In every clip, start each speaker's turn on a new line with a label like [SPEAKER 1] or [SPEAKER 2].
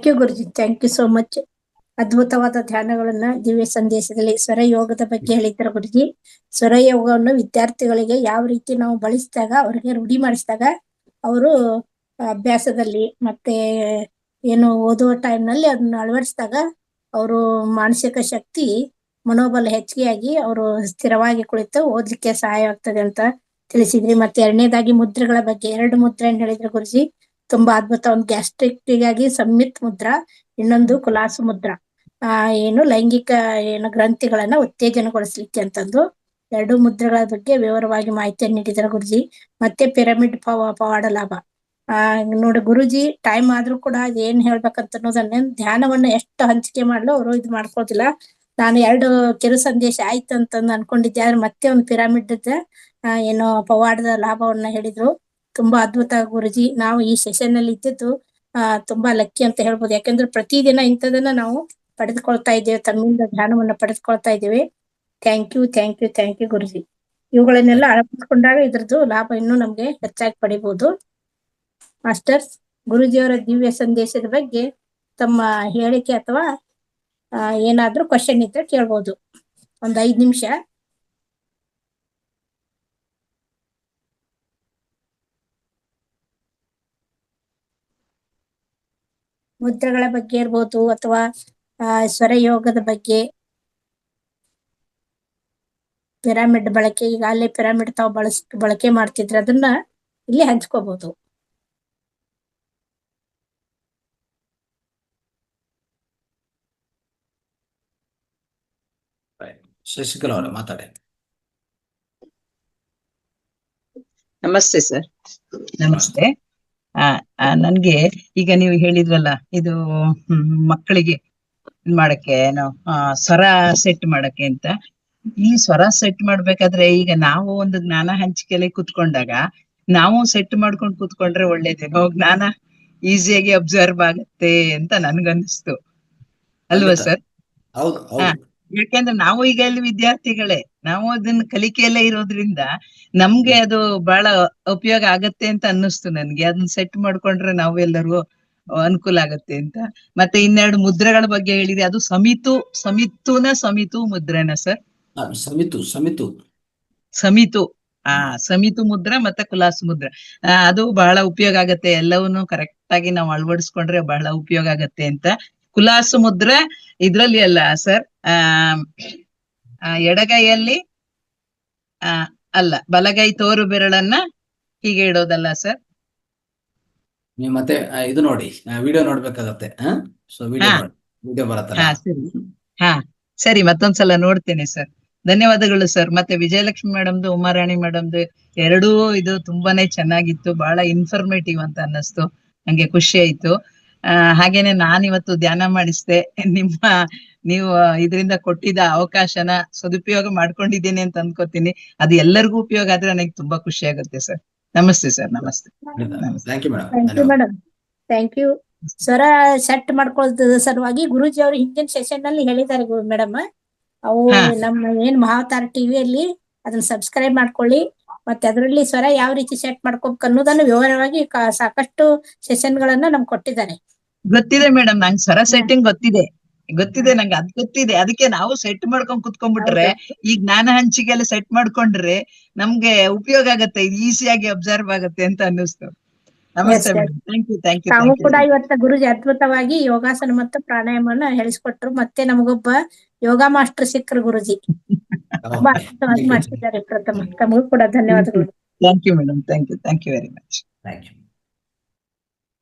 [SPEAKER 1] Thank you Guruji, thank you so much. ಅದ್ಭುತವಾದ ಧ್ಯಾನಗಳನ್ನ ದಿವ್ಯ ಸಂದೇಶದಲ್ಲಿ ಸ್ವರ ಯೋಗದ ಬಗ್ಗೆ ಹೇಳಿದ್ದಾರೆ ಗುರುಜಿ. ಸ್ವರ ಯೋಗವನ್ನು ವಿದ್ಯಾರ್ಥಿಗಳಿಗೆ ಯಾವ ರೀತಿ ನಾವು ಬಳಸಿದಾಗ, ಅವ್ರಿಗೆ ರೂಢಿ ಮಾಡಿಸಿದಾಗ ಅವರು ಅಭ್ಯಾಸದಲ್ಲಿ ಮತ್ತೆ ಏನು ಓದುವ ಟೈಮ್ನಲ್ಲಿ ಅದನ್ನ ಅಳವಡಿಸಿದಾಗ ಅವರು ಮಾನಸಿಕ ಶಕ್ತಿ, ಮನೋಬಲ ಹೆಚ್ಚಿಗೆಯಾಗಿ ಅವರು ಸ್ಥಿರವಾಗಿ ಕುಳಿತು ಓದ್ಲಿಕ್ಕೆ ಸಹಾಯ ಆಗ್ತದೆ ಅಂತ ತಿಳಿಸಿದ್ರಿ. ಮತ್ತೆ ಎರಡನೇದಾಗಿ ಮುದ್ರೆಗಳ ಬಗ್ಗೆ 2 ಮುದ್ರೆ ಅಂತ ಹೇಳಿದ್ರು ಗುರುಜಿ, ತುಂಬಾ ಅದ್ಭುತ. ಒಂದು ಗ್ಯಾಸ್ಟ್ರಿಕ್ಟಿಗಾಗಿ ಸಂಮಿತ್ ಮುದ್ರಾ, ಇನ್ನೊಂದು ಕುಲಾಸು ಮುದ್ರಾ, ಏನು ಲೈಂಗಿಕ ಗ್ರಂಥಿಗಳನ್ನ ಉತ್ತೇಜನಗೊಳಿಸ್ಲಿಕ್ಕೆ ಅಂತಂದು 2 ಮುದ್ರೆಗಳ ಬಗ್ಗೆ ವಿವರವಾಗಿ ಮಾಹಿತಿಯನ್ನು ನೀಡಿದ್ದಾರೆ ಗುರುಜಿ. ಮತ್ತೆ ಪಿರಮಿಡ್ ಪವಾಡ ಲಾಭ. ನೋಡಿ ಗುರುಜಿ, ಟೈಮ್ ಆದ್ರೂ ಕೂಡ ಏನ್ ಹೇಳ್ಬೇಕಂತ ಅನ್ನೋದನ್ನ ಧ್ಯಾನವನ್ನ ಎಷ್ಟು ಹಂಚಿಕೆ ಮಾಡ್ಲು ಅವರು ಇದು ಮಾಡ್ಕೋದಿಲ್ಲ. ನಾನು 2 ಕಿರು ಸಂದೇಶ ಆಯ್ತು ಅಂತಂದು ಅನ್ಕೊಂಡಿದ್ದೆ, ಆದ್ರೆ ಮತ್ತೆ ಒಂದು ಪಿರಾಮಿಡ್ ಏನೋ ಪವಾಡದ ಲಾಭವನ್ನ ಹೇಳಿದ್ರು. ತುಂಬಾ ಅದ್ಭುತ ಗುರುಜಿ. ನಾವು ಈ ಸೆಷನ್ ನಲ್ಲಿ ಇದ್ದಿದ್ದು ತುಂಬಾ ಲಕ್ಕಿ ಅಂತ ಹೇಳ್ಬೋದು. ಯಾಕಂದ್ರೆ ಪ್ರತಿದಿನ ಇಂಥದನ್ನ ನಾವು ಪಡೆದುಕೊಳ್ತಾ ಇದ್ದೇವೆ, ತಮ್ಮಿಂದ ಧ್ಯಾನವನ್ನ ಪಡೆದುಕೊಳ್ತಾ ಇದ್ದೇವೆ. Thank you, thank you, thank you Guruji. ಇವುಗಳನ್ನೆಲ್ಲ ಅಳವಡಿಸ್ಕೊಂಡಾಗ ಇದ್ರದ್ದು ಲಾಭ ಇನ್ನೂ ನಮ್ಗೆ ಹೆಚ್ಚಾಗಿ ಪಡಿಬಹುದು. ಮಾಸ್ಟರ್ಸ್, ಗುರುಜಿಯವರ ದಿವ್ಯ ಸಂದೇಶದ ಬಗ್ಗೆ ತಮ್ಮ ಹೇಳಿಕೆ ಅಥವಾ ಏನಾದ್ರೂ ಕ್ವಶನ್ ಇದ್ರೆ ಕೇಳ್ಬೋದು. ಒಂದ್ 5 ನಿಮಿಷ. ಮುದ್ರೆಗಳ ಬಗ್ಗೆ ಇರ್ಬೋದು ಅಥವಾ ಸ್ವರ ಯೋಗದ ಬಗ್ಗೆ, ಪಿರಾಮಿಡ್ ಬಳಕೆ, ಈಗ ಅಲ್ಲೇ ಪಿರಾಮಿಡ್ ತಾವು ಬಳಕೆ ಮಾಡ್ತಿದ್ರೆ ಅದನ್ನ ಇಲ್ಲಿ ಹಂಚ್ಕೋಬಹುದು.
[SPEAKER 2] ಶಶಿಕಲಾ ಅವರೇ ಮಾತಾಡಿ.
[SPEAKER 3] ನಮಸ್ತೆ ಸರ್. ನಮಸ್ತೆ. ನನ್ಗೆ ಈಗ ನೀವು ಹೇಳಿದ್ರಲ್ಲ, ಇದು ಮಕ್ಕಳಿಗೆ ಮಾಡಕ್ಕೆ ಏನೋ ಸ್ವರ ಸೆಟ್ ಮಾಡಕ್ಕೆ ಅಂತ. ಈ ಸ್ವರ ಸೆಟ್ ಮಾಡ್ಬೇಕಾದ್ರೆ ಈಗ ನಾವು ಒಂದು ಜ್ಞಾನ ಹಂಚಿಕೆಯಲ್ಲಿ ಕುತ್ಕೊಂಡಾಗ ನಾವು ಸೆಟ್ ಮಾಡ್ಕೊಂಡು ಕುತ್ಕೊಂಡ್ರೆ ಒಳ್ಳೇದೇನೋ, ಜ್ಞಾನ ಈಸಿಯಾಗಿ ಅಬ್ಸರ್ವ್ ಆಗತ್ತೆ ಅಂತ ನನ್ಗನ್ನಿಸ್ತು, ಅಲ್ವಾ ಸರ್? ಯಾಕೆಂದ್ರೆ ನಾವು ಈಗ ಇಲ್ಲಿ ವಿದ್ಯಾರ್ಥಿಗಳೇ, ನಾವು ಅದನ್ನ ಕಲಿಕೆಯಲ್ಲೇ ಇರೋದ್ರಿಂದ ನಮ್ಗೆ ಅದು ಬಹಳ ಉಪಯೋಗ ಆಗತ್ತೆ ಅಂತ ಅನ್ನಿಸ್ತು ನನ್ಗೆ. ಅದನ್ನ ಸೆಟ್ ಮಾಡ್ಕೊಂಡ್ರೆ ನಾವು ಎಲ್ಲರಿಗೂ ಅನುಕೂಲ ಆಗತ್ತೆ ಅಂತ. ಮತ್ತೆ 2 ಮುದ್ರೆಗಳ ಬಗ್ಗೆ ಹೇಳಿದೆ, ಅದು ಸಮಿತು ಮುದ್ರೆನಾ ಸರ್? ಸಮಿತು ಸಮಿತು ಮುದ್ರೆ ಮತ್ತೆ ಕುಲಾಸು ಮುದ್ರೆ, ಅದು ಬಹಳ ಉಪಯೋಗ ಆಗತ್ತೆ. ಎಲ್ಲವನ್ನೂ ಕರೆಕ್ಟ್ ಆಗಿ ನಾವು ಅಳವಡಿಸ್ಕೊಂಡ್ರೆ ಬಹಳ ಉಪಯೋಗ ಆಗತ್ತೆ ಅಂತ. ಕುಲಾಸು ಮುದ್ರೆ ಇದ್ರಲ್ಲಿ ಅಲ್ಲ ಸರ್, ಎಡಗೈಯಲ್ಲಿ ಅಲ್ಲ, ಬಲಗೈ ತೋರು ಬೆರಳನ್ನ ಹೀಗೆ ಇಡೋದಲ್ಲ ಸರ್?
[SPEAKER 2] ನೀವು ಮತ್ತೆ ಇದು ನೋಡಿ, ವಿಡಿಯೋ ನೋಡ್ಬೇಕಾಗತ್ತೆ. ವಿಡಿಯೋ ಬರತ್ತಲ್ಲ.
[SPEAKER 3] ಸರಿ, ಮತ್ತೊಂದ್ಸಲ ನೋಡ್ತೇನೆ ಸರ್. ಧನ್ಯವಾದಗಳು ಸರ್. ಮತ್ತೆ ವಿಜಯಲಕ್ಷ್ಮಿ ಮೇಡಮ್ದು, ಉಮಾರಾಣಿ ಮೇಡಮ್ದು ಎರಡೂ ಇದು ತುಂಬಾನೇ ಚೆನ್ನಾಗಿತ್ತು, ಬಹಳ ಇನ್ಫಾರ್ಮೇಟಿವ್ ಅಂತ ಅನ್ನಿಸ್ತು, ನಂಗೆ ಖುಷಿ ಆಯ್ತು. ಹಾಗೇನೆ ನಾನಿವತ್ತು ಧ್ಯಾನ ಮಾಡಿಸ್ದೆ. ನೀವು ಇದರಿಂದ ಕೊಟ್ಟಿದ್ದ ಅವಕಾಶನ ಸದುಪಯೋಗ ಮಾಡ್ಕೊಂಡಿದ್ದೇನೆ ಅಂತ ಅನ್ಕೋತೀನಿ. ಅದು ಎಲ್ಲರಿಗೂ ಉಪಯೋಗ ಆದ್ರೆ ನನಗೆ ತುಂಬಾ ಖುಷಿ ಆಗುತ್ತೆ ಸರ್. ನಮಸ್ತೆ ಸರ್. ನಮಸ್ತೆ.
[SPEAKER 2] Thank you
[SPEAKER 1] madam. Thank you. ಸ್ವರ ಸೆಟ್ ಮಾಡ್ಕೊಳ್ಳೋದ್ರ ಸಲುವಾಗಿ ಗುರುಜಿ ಅವರು ಹಿಂದಿನ ಸೆಷನ್ ನಲ್ಲಿ ಹೇಳಿದ್ದಾರೆ ಮೇಡಮ್. ಅವು ನಮ್ಮ ಏನ್ ಮಹಾವತಾರ ಟಿವಿಯಲ್ಲಿ ಅದನ್ನ ಸಬ್ಸ್ಕ್ರೈಬ್ ಮಾಡ್ಕೊಳ್ಳಿ. ಮತ್ತೆ ಅದರಲ್ಲಿ ಸ್ವರ ಯಾವ ರೀತಿ ಸೆಟ್ ಮಾಡ್ಕೋಬೇಕು ಅನ್ನೋದನ್ನು ವಿವರವಾಗಿ ಸಾಕಷ್ಟು ಸೆಷನ್ ಗಳನ್ನ ನಮ್ಗೆ ಕೊಟ್ಟಿದ್ದಾರೆ.
[SPEAKER 3] ಗೊತ್ತಿದೆ ಮೇಡಮ್, ನಂಗೆ ಸ್ವರ ಸೆಟ್ಟಿಂಗ್ ಗೊತ್ತಿದೆ, ನಂಗೆ ಅದ್ ಗೊತ್ತಿದೆ. ಅದಕ್ಕೆ ನಾವು ಸೆಟ್ ಮಾಡ್ಕೊಂಡ್ ಕುತ್ಕೊಂಡ್ಬಿಟ್ರೆ, ಈ ಜ್ಞಾನ ಹಂಚಿಕೆಲ್ಲ ಸೆಟ್ ಮಾಡ್ಕೊಂಡ್ರೆ ನಮ್ಗೆ ಉಪಯೋಗ ಆಗತ್ತೆ, ಈಸಿಯಾಗಿ ಅಬ್ಸರ್ವ್ ಆಗತ್ತೆ ಅಂತ ಅನ್ನಿಸ್ತು. ನಮಸ್ತೆ ಮೇಡಮ್. Thank you.
[SPEAKER 1] ತಾವು ಕೂಡ ಇವತ್ತ ಗುರುಜಿ ಅದ್ಭುತವಾಗಿ ಯೋಗಾಸನ ಮತ್ತು ಪ್ರಾಣಾಯಾಮನ ಹೇಳಿಸ್ಕೊಟ್ರು. ಮತ್ತೆ ನಮಗೊಬ್ಬ ಯೋಗ ಮಾಸ್ಟರ್ ಸಿಕ್ಕರು ಗುರುಜಿ. ತುಂಬಾ ಅದ್ಭುತವಾಗಿ ಮಾಡ್ತಿದ್ದಾರೆ. ಪ್ರಥಮ ತಮಗೂ ಕೂಡ ಧನ್ಯವಾದಗಳು.
[SPEAKER 3] Thank you madam. Thank you very much.
[SPEAKER 2] Thank you.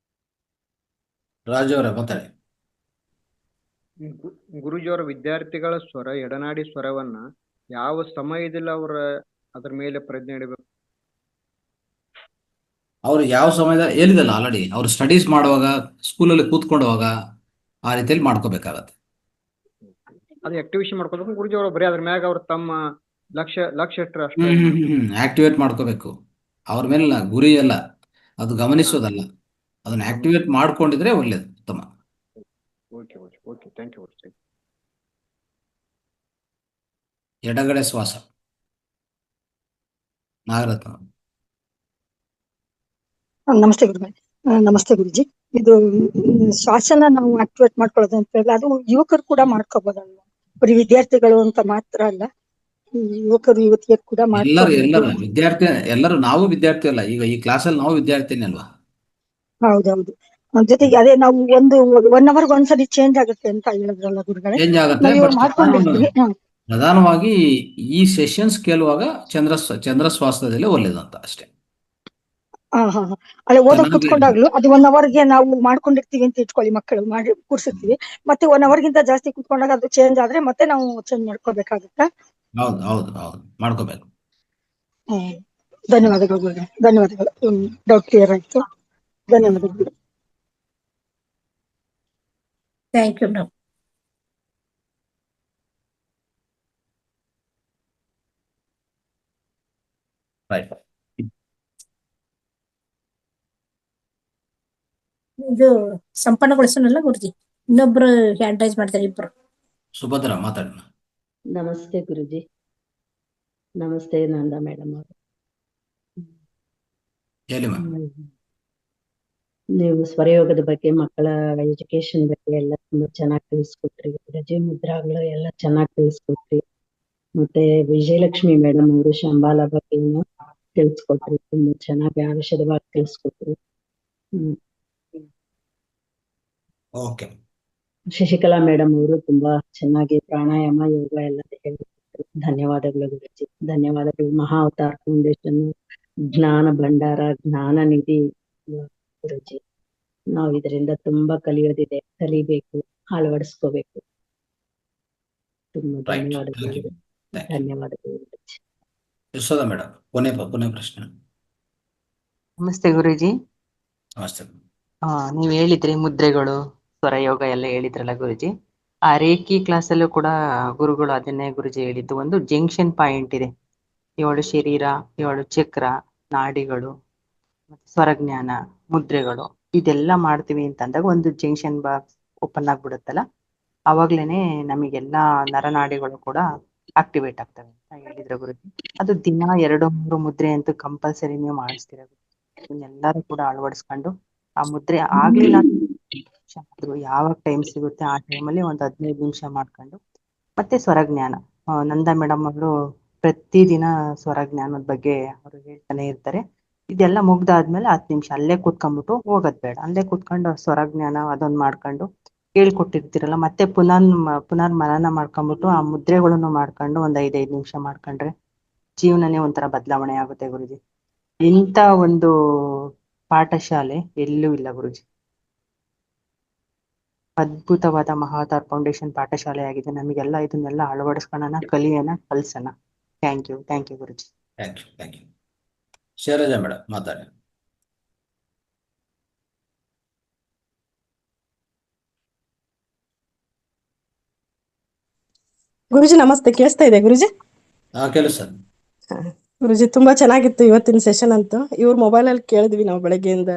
[SPEAKER 2] Raju ಅವರೇ ಮಾತಾಡಿ.
[SPEAKER 4] ಗುರುಜಿಯವರ ವಿದ್ಯಾರ್ಥಿಗಳ ಸ್ವರ, ಎಡನಾಡಿ ಸ್ವರವನ್ನ ಯಾವ ಸಮಯದಲ್ಲಿ ಅದ್ರ ಮೇಲೆ ಪ್ರಜ್ಞೆ ಇಡಬೇಕು?
[SPEAKER 2] ಅವ್ರು ಯಾವ ಸಮಯದ ಹೇಳಿದಲ್ಲ ಆಲ್ರೆಡಿ, ಅವ್ರು ಸ್ಟಡೀಸ್ ಮಾಡುವಾಗ, ಸ್ಕೂಲಲ್ಲಿ ಕೂತ್ಕೊಂಡವಾಗ ಆ ರೀತಿಯಲ್ಲಿ ಮಾಡ್ಕೋಬೇಕಾಗತ್ತೆ.
[SPEAKER 4] ಅದು ಆಕ್ಟಿವೇಶನ್ ಮಾಡ್ಕೋಬೇಕು ಗುರುಜಿ ಅವರು. ಬರೀ ಅದ್ರ ಮ್ಯಾಗ ಅವ್ರು ತಮ್ಮ ಲಕ್ಷ್ಯ ಇಟ್ಟರೆ ಅಷ್ಟೇ
[SPEAKER 2] ಆಕ್ಟಿವೇಟ್ ಮಾಡ್ಕೋಬೇಕು. ಅವ್ರ ಮೇಲೆ ಗುರಿ ಅಲ್ಲ, ಅದು ಗಮನಿಸೋದಲ್ಲ, ಅದನ್ನ ಆಕ್ಟಿವೇಟ್ ಮಾಡ್ಕೊಂಡಿದ್ರೆ ಒಳ್ಳೇದು, ಉತ್ತಮ.
[SPEAKER 4] Okay thank you.
[SPEAKER 2] ಎಡಗಡೆ ಶ್ವಾಸ. ನಾಗರತ್ನ.
[SPEAKER 5] ನಮಸ್ತೆ ಗುರುಜಿ. ಇದು ಶ್ವಾಸನ ನಾವು ಆಕ್ಟಿವೇಟ್ ಮಾಡ್ಕೊಳ್ಳೋದು ಅಂತ ಹೇಳಿ ಅದು ಯುವಕರು ಕೂಡ ಮಾಡ್ಕೋಬಹುದಲ್ವಾ? ಬರೀ ವಿದ್ಯಾರ್ಥಿಗಳು ಅಂತ ಮಾತ್ರ ಅಲ್ಲ, ಯುವಕರು ಯುವತಿಯರು ಕೂಡ
[SPEAKER 2] ಎಲ್ಲರೂ
[SPEAKER 5] ಮಾಡ್ಕೋಬಹುದು.
[SPEAKER 2] ವಿದ್ಯಾರ್ಥಿ, ಎಲ್ಲರೂ ನಾವು ವಿದ್ಯಾರ್ಥಿ ಅಲ್ಲ, ಈಗ ಈ ಕ್ಲಾಸಲ್ಲಿ ನಾವು ವಿದ್ಯಾರ್ಥಿನೇ ಅಲ್ವಾ?
[SPEAKER 5] ಹೌದೌದು. ಜೊತೆಗೆ ಅದೇ ನಾವು ಒಂದು 1 hour ಒಂದ್ಸರಿ ಚೇಂಜ್ ಆಗುತ್ತೆ ಅಂತ ಹೇಳಿದ್ರಲ್ಲ ಗುರುಗಳೇ,
[SPEAKER 2] ಚೇಂಜ್ ಆಗುತ್ತೆ.
[SPEAKER 5] ನಾವ್ ಇವಾಗ
[SPEAKER 2] ಬಟ್
[SPEAKER 5] ಮಾಡ್ಕೊಂಡಿರ್ತೀವಿ.
[SPEAKER 2] ಪ್ರಧಾನವಾಗಿ ಈ ಸೆಷನ್ಸ್ ಕೇಳುವಾಗ ಚಂದ್ರಶ್ವಾಸದಲ್ಲಿ ಒಳ್ಳೇದಂತ ಅಷ್ಟೇ.
[SPEAKER 5] ಅಲ್ಲ ಓದಕ್
[SPEAKER 2] ಚೆನ್ನಾಗಿ
[SPEAKER 5] ಕುತ್ಕೊಂಡಾಗ್ಲು ಅದು 1 hourಗೆ ನಾವು ಮಾಡ್ಕೊಂಡಿರ್ತೀವಿ ಅಂತ ಇಟ್ಕೊಳ್ಳಿ, ಮಕ್ಕಳು ಮಾಡಿ ಕೂರ್ಸಿರ್ತೀವಿ, ಮತ್ತೆ 1 hourಗಿಂತ ಜಾಸ್ತಿ ಕುತ್ಕೊಂಡಾಗ ಅದು ಚೇಂಜ್ ಆದ್ರೆ ಮತ್ತೆ ನಾವು ಚೇಂಜ್ ಮಾಡ್ಕೋಬೇಕಾಗುತ್ತಾ?
[SPEAKER 2] ಹೌದು ಹೌದು ಹೌದು, ಮಾಡ್ಕೋಬೇಕು.
[SPEAKER 5] ಧನ್ಯವಾದಗಳು ಗುರುಗಳೇ, ಧನ್ಯವಾದಗಳು. ಡೌಟ್ ಕ್ಲಿಯರ್ ಆಯ್ತು, ಧನ್ಯವಾದಗಳು.
[SPEAKER 1] Thank you madam.
[SPEAKER 2] ರೈಟ್.
[SPEAKER 1] ಇದು ಸಂಪನ್ನಗೊಳಿಸೋಣಲ್ಲ ಗುರುಜಿ? ಇನ್ನೊಬ್ರು ಹ್ಯಾಂಡ್ ರೈಸ್ ಮಾಡ್ತಾರೆ, ಇಬ್ರು.
[SPEAKER 2] ಸುಭದ್ರ ಮಾತಾಡೋಣ.
[SPEAKER 6] ನಮಸ್ತೆ ಗುರುಜಿ. ನಮಸ್ತೆ ನಂದಾ ಮೇಡಮ್ ಅವರು.
[SPEAKER 2] ಹೇಳಿ ಮ್ಯಾಮ್.
[SPEAKER 6] ನೀವು ಸ್ವರಯೋಗದ ಬಗ್ಗೆ, ಮಕ್ಕಳ ಎಜುಕೇಶನ್ ಬಗ್ಗೆ ಎಲ್ಲ ತುಂಬಾ ಚೆನ್ನಾಗಿ ತಿಳಿಸ್ಕೊಟ್ರಿ. ರಜೆ ಮುದ್ರಾಗಳು ಎಲ್ಲ ಚೆನ್ನಾಗಿ ತಿಳಿಸ್ಕೊಟ್ರಿ. ಮತ್ತೆ ವಿಜಯಲಕ್ಷ್ಮಿ ಮೇಡಮ್ ಅವರು ಶಂಬಾಲ ಬಗ್ಗೆ ತಿಳಿಸ್ಕೊಟ್ರಿ, ತುಂಬಾ ಚೆನ್ನಾಗಿ ವಿಷದವಾಗಿ ತಿಳಿಸ್ಕೊಟ್ರಿ.
[SPEAKER 2] ಓಕೆ.
[SPEAKER 6] ಶಶಿಕಲಾ ಮೇಡಮ್ ಅವರು ತುಂಬಾ ಚೆನ್ನಾಗಿ ಪ್ರಾಣಾಯಾಮ, ಯೋಗ ಎಲ್ಲ ಹೇಳಿಕೊಟ್ರು. ಧನ್ಯವಾದಗಳು ಗುರುಜಿ, ಧನ್ಯವಾದಗಳು. ಮಹಾ ಅವತಾರ್ ಫೌಂಡೇಶನ್ ಜ್ಞಾನ ಭಂಡಾರ, ಜ್ಞಾನ ನಿಧಿ ಗುರುಜಿ. ನಾವು ಇದರಿಂದ ತುಂಬಾ ಕಲಿಯೋದಿದೆ, ಕಲಿಬೇಕು, ಅಳವಡಿಸ್ಕೋಬೇಕು. ತುಂಬಾ ಧನ್ಯವಾದಗಳು, ಧನ್ಯವಾದಗಳು ಗುರುಜಿ.
[SPEAKER 2] ಯಶೋಧ ಮೇಡಮ್, ಕೊನೆ ಪ್ರಶ್ನೆ.
[SPEAKER 7] ನಮಸ್ತೆ ಗುರುಜಿ.
[SPEAKER 2] ನಮಸ್ತೆ.
[SPEAKER 7] ನೀವ್ ಹೇಳಿದ್ರಿ ಮುದ್ರೆಗಳು, ಸ್ವರಯೋಗ ಎಲ್ಲ ಹೇಳಿದ್ರಲ್ಲ ಗುರುಜಿ. ಆ ರೇಖಿ ಕ್ಲಾಸಲ್ಲೂ ಕೂಡ ಗುರುಗಳು ಅದನ್ನೇ ಗುರುಜಿ ಹೇಳಿದ್ದು. ಒಂದು ಜಂಕ್ಷನ್ ಪಾಯಿಂಟ್ ಇದೆ, 7 ಶರೀರ, 7 ಚಕ್ರ, ನಾಡಿಗಳು, ಸ್ವರಜ್ಞಾನ, ಮುದ್ರೆಗಳು, ಇದೆಲ್ಲ ಮಾಡ್ತೀವಿ ಅಂತಂದಾಗ ಒಂದು ಜಂಕ್ಷನ್ ಬಾಕ್ಸ್ ಓಪನ್ ಆಗ್ಬಿಡುತ್ತಲ್ಲ, ಅವಾಗ್ಲೇನೆ ನಮಗೆಲ್ಲಾ ನರನಾಡಿಗಳು ಕೂಡ ಆಕ್ಟಿವೇಟ್ ಆಗ್ತವೆ ಅಂತ ಹೇಳಿದ್ರು ಗುರುಜಿ. ಅದು ದಿನ 2-3 ಮುದ್ರೆ ಅಂತೂ ಕಂಪಲ್ಸರಿ ನೀವು ಮಾಡಿಸ್ತೀರ. ಎಲ್ಲರೂ ಕೂಡ ಅಳವಡಿಸ್ಕೊಂಡು ಆ ಮುದ್ರೆ ಆಗ್ಲಿಲ್ಲ ಯಾವಾಗ ಟೈಮ್ ಸಿಗುತ್ತೆ ಆ ಟೈಮಲ್ಲಿ ಒಂದು 15 ನಿಮಿಷ ಮಾಡ್ಕೊಂಡು, ಮತ್ತೆ ಸ್ವರಜ್ಞಾನ, ನಂದಾ ಮೇಡಮ್ ಅವರು ಪ್ರತಿದಿನ ಸ್ವರಜ್ಞಾನದ ಬಗ್ಗೆ ಅವರು ಹೇಳ್ತಾನೆ ಇರ್ತಾರೆ. ಇದೆಲ್ಲ ಮುಗ್ದಾದ್ಮೇಲೆ 10 ನಿಮಿಷ ಅಲ್ಲೇ ಕೂತ್ಕೊಂಡ್ಬಿಟ್ಟು ಹೋಗೋದ್ ಬೇಡ, ಅಲ್ಲೇ ಕೂತ್ಕೊಂಡು ಸ್ವರಜ್ಞಾನ ಅದೊಂದು ಮಾಡ್ಕೊಂಡು ಹೇಳ್ಕೊಟ್ಟಿರ್ತೀರಲ್ಲ, ಮತ್ತೆ ಪುನರ್ ಮನನ ಮಾಡ್ಕೊಂಡ್ಬಿಟ್ಟು ಆ ಮುದ್ರೆಗಳನ್ನು ಮಾಡ್ಕೊಂಡು ಒಂದು 5 ನಿಮಿಷ ಮಾಡ್ಕೊಂಡ್ರೆ ಜೀವನನೇ ಒಂಥರ ಬದಲಾವಣೆ ಆಗುತ್ತೆ ಗುರುಜಿ. ಇಂಥ ಒಂದು ಪಾಠಶಾಲೆ ಎಲ್ಲೂ ಇಲ್ಲ ಗುರುಜಿ. ಅದ್ಭುತವಾದ ಮಹಾವತಾರ್ ಫೌಂಡೇಶನ್ ಪಾಠಶಾಲೆ ಆಗಿದೆ. ನಮಗೆಲ್ಲ ಇದನ್ನೆಲ್ಲ ಅಳವಡಿಸ್ಕೊಳ್ಳೋಣ, ಕಲಿಯೋಣ, ಕಲ್ಸೋಣ. Thank you Guruji.
[SPEAKER 2] Thank you. Shailaja madam ಮಾತಾಡಿ.
[SPEAKER 8] ಗುರುಜಿ ನಮಸ್ತೆ, ಕೇಳಿಸ್ತಾ ಇದೆ ಗುರುಜಿ?
[SPEAKER 2] ಕೆಲಸ
[SPEAKER 8] ಗುರುಜಿ ತುಂಬಾ ಚೆನ್ನಾಗಿತ್ತು ಇವತ್ತಿನ ಸೆಷನ್ ಅಂತೂ. ಇವ್ರ ಮೊಬೈಲ್ ಅಲ್ಲಿ ಕೇಳಿದ್ವಿ ನಾವು ಬೆಳಗ್ಗೆಯಿಂದ.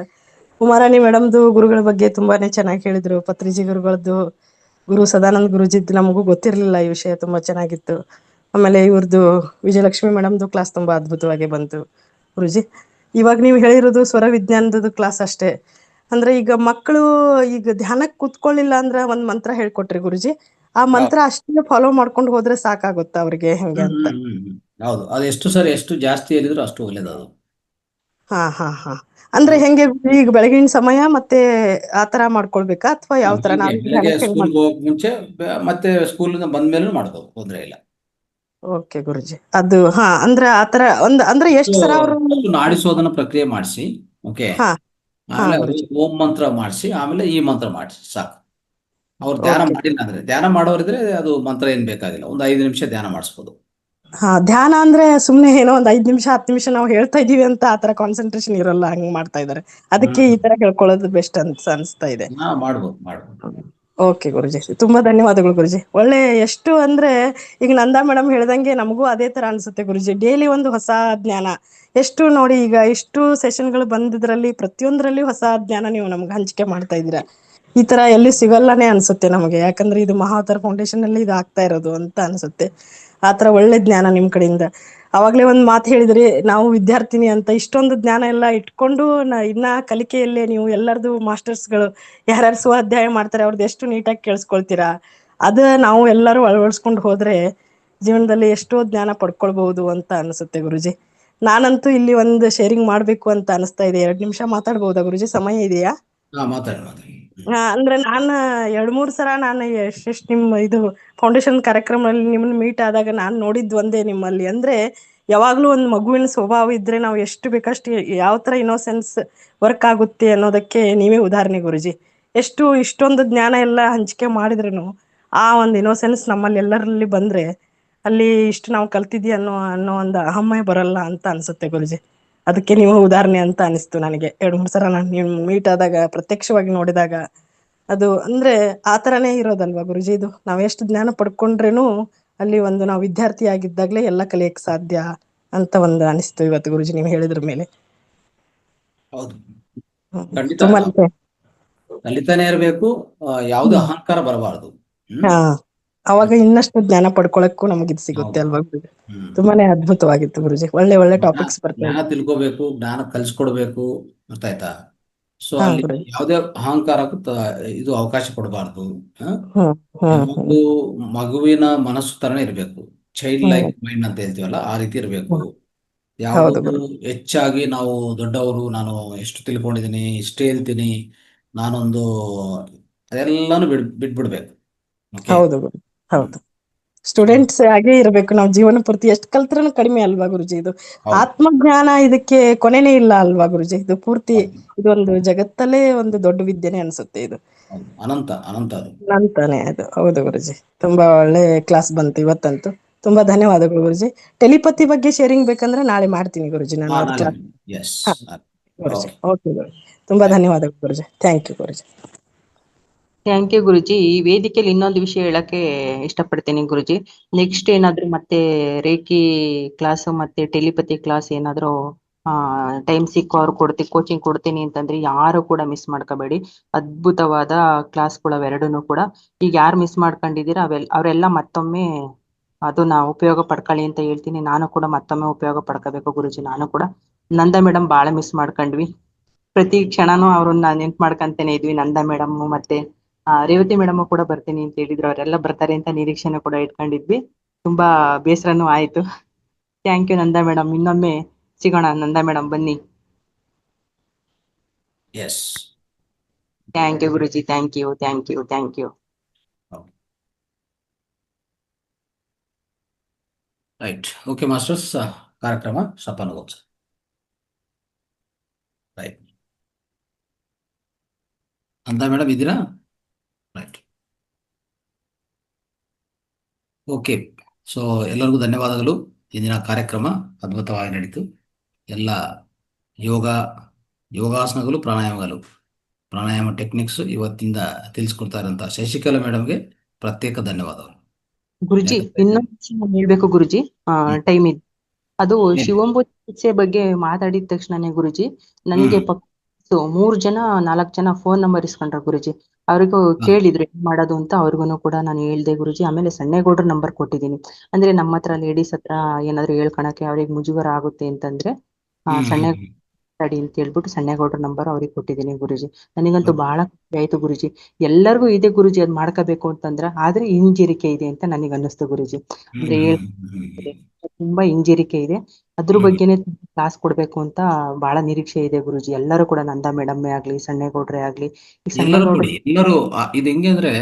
[SPEAKER 8] ಕುಮಾರಾಣಿ ಮೇಡಮ್ದು ಗುರುಗಳ ಬಗ್ಗೆ ತುಂಬಾನೇ ಚೆನ್ನಾಗಿ ಹೇಳಿದ್ರು. ಪತ್ರಿಜಿ ಗುರುಗಳದ್ದು, ಗುರು ಸದಾನಂದ ಗುರುಜಿದ್ದು ನಮಗೂ ಗೊತ್ತಿರ್ಲಿಲ್ಲ ಈ ವಿಷಯ, ತುಂಬಾ ಚೆನ್ನಾಗಿತ್ತು. ಆಮೇಲೆ ಇವ್ರದ್ದು ವಿಜಯಲಕ್ಷ್ಮಿ ಮೇಡಮ್ದು ಕ್ಲಾಸ್ ತುಂಬಾ ಅದ್ಭುತವಾಗಿ ಬಂತು ಗುರುಜಿ. ಇವಾಗ ನೀವು ಹೇಳಿರೋದು ಸ್ವರ ವಿಜ್ಞಾನದ ಕ್ಲಾಸ್ ಅಷ್ಟೇ. ಅಂದ್ರೆ ಈಗ ಮಕ್ಕಳು ಈಗ ಧ್ಯಾನಕ್ಕೆ ಕೂತ್ಕೊಳ್ಳಿಲ್ಲ ಅಂದ್ರ ಒಂದ್ ಮಂತ್ರ ಹೇಳ್ಕೊಟ್ರಿ ಗುರುಜಿ, ಆ ಮಂತ್ರ ಅಷ್ಟೇ ಫಾಲೋ ಮಾಡ್ಕೊಂಡು ಹೋದ್ರೆ ಸಾಕಾಗುತ್ತ ಅವ್ರಿಗೆ ಹೆಂಗೆ ಅಂತ?
[SPEAKER 2] ಹೌದು, ಅದು ಎಷ್ಟು ಜಾಸ್ತಿ ಹೇಳಿದ್ರು ಅಷ್ಟು ಒಳ್ಳೇದದು.
[SPEAKER 8] ಹಾ. ಅಂದ್ರೆ ಹೆಂಗೆ ಈಗ ಬೆಳಗಿನ ಸಮಯ ಮತ್ತೆ ಆತರ ಮಾಡ್ಕೊಳ್ಬೇಕಾ ಅಥವಾ ಯಾವ ತರ?
[SPEAKER 2] ಬೆಳಗ್ಗೆ ಸ್ಕೂಲ್ಗೆ ಹೋಗಕ್ ಮುಂಚೆ ಮತ್ತೆ ಸ್ಕೂಲಿಂದ ಬಂದ್ಮೇಲೆ ಮಾಡ್ಬೋದು, ತೊಂದ್ರೆ ಇಲ್ಲ.
[SPEAKER 8] ಓಕೆ ಗುರುಜಿ. ಅದು ಅಂದ್ರೆ ಆತರ ಅಂದ್ರೆ ಎಷ್ಟು ಸಲ ಅವರು
[SPEAKER 2] ನಾಡಿ ಶೋಧನ ಪ್ರಕ್ರಿಯೆ ಮಾಡಿಸಿ, ಓಕೆ,
[SPEAKER 8] ಹಾ
[SPEAKER 2] ಆಮೇಲೆ ಓಂ ಮಂತ್ರ ಮಾಡಿಸಿ, ಆಮೇಲೆ ಈ ಮಂತ್ರ ಮಾಡಿಸಿ ಸಾಕು. ಅವ್ರು ಧ್ಯಾನ ಮಾಡಿಲ್ಲ ಅಂದ್ರೆ, ಧ್ಯಾನ ಮಾಡೋರಿದ್ರೆ ಅದು ಮಂತ್ರ ಏನ್ ಬೇಕಾಗಿಲ್ಲ, ಒಂದು 5 ನಿಮಿಷ ಧ್ಯಾನ ಮಾಡಿಸ್ಬೋದು.
[SPEAKER 8] ಧ್ಯಾನ ಅಂದ್ರೆ ಸುಮ್ನೆ ಏನೋ ಒಂದ್ 5 ನಿಮಿಷ 10 ನಿಮಿಷ ನಾವು ಹೇಳ್ತಾ ಇದೀವಿ ಅಂತ ಆತರ ಕಾನ್ಸಂಟ್ರೇಷನ್ ಇರಲ್ಲ, ಹಂಗ್ ಮಾಡ್ತಾ ಇದಾರೆ. ಅದಕ್ಕೆ ಈ ತರ ಹೇಳ್ಕೊಳ್ಳೋದು ಬೆಸ್ಟ್ ಅಂತ ಅನ್ಸ್ತಾ ಇದೆ.
[SPEAKER 2] ಮಾಡ್ಬೋದು.
[SPEAKER 8] ಓಕೆ ಗುರುಜಿ, ತುಂಬಾ ಧನ್ಯವಾದಗಳು ಗುರುಜಿ. ಒಳ್ಳೆ ಎಷ್ಟು ಅಂದ್ರೆ ಈಗ ನಂದಾ ಮೇಡಮ್ ಹೇಳ್ದಂಗೆ ನಮಗೂ ಅದೇ ತರ ಅನ್ಸುತ್ತೆ ಗುರುಜಿ. ಡೈಲಿ ಒಂದು ಹೊಸ ಜ್ಞಾನ. ಎಷ್ಟು ನೋಡಿ, ಈಗ ಇಷ್ಟು ಸೆಷನ್ಗಳು ಬಂದಿದ್ರಲ್ಲಿ ಪ್ರತಿಯೊಂದರಲ್ಲಿ ಹೊಸ ಜ್ಞಾನ ನೀವು ನಮ್ಗೆ ಹಂಚಿಕೆ ಮಾಡ್ತಾ ಇದ್ದೀರಾ. ಈ ತರ ಎಲ್ಲಿ ಸಿಗಲ್ಲನೆ ಅನ್ಸುತ್ತೆ ನಮಗೆ, ಯಾಕಂದ್ರೆ ಇದು ಮಹಾವತಾರ್ ಫೌಂಡೇಶನ್ ಅಲ್ಲಿ ಇದು ಆಗ್ತಾ ಇರೋದು ಅಂತ ಅನ್ಸುತ್ತೆ. ಆತರ ಒಳ್ಳೆ ಜ್ಞಾನ ನಿಮ್ ಕಡೆಯಿಂದ. ಅವಾಗ್ಲೇ ಒಂದ್ ಮಾತು ಹೇಳಿದ್ರಿ, ನಾವು ವಿದ್ಯಾರ್ಥಿನಿ ಅಂತ ಇಷ್ಟೊಂದು ಜ್ಞಾನ ಎಲ್ಲ ಇಟ್ಕೊಂಡು ಇನ್ನ ಕಲಿಕೆಯಲ್ಲೇ ನೀವು ಎಲ್ಲರದು ಮಾಸ್ಟರ್ಸ್ಗಳು ಯಾರ್ಯಾರು ಸ್ವಾಧ್ಯಾಯ ಮಾಡ್ತಾರೆ ಅವ್ರದ್ದು ಎಷ್ಟು ನೀಟಾಗಿ ಕೇಳಿಸ್ಕೊಳ್ತೀರಾ. ಅದ ನಾವು ಎಲ್ಲರೂ ಅಳವಡಿಸ್ಕೊಂಡು ಹೋದ್ರೆ ಜೀವನದಲ್ಲಿ ಎಷ್ಟೋ ಜ್ಞಾನ ಪಡ್ಕೊಳ್ಬಹುದು ಅಂತ ಅನ್ಸುತ್ತೆ ಗುರುಜಿ. ನಾನಂತೂ ಇಲ್ಲಿ ಒಂದು ಶೇರಿಂಗ್ ಮಾಡ್ಬೇಕು ಅಂತ ಅನಿಸ್ತಾ ಇದೆ. 2 ನಿಮಿಷ ಮಾತಾಡ್ಬೋದಾ ಗುರುಜಿ? ಸಮಯ ಇದೆಯಾ?
[SPEAKER 2] ಮಾತಾಡಿ.
[SPEAKER 8] ಅಂದ್ರೆ ನಾನು 2-3 ಸಲ ನಾನು ಎಷ್ಟೆಷ್ಟು ನಿಮ್ಮ ಇದು ಫೌಂಡೇಶನ್ ಕಾರ್ಯಕ್ರಮದಲ್ಲಿ ನಿಮ್ಮನ್ನ ಮೀಟ್ ಆದಾಗ ನಾನು ನೋಡಿದ್ದು ಒಂದೇ ನಿಮ್ಮಲ್ಲಿ, ಅಂದ್ರೆ ಯಾವಾಗ್ಲೂ ಒಂದು ಮಗುವಿನ ಸ್ವಭಾವ ಇದ್ರೆ ನಾವು ಎಷ್ಟು ಬೇಕಷ್ಟು ಯಾವ ತರ ಇನ್ನೋಸೆನ್ಸ್ ವರ್ಕ್ ಆಗುತ್ತೆ ಅನ್ನೋದಕ್ಕೆ ನೀವೇ ಉದಾಹರಣೆ ಗುರುಜಿ. ಇಷ್ಟೊಂದು ಜ್ಞಾನ ಎಲ್ಲ ಹಂಚಿಕೆ ಮಾಡಿದ್ರೂ ಆ ಒಂದು ಇನ್ನೋಸೆನ್ಸ್ ನಮ್ಮಲ್ಲಿ ಎಲ್ಲರಲ್ಲಿ ಬಂದ್ರೆ ಅಲ್ಲಿ ಇಷ್ಟು ನಾವು ಕಲ್ತಿದ್ವಿ ಅನ್ನೋ ಒಂದು ಅಹಮ್ಮಯ ಬರಲ್ಲ ಅಂತ ಅನ್ಸುತ್ತೆ ಗುರುಜಿ. ಅದಕ್ಕೆ ನೀವು ಉದಾಹರಣೆ ಅಂತ ಅನಿಸ್ತು ನನಗೆ. 2-3 ಸಲ ನಾನು ನೀವು ಮೀಟ್ ಆದಾಗ ಪ್ರತ್ಯಕ್ಷವಾಗಿ ನೋಡಿದಾಗ ಅದು ಅಂದ್ರೆ ಆ ತರನೇ ಇರೋದಲ್ವಾ ಗುರುಜಿ. ಇದು ನಾವ್ ಎಷ್ಟು ಜ್ಞಾನ ಪಡ್ಕೊಂಡ್ರೇನು ಅಲ್ಲಿ ಒಂದು ನಾವು ವಿದ್ಯಾರ್ಥಿ ಆಗಿದ್ದಾಗ್ಲೇ ಎಲ್ಲ ಕಲಿಯಕ್ ಸಾಧ್ಯ ಅಂತ ಒಂದು ಅನಿಸ್ತು ಇವತ್ತು ಗುರುಜಿ ನೀವು ಹೇಳಿದ್ರ ಮೇಲೆ.
[SPEAKER 2] ಹೌದು, ಖಂಡಿತ
[SPEAKER 8] ತುಂಬಾ
[SPEAKER 2] ನಾವು ಕಲಿತಾನೆ ಇರಬೇಕು. ಯಾವ್ದು ಅಹಂಕಾರ ಬರಬಾರದು.
[SPEAKER 8] ಹಾ, ಅವಾಗ ಇನ್ನಷ್ಟು ಜ್ಞಾನ ಪಡ್ಕೊಳಕ್ಕೂ ನಮ್ಗೆ ಇದು ಸಿಗುತ್ತೆ ಅಲ್ವಾ ಗುರುಜಿ. ತುಂಬಾನೇ ಅದ್ಭುತವಾಗಿತ್ತು ಗುರುಜಿ. ಒಳ್ಳೆ ಟಾಪಿಕ್ಸ್ ಬರ್ತಾ
[SPEAKER 2] ಜ್ಞಾನ ತಿಳ್ಕೋಬೇಕು, ಜ್ಞಾನ ಕಲ್ಸ್ಕೊಡ್ಬೇಕು, ಅರ್ಥ ಆಯ್ತಾ? ಸೊ
[SPEAKER 8] ಹಾ
[SPEAKER 2] ಅಲ್ಲಿ
[SPEAKER 8] ಗುರುಜಿ.
[SPEAKER 2] ಯಾವುದೇ ಅಹಂಕಾರಕ್ಕೂ ಇದು ಅವಕಾಶ ಕೊಡಬಾರ್ದು. ಒಂದು ಮಗುವಿನ ಮನಸ್ಸು ತರನೇ ಇರಬೇಕು. ಚೈಲ್ಡ್ ಲೈಕ್ ಮೈಂಡ್ ಅಂತ ಹೇಳ್ತೀವಲ್ಲ, ಆ ರೀತಿ ಇರಬೇಕು.
[SPEAKER 8] ಹೌದು
[SPEAKER 2] ಯಾವುದು
[SPEAKER 8] ಗುರು.
[SPEAKER 2] ಹೆಚ್ಚಾಗಿ ನಾವು ದೊಡ್ಡವರು, ನಾನು ಎಷ್ಟು ತಿಳ್ಕೊಂಡಿದ್ದೀನಿ, ಇಷ್ಟೇ ಹೇಳ್ತೀನಿ, ನಾನೊಂದು ಅದೆಲ್ಲಾನು ಬಿಟ್ಬಿಡ್ಬೇಕು. ಓಕೆ.
[SPEAKER 8] ಹೌದು ಗುರು, ಹೌದು. ಸ್ಟೂಡೆಂಟ್ಸ್ ಆಗೇ ಇರಬೇಕು ನಾವು ಜೀವನ ಪೂರ್ತಿ. ಎಷ್ಟು ಕಲ್ತ್ರೂ ಕಡಿಮೆ ಅಲ್ವಾ ಗುರುಜಿ. ಇದು
[SPEAKER 2] ಹೌದು.
[SPEAKER 8] ಆತ್ಮಜ್ಞಾನ, ಇದಕ್ಕೆ ಕೊನೆನೇ ಇಲ್ಲ ಅಲ್ವಾ ಗುರುಜಿ. ಇದು ಪೂರ್ತಿ ಇದೊಂದು ಜಗತ್ತಲ್ಲೇ ಒಂದು ದೊಡ್ಡ ವಿದ್ಯೆನೆ ಅನ್ಸುತ್ತೆ ಇದು.
[SPEAKER 2] ಹೌದು. ಅನಂತ ಅದು.
[SPEAKER 8] ಅಂತಾನೆ ಅದು. ಹೌದು ಗುರುಜಿ, ತುಂಬಾ ಒಳ್ಳೆ ಕ್ಲಾಸ್ ಬಂತು ಇವತ್ತಂತೂ. ತುಂಬಾ ಧನ್ಯವಾದಗಳು ಗುರುಜಿ. ಟೆಲಿಪತಿ ಬಗ್ಗೆ ಶೇರಿಂಗ್ ಬೇಕಂದ್ರೆ ನಾಳೆ ಮಾಡ್ತೀನಿ ಗುರುಜಿ ನಾನು ಅದು class.
[SPEAKER 2] Yes.
[SPEAKER 8] Guruji okay Guruji, ತುಂಬಾ ಧನ್ಯವಾದಗಳು Guruji. Thank you Guruji.
[SPEAKER 7] Thank you Guruji. ಈ ವೇದಿಕೆಯಲ್ಲಿ ಇನ್ನೊಂದು ವಿಷಯ ಹೇಳಕ್ಕೆ ಇಷ್ಟಪಡ್ತೀನಿ ಗುರುಜಿ. ನೆಕ್ಸ್ಟ್ ಏನಾದ್ರು ಮತ್ತೆ ರೇಖಿ ಕ್ಲಾಸ್ ಮತ್ತೆ ಟೆಲಿಪತಿ ಕ್ಲಾಸ್ ಏನಾದ್ರು ಟೈಮ್ ಸಿಕ್ಕೋ ಅವ್ರು ಕೋಚಿಂಗ್ ಕೊಡ್ತೀನಿ ಅಂತಂದ್ರೆ ಯಾರು ಕೂಡ ಮಿಸ್ ಮಾಡ್ಕೋಬೇಡಿ. ಅದ್ಭುತವಾದ ಕ್ಲಾಸ್ಗಳು ಅವೆರಡೂನು ಕೂಡ. ಈಗ ಯಾರು ಮಿಸ್ ಮಾಡ್ಕೊಂಡಿದ್ದೀರಾ ಅವರೆಲ್ಲ ಮತ್ತೊಮ್ಮೆ ಅದನ್ನ ಉಪಯೋಗ ಪಡ್ಕೊಳ್ಳಿ ಅಂತ ಹೇಳ್ತೀನಿ. ನಾನು ಕೂಡ ಮತ್ತೊಮ್ಮೆ ಉಪಯೋಗ ಪಡ್ಕೋಬೇಕು ಗುರುಜಿ. ನಾನು ಕೂಡ ನಂದಾ ಮೇಡಮ್ ಬಾಳ ಮಿಸ್ ಮಾಡ್ಕೊಂಡ್ವಿ. ಪ್ರತಿ ಕ್ಷಣನೂ ಅವ್ರನ್ನ ನೆನ್ಪು ಮಾಡ್ಕೊಂತಾನೆ ಇದ್ವಿ. ನಂದಾ ಮೇಡಮ್ ಮತ್ತೆ ರೇವತಿ ಮೇಡಮ್ ಕೂಡ ಬರ್ತೀನಿ ಅಂತ ಹೇಳಿದ್ರು. ಅವರೆಲ್ಲ ಬರ್ತಾರೆ ಅಂತ ನಿರೀಕ್ಷೆನೂ ಕೂಡ ಇಟ್ಕೊಂಡಿದ್ವಿ. ತುಂಬಾ ಬೇಸರನೂ ಆಯ್ತು. Thank you Nanda madam. ಇನ್ನೊಮ್ಮೆ ಸಿಗೋಣ ನಂದಾ ಮೇಡಮ್, ಬನ್ನಿ.
[SPEAKER 2] Yes.
[SPEAKER 7] Thank you Guruji. Thank you.
[SPEAKER 2] Right. Okay masters, ಕಾರ್ಯಕ್ರಮ ಸಂಪನ್ನಗೊಳಿಸಿ. ರೈಟ್. ನಂದಾ ಮೇಡಮ್ ಇದ್ದೀರಾ? ರೈಟ್. ಓಕೆ. ಸೊ ಎಲ್ಲರಿಗೂ ಧನ್ಯವಾದಗಳು. ಇಂದಿನ ಕಾರ್ಯಕ್ರಮ ಅದ್ಭುತವಾಗಿ ನಡೀತು. ಎಲ್ಲ ಯೋಗಾಸನಗಳು, ಪ್ರಾಣಾಯಾಮ ಟೆಕ್ನಿಕ್ಸ್ ಇವತ್ತಿಂದ ತಿಳಿಸ್ಕೊಡ್ತಾ ಇರೋಂಥ ಶಶಿಕಲಾ ಮೇಡಮ್ಗೆ ಪ್ರತ್ಯೇಕ ಧನ್ಯವಾದಗಳು
[SPEAKER 7] ಗುರುಜಿ. ಇನ್ನೊಂದು ಹೇಳ್ಬೇಕು ಗುರುಜಿ, ಟೈಮ್ ಇದೆ. ಅದು ಶಿವಂಬು ಚಿಕಿತ್ಸೆ ಬಗ್ಗೆ ಮಾತಾಡಿದ ತಕ್ಷಣನೇ ಗುರುಜಿ ನನಗೆ 3 ಜನ 4 ಜನ ಫೋನ್ ನಂಬರ್ ಇಸ್ಕೊಂಡ್ರ ಗುರುಜಿ. ಅವ್ರಿಗೂ ಕೇಳಿದ್ರು ಏನ್ ಮಾಡೋದು ಅಂತ. ಅವ್ರಿಗೂ ಕೂಡ ನಾನು ಹೇಳ್ದೆ ಗುರುಜಿ. ಆಮೇಲೆ ಸಣ್ಣೇಗೌಡ್ರ ನಂಬರ್ ಕೊಟ್ಟಿದ್ದೀನಿ. ಅಂದ್ರೆ ನಮ್ಮ ಹತ್ರ ಲೇಡೀಸ್ ಹತ್ರ ಏನಾದ್ರು ಹೇಳ್ಕೊಳಕ್ಕೆ ಅವ್ರಿಗೆ ಮುಜುಗರ ಆಗುತ್ತೆ ಅಂತಂದ್ರೆ ಸಣ್ಣೇಗೌಡ ಅಂತ ಹೇಳ್ಬಿಟ್ಟು ಸಣ್ಣೇಗೌಡ್ರ ನಂಬರ್ ಅವ್ರಿಗೆ ಕೊಟ್ಟಿದ್ದೀನಿ ಗುರುಜಿ. ನನಗಂತೂ ಬಹಳ ಖುಷಿ ಆಯ್ತು ಗುರುಜಿ. ಎಲ್ಲರಿಗೂ ಇದೆ ಗುರುಜಿ ಅದ್ ಮಾಡ್ಕೋಬೇಕು ಅಂತಂದ್ರೆ, ಆದ್ರೆ ಹಿಂಜರಿಕೆ ಇದೆ ಅಂತ ನನಗೆ ಅನ್ನಿಸ್ತು ಗುರುಜಿ. ಅಂದ್ರೆ ತುಂಬಾ ಹಿಂಜರಿಕೆ ಇದೆ. ಅದ್ರ ಬಗ್ಗೆನೆ ಕ್ಲಾಸ್ ಕೊಡ್ಬೇಕು ಅಂತ ಬಹಳ ನಿರೀಕ್ಷೆ ಇದೆ ಗುರುಜಿ. ಎಲ್ಲರೂ ಕೂಡ ನಂದಾ ಮೇಡಮ್ಮೇ ಆಗ್ಲಿ, ಸಣ್ಣೇಗೌಡ್ರೆ ಆಗ್ಲಿ,
[SPEAKER 2] ಎಲ್ಲರೂ ಇದು ಹೆಂಗೆ ಅಂದ್ರೆ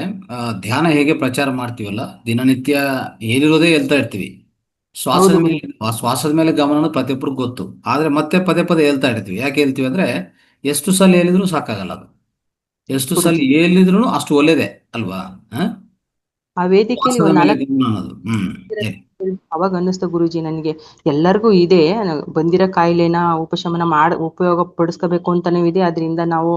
[SPEAKER 2] ಧ್ಯಾನ ಹೇಗೆ ಪ್ರಚಾರ ಮಾಡ್ತೀವಲ್ಲ, ದಿನನಿತ್ಯ ಏನಿರೋದೇ ಹೇಳ್ತಾ ಇರ್ತೀವಿ. ಶ್ವಾಸದ ಮೇಲೆ ಗಮನ ಪ್ರತಿಯೊಬ್ಬರಿಗೂ ಗೊತ್ತು. ಆದ್ರೆ ಮತ್ತೆ ಪದೇ ಹೇಳ್ತಾ ಇರ್ತೀವಿ. ಯಾಕೆ ಹೇಳ್ತೀವಿ ಅಂದ್ರೆ ಎಷ್ಟು ಸಲ ಹೇಳಿದ್ರು ಸಾಕಾಗಲ್ಲ. ಅದು ಎಷ್ಟು ಸಲ ಹೇಳಿದ್ರು ಅಷ್ಟು ಒಳ್ಳೇದೇ ಅಲ್ವಾ?
[SPEAKER 7] ಆ ವೇದಿಕೆಯಲ್ಲಿ ಅವಾಗ ಅನ್ನಿಸ್ತು ಗುರುಜಿ ನನಗೆ, ಎಲ್ಲರಿಗೂ ಇದೆ ಬಂದಿರೋ ಕಾಯಿಲೆನ ಉಪಶಮನ ಉಪಯೋಗ ಪಡಿಸ್ಕೋಬೇಕು ಅಂತಾನೂ ಇದೆ. ಅದರಿಂದ ನಾವು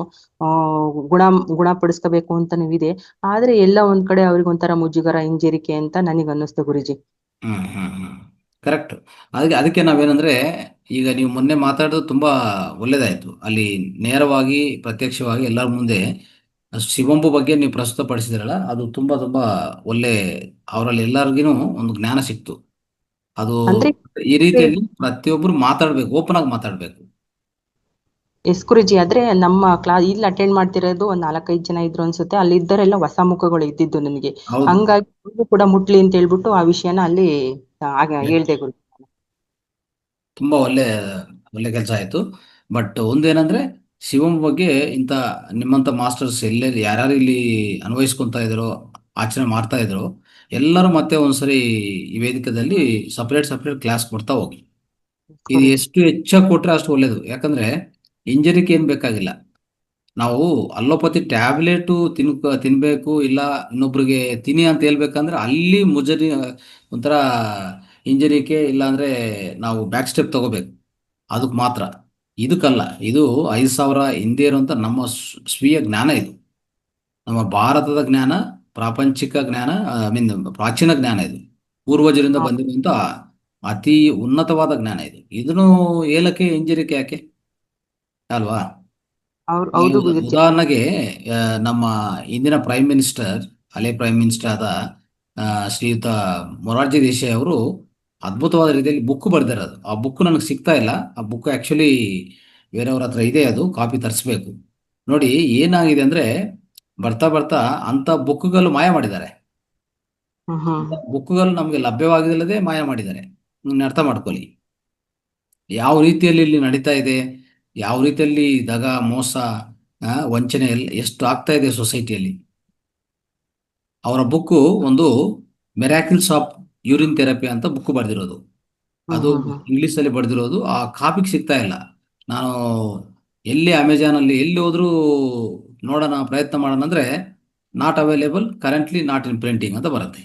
[SPEAKER 7] ಗುಣಪಡಿಸ್ಕೋಬೇಕು ಅಂತಾನೂ ಇದೆ. ಆದ್ರೆ ಎಲ್ಲ ಒಂದ್ ಕಡೆ ಅವ್ರಿಗೆ ಒಂಥರ ಮುಜುಗರ, ಹಿಂಜರಿಕೆ ಅಂತ ನನಗೆ ಅನ್ನಿಸ್ತು ಗುರುಜಿ.
[SPEAKER 2] ಕರೆಕ್ಟ್. ಅದಕ್ಕೆ ನಾವೇನಂದ್ರೆ, ಈಗ ನೀವು ಮೊನ್ನೆ ಮಾತಾಡೋದು ತುಂಬಾ ಒಳ್ಳೇದಾಯ್ತು. ಅಲ್ಲಿ ನೇರವಾಗಿ ಪ್ರತ್ಯಕ್ಷವಾಗಿ ಎಲ್ಲರ ಮುಂದೆ ಶಿವಂಬು ಬಗ್ಗೆ ನೀವು ಪ್ರಸ್ತುತಪಡಿಸಿದ್ರಲ್ಲ, ಅದು ತುಂಬಾ ಒಳ್ಳೆ, ಅವರಲ್ಲಿ ಎಲ್ಲರಿಗೂ ಒಂದು ಜ್ಞಾನ ಸಿಕ್ತು. ಅದು
[SPEAKER 7] ಅಂದ್ರೆ
[SPEAKER 2] ಈ ರೀತಿಯಲ್ಲಿ ಪ್ರತಿಯೊಬ್ರು ಮಾತಾಡ್ಬೇಕು, ಓಪನ್ ಆಗಿ ಮಾತಾಡ್ಬೇಕು.
[SPEAKER 7] ಎಸ್ ಗುರುಜಿ, ಆದ್ರೆ ನಮ್ಮ ಇಲ್ಲಿ ಅಟೆಂಡ್ ಮಾಡ್ತಿರೋದು ಒಂದ್ 4-5 ಜನ ಇದ್ರು ಅನ್ಸುತ್ತೆ. ಅಲ್ಲಿ ಇದ್ದರೆಲ್ಲ ಹೊಸ ಮುಖಗಳು ಇದ್ದಿದ್ದು ನನಗೆ.
[SPEAKER 2] ಹೌದು,
[SPEAKER 7] ಹಂಗಾಗಿ ಅವ್ರಿಗೂ ಕೂಡ ಮುಟ್ಲಿ ಅಂತ ಹೇಳ್ಬಿಟ್ಟು ಆ ವಿಷಯನ ಅಲ್ಲಿ ಹೇಳ್ದೆ ಗುರುಜಿ.
[SPEAKER 2] ತುಂಬಾ ಒಳ್ಳೆ ಒಳ್ಳೆ ಕೆಲಸ ಆಯ್ತು. ಬಟ್ ಒಂದೇನಂದ್ರೆ ಶಿವಂ ಬಗ್ಗೆ ಇಂಥ ನಿಮ್ಮಂಥ ಮಾಸ್ಟರ್ಸ್ ಎಲ್ಲೆಲ್ಲಿ ಯಾರ್ಯಾರು ಇಲ್ಲಿ ಅನ್ವಯಿಸ್ಕೊಂತ ಇದ್ರೋ, ಆಚರಣೆ ಮಾಡ್ತಾ ಇದ್ರೋ, ಎಲ್ಲರೂ ಮತ್ತೆ ಒಂದ್ಸರಿ ಈ ವೇದಿಕೆಯಲ್ಲಿ ಸಪ್ರೇಟ್ ಕ್ಲಾಸ್ ಕೊಡ್ತಾ ಹೋಗಿ. ಇದು
[SPEAKER 7] ಗುರುಜಿ.
[SPEAKER 2] ಎಷ್ಟು ಹೆಚ್ಚಾಗಿ ಕೊಟ್ರೆ ಅಷ್ಟು ಒಳ್ಳೇದು. ಯಾಕಂದ್ರೆ ಇಂಜರಿಗೆ ಏನ್ ಬೇಕಾಗಿಲ್ಲ. ನಾವು ಅಲ್ಲೋಪತಿ ಟ್ಯಾಬ್ಲೆಟ್ ತಿನ್ಬೇಕು, ಇಲ್ಲ ಇನ್ನೊಬ್ರಿಗೆ ತಿನ್ನಿ ಅಂತ ಹೇಳ್ಬೇಕಂದ್ರೆ ಅಲ್ಲಿ ಮುಜರಿ ಒಂಥರ ಇಂಜರಿಕೆ, ಇಲ್ಲಾಂದ್ರೆ ನಾವು ಬ್ಯಾಕ್ ಸ್ಟೆಪ್ ತಗೋಬೇಕು, ಅದಕ್ಕೆ ಮಾತ್ರ. ಇದಕ್ಕಲ್ಲ. ಇದು 5,000 ಹಿಂದೆ ಇರುವಂತ ನಮ್ಮ ಸ್ವೀಯ ಜ್ಞಾನ. ಇದು ನಮ್ಮ ಭಾರತದ ಜ್ಞಾನ, ಪ್ರಾಪಂಚಿಕ ಜ್ಞಾನ, ಐ ಮೀನ್ ಪ್ರಾಚೀನ ಜ್ಞಾನ. ಇದು ಪೂರ್ವಜರಿಂದ ಬಂದಿರುವಂತ ಅತಿ ಉನ್ನತವಾದ ಜ್ಞಾನ. ಇದನ್ನು ಹೇಳಕ್ಕೆ ಹಿಂಜರಿಕೆ ಯಾಕೆ ಅಲ್ವಾ?
[SPEAKER 7] ಹೌದು ಗುರುಜಿ.
[SPEAKER 2] ಉದಾಹರಣೆಗೆ ನಮ್ಮ ಇಂದಿನ ಪ್ರೈಮ್ ಮಿನಿಸ್ಟರ್, ಹಳೆ ಪ್ರೈಮ್ ಮಿನಿಸ್ಟರ್ ಆದ ಶ್ರೀಯುತ ಮೊರಾರ್ಜಿ ದೇಸಾಯಿ ಅವರು ಅದ್ಭುತವಾದ ರೀತಿಯಲ್ಲಿ ಬುಕ್ ಬರೆದಿರೋದು. ಆ ಬುಕ್ ನನಗೆ ಸಿಗ್ತಾ ಇಲ್ಲ. ಆ ಬುಕ್ ಆ್ಯಕ್ಚುಲಿ ಬೇರೆಯವ್ರ ಹತ್ರ ಇದೆ, ಅದು ಕಾಪಿ ತರಿಸ್ಬೇಕು. ನೋಡಿ ಏನಾಗಿದೆ ಅಂದರೆ, ಬರ್ತಾ ಬರ್ತಾ ಅಂಥ ಬುಕ್ಗಳು ಮಾಯ ಮಾಡಿದ್ದಾರೆ. ಬುಕ್ಗಳು ನಮಗೆ ಲಭ್ಯವಾಗಿಲ್ಲದೆ ಮಾಯ ಮಾಡಿದ್ದಾರೆ. ಅರ್ಥ ಮಾಡ್ಕೊಳ್ಳಿ ಯಾವ ರೀತಿಯಲ್ಲಿ ಇಲ್ಲಿ ನಡೀತಾ ಇದೆ, ಯಾವ ರೀತಿಯಲ್ಲಿ ದಗ, ಮೋಸ, ವಂಚನೆ ಎಷ್ಟು ಆಗ್ತಾ ಇದೆ ಸೊಸೈಟಿಯಲ್ಲಿ. ಅವರ ಬುಕ್ಕು ಒಂದು ಮೆರಾಕಿಲ್ಸ್ ಆಫ್ ಯೂರಿನ್ ಥೆರಪಿ ಅಂತ ಬುಕ್ ಬರೆದಿರೋದು. ಅದು ಇಂಗ್ಲೀಷಲ್ಲಿ ಬರೆದಿರೋದು. ಆ ಕಾಪಿಗೆ ಸಿಗ್ತಾ ಇಲ್ಲ. ನಾನು ಎಲ್ಲಿ ಅಮೆಜಾನಲ್ಲಿ ಎಲ್ಲಿ ಹೋದ್ರೂ ನೋಡೋಣ, ಪ್ರಯತ್ನ ಮಾಡೋಣ ಅಂದರೆ not available, currently not in printing ಅಂತ ಬರುತ್ತೆ.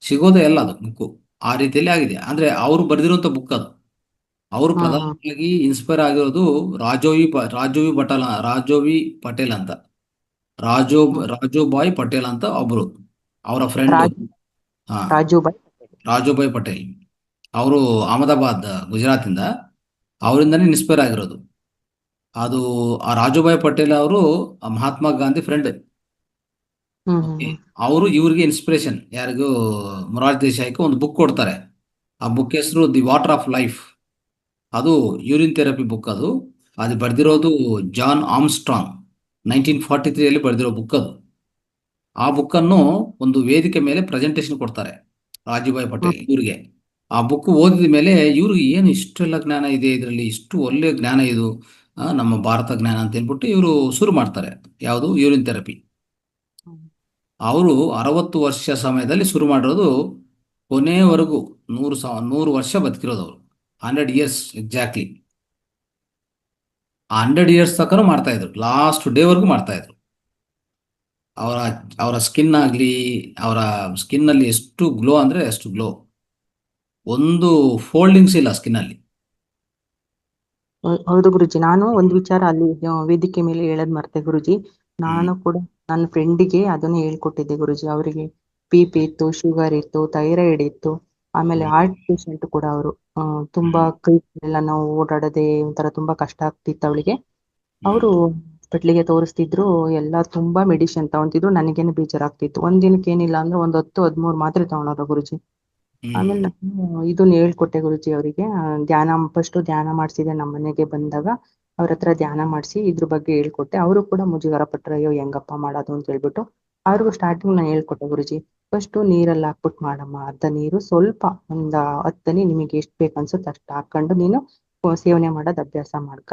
[SPEAKER 2] ಸಿಗೋದೇ ಎಲ್ಲ ಅದು ಬುಕ್ಕು. ಆ ರೀತಿಯಲ್ಲಿ ಆಗಿದೆ. ಅಂದರೆ ಅವರು ಬರೆದಿರುವಂಥ ಬುಕ್ ಅದು. ಅವರು ಪ್ರಧಾನವಾಗಿ ಇನ್ಸ್ಪೈರ್ ಆಗಿರೋದು ರಾಜೋವಿ ಪಟೇಲ್ ಅಂತ, ರಾಜೋಭಾಯ್ ಪಟೇಲ್ ಅಂತ ಒಬ್ರು, ಅವರ ಫ್ರೆಂಡ್. ರಾಜೋಭಾಯ್ ಪಟೇಲ್ ಅವರು ಅಹಮದಾಬಾದ್, ಗುಜರಾತಿಂದ. ಅವರಿಂದನೇ ಇನ್ಸ್ಪೈರ್ ಆಗಿರೋದು ಅದು. ಆ ರಾಜುಭಾಯ್ ಪಟೇಲ್ ಅವರು ಮಹಾತ್ಮ ಗಾಂಧಿ ಫ್ರೆಂಡ್. ಅವರು ಇವ್ರಿಗೆ ಇನ್ಸ್ಪಿರೇಷನ್, ಯಾರಿಗೂ ಮೊರಾರ್ಜಿ ದೇಸಾಯಿಗೆ ಒಂದು ಬುಕ್ ಕೊಡ್ತಾರೆ. ಆ ಬುಕ್ ಹೆಸರು ದಿ ವಾಟರ್ ಆಫ್ ಲೈಫ್. ಅದು ಯೂರಿನ್ ಥೆರಪಿ ಬುಕ್. ಅದು ಬರೆದಿರೋದು ಜಾನ್ ಆರ್ಮ್ಸ್ಟ್ರಾಂಗ್ 1943 ಬರೆದಿರೋ ಬುಕ್ ಅದು. ಆ ಬುಕ್ಕನ್ನು ಒಂದು ವೇದಿಕೆ ಮೇಲೆ ಪ್ರೆಸೆಂಟೇಷನ್ ಕೊಡ್ತಾರೆ ರಾಜುಭಾಯ್ ಪಟೇಲ್ ಇವ್ರಿಗೆ. ಆ ಬುಕ್ ಓದಿದ ಮೇಲೆ ಇವ್ರಿಗೆ ಏನು ಇಷ್ಟೆಲ್ಲ ಜ್ಞಾನ ಇದೆ ಇದರಲ್ಲಿ, ಇಷ್ಟು ಒಳ್ಳೆ ಜ್ಞಾನ ಇದು, ನಮ್ಮ ಭಾರತ ಜ್ಞಾನ ಅಂತ ಹೇಳ್ಬಿಟ್ಟು ಇವರು ಶುರು ಮಾಡ್ತಾರೆ. ಯಾವುದು? Urine therapy. ಅವರು 60 ವರ್ಷ ಸಮಯದಲ್ಲಿ ಶುರು ಮಾಡಿರೋದು. ಕೊನೆವರೆಗೂ 100 ವರ್ಷ ಬದುಕಿರೋದು ಅವರು. 100 years ಎಕ್ಸಾಕ್ಟ್ಲಿ. 100 years ತನಕ ಮಾಡ್ತಾ ಇದ್ರು, ಲಾಸ್ಟ್ ಡೇವರೆಗೂ ಮಾಡ್ತಾ ಇದ್ರು. ಅವರ ಸ್ಕಿನ್ ಆಗಲಿ, ಅವರ ಸ್ಕಿನ್ನಲ್ಲಿ ಎಷ್ಟು ಗ್ಲೋ ಅಂದರೆ ಅಷ್ಟು ಗ್ಲೋ. ಒಂದು ಫೋಲ್ಡಿಂಗ್ಸ್ ಇಲ್ಲ ಸ್ಕಿನ್ನಲ್ಲಿ.
[SPEAKER 7] ಹೌದು ಗುರುಜಿ. ನಾನು ಒಂದು ವಿಚಾರ ಅಲ್ಲಿ ವೇದಿಕೆ ಮೇಲೆ ಹೇಳದ್ ಮರ್ತೆ ಗುರುಜಿ. ನಾನು ಕೂಡ ನನ್ನ ಫ್ರೆಂಡಿಗೆ ಅದನ್ನು ಹೇಳ್ಕೊಟ್ಟಿದ್ದೆ ಗುರುಜಿ. ಅವರಿಗೆ BP ಇತ್ತು, ಶುಗರ್ ಇತ್ತು, ಥೈರಾಯ್ಡ್ ಇತ್ತು, ಆಮೇಲೆ ಹಾರ್ಟ್ ಪೇಷಂಟ್ ಕೂಡ ಅವರು. ತುಂಬಾ ಕೈ ಎಲ್ಲ ನಾವು ಓಡಾಡದೆ ಒಂಥರ ತುಂಬಾ ಕಷ್ಟ ಆಗ್ತಿತ್ತು ಅವಳಿಗೆ. ಅವರು ಹಾಸ್ಪಿಟ್ಲಿಗೆ ತೋರಿಸ್ತಿದ್ರು, ಎಲ್ಲ ತುಂಬಾ ಮೆಡಿಸಿನ್ ತಗೊಂತಿದ್ರು. ನನಗೇನು ಬೇಜಾರಾಗ್ತಿತ್ತು. ಒಂದಿನಕ್ಕೆ ಏನಿಲ್ಲ ಅಂದ್ರೆ 10-13 ಮಾತ್ರೆ ತಗೊಳೋರು ಗುರುಜಿ. ಆಮೇಲೆ ನಾನು ಇದನ್ನ ಹೇಳ್ಕೊಟ್ಟೆ ಗುರುಜಿ ಅವರಿಗೆ. ಫಸ್ಟ್ ಧ್ಯಾನ ಮಾಡಿಸಿದೆ. ನಮ್ಮ ಮನೆಗೆ ಬಂದಾಗ ಅವ್ರ ಹತ್ರ ಧ್ಯಾನ ಮಾಡಿಸಿ ಇದ್ರ ಬಗ್ಗೆ ಹೇಳ್ಕೊಟ್ಟೆ. ಅವರು ಕೂಡ ಮುಜುಗರ ಪಟ್ರು, ಅಯ್ಯೋ ಹೆಂಗಪ್ಪ ಮಾಡೋದು ಅಂತ ಹೇಳ್ಬಿಟ್ಟು. ಅವ್ರಿಗೂ ಸ್ಟಾರ್ಟಿಂಗ್ ನಾನು ಹೇಳ್ಕೊಟ್ಟೆ ಗುರುಜಿ, ಫಸ್ಟ್ ನೀರಲ್ಲಿ ಹಾಕ್ಬಿಟ್ಟು ಮಾಡಮ್ಮ. ಅರ್ಧ ನೀರು, ಸ್ವಲ್ಪ ಒಂದ 10 ಹನಿ ನಿಮಗೆ ಎಷ್ಟು ಬೇಕು ಅನ್ಸುತ್ತೆ ಅಷ್ಟು ಹಾಕೊಂಡು ನೀನು ಸೇವನೆ ಮಾಡೋದು ಅಭ್ಯಾಸ ಮಾಡ್ಕ.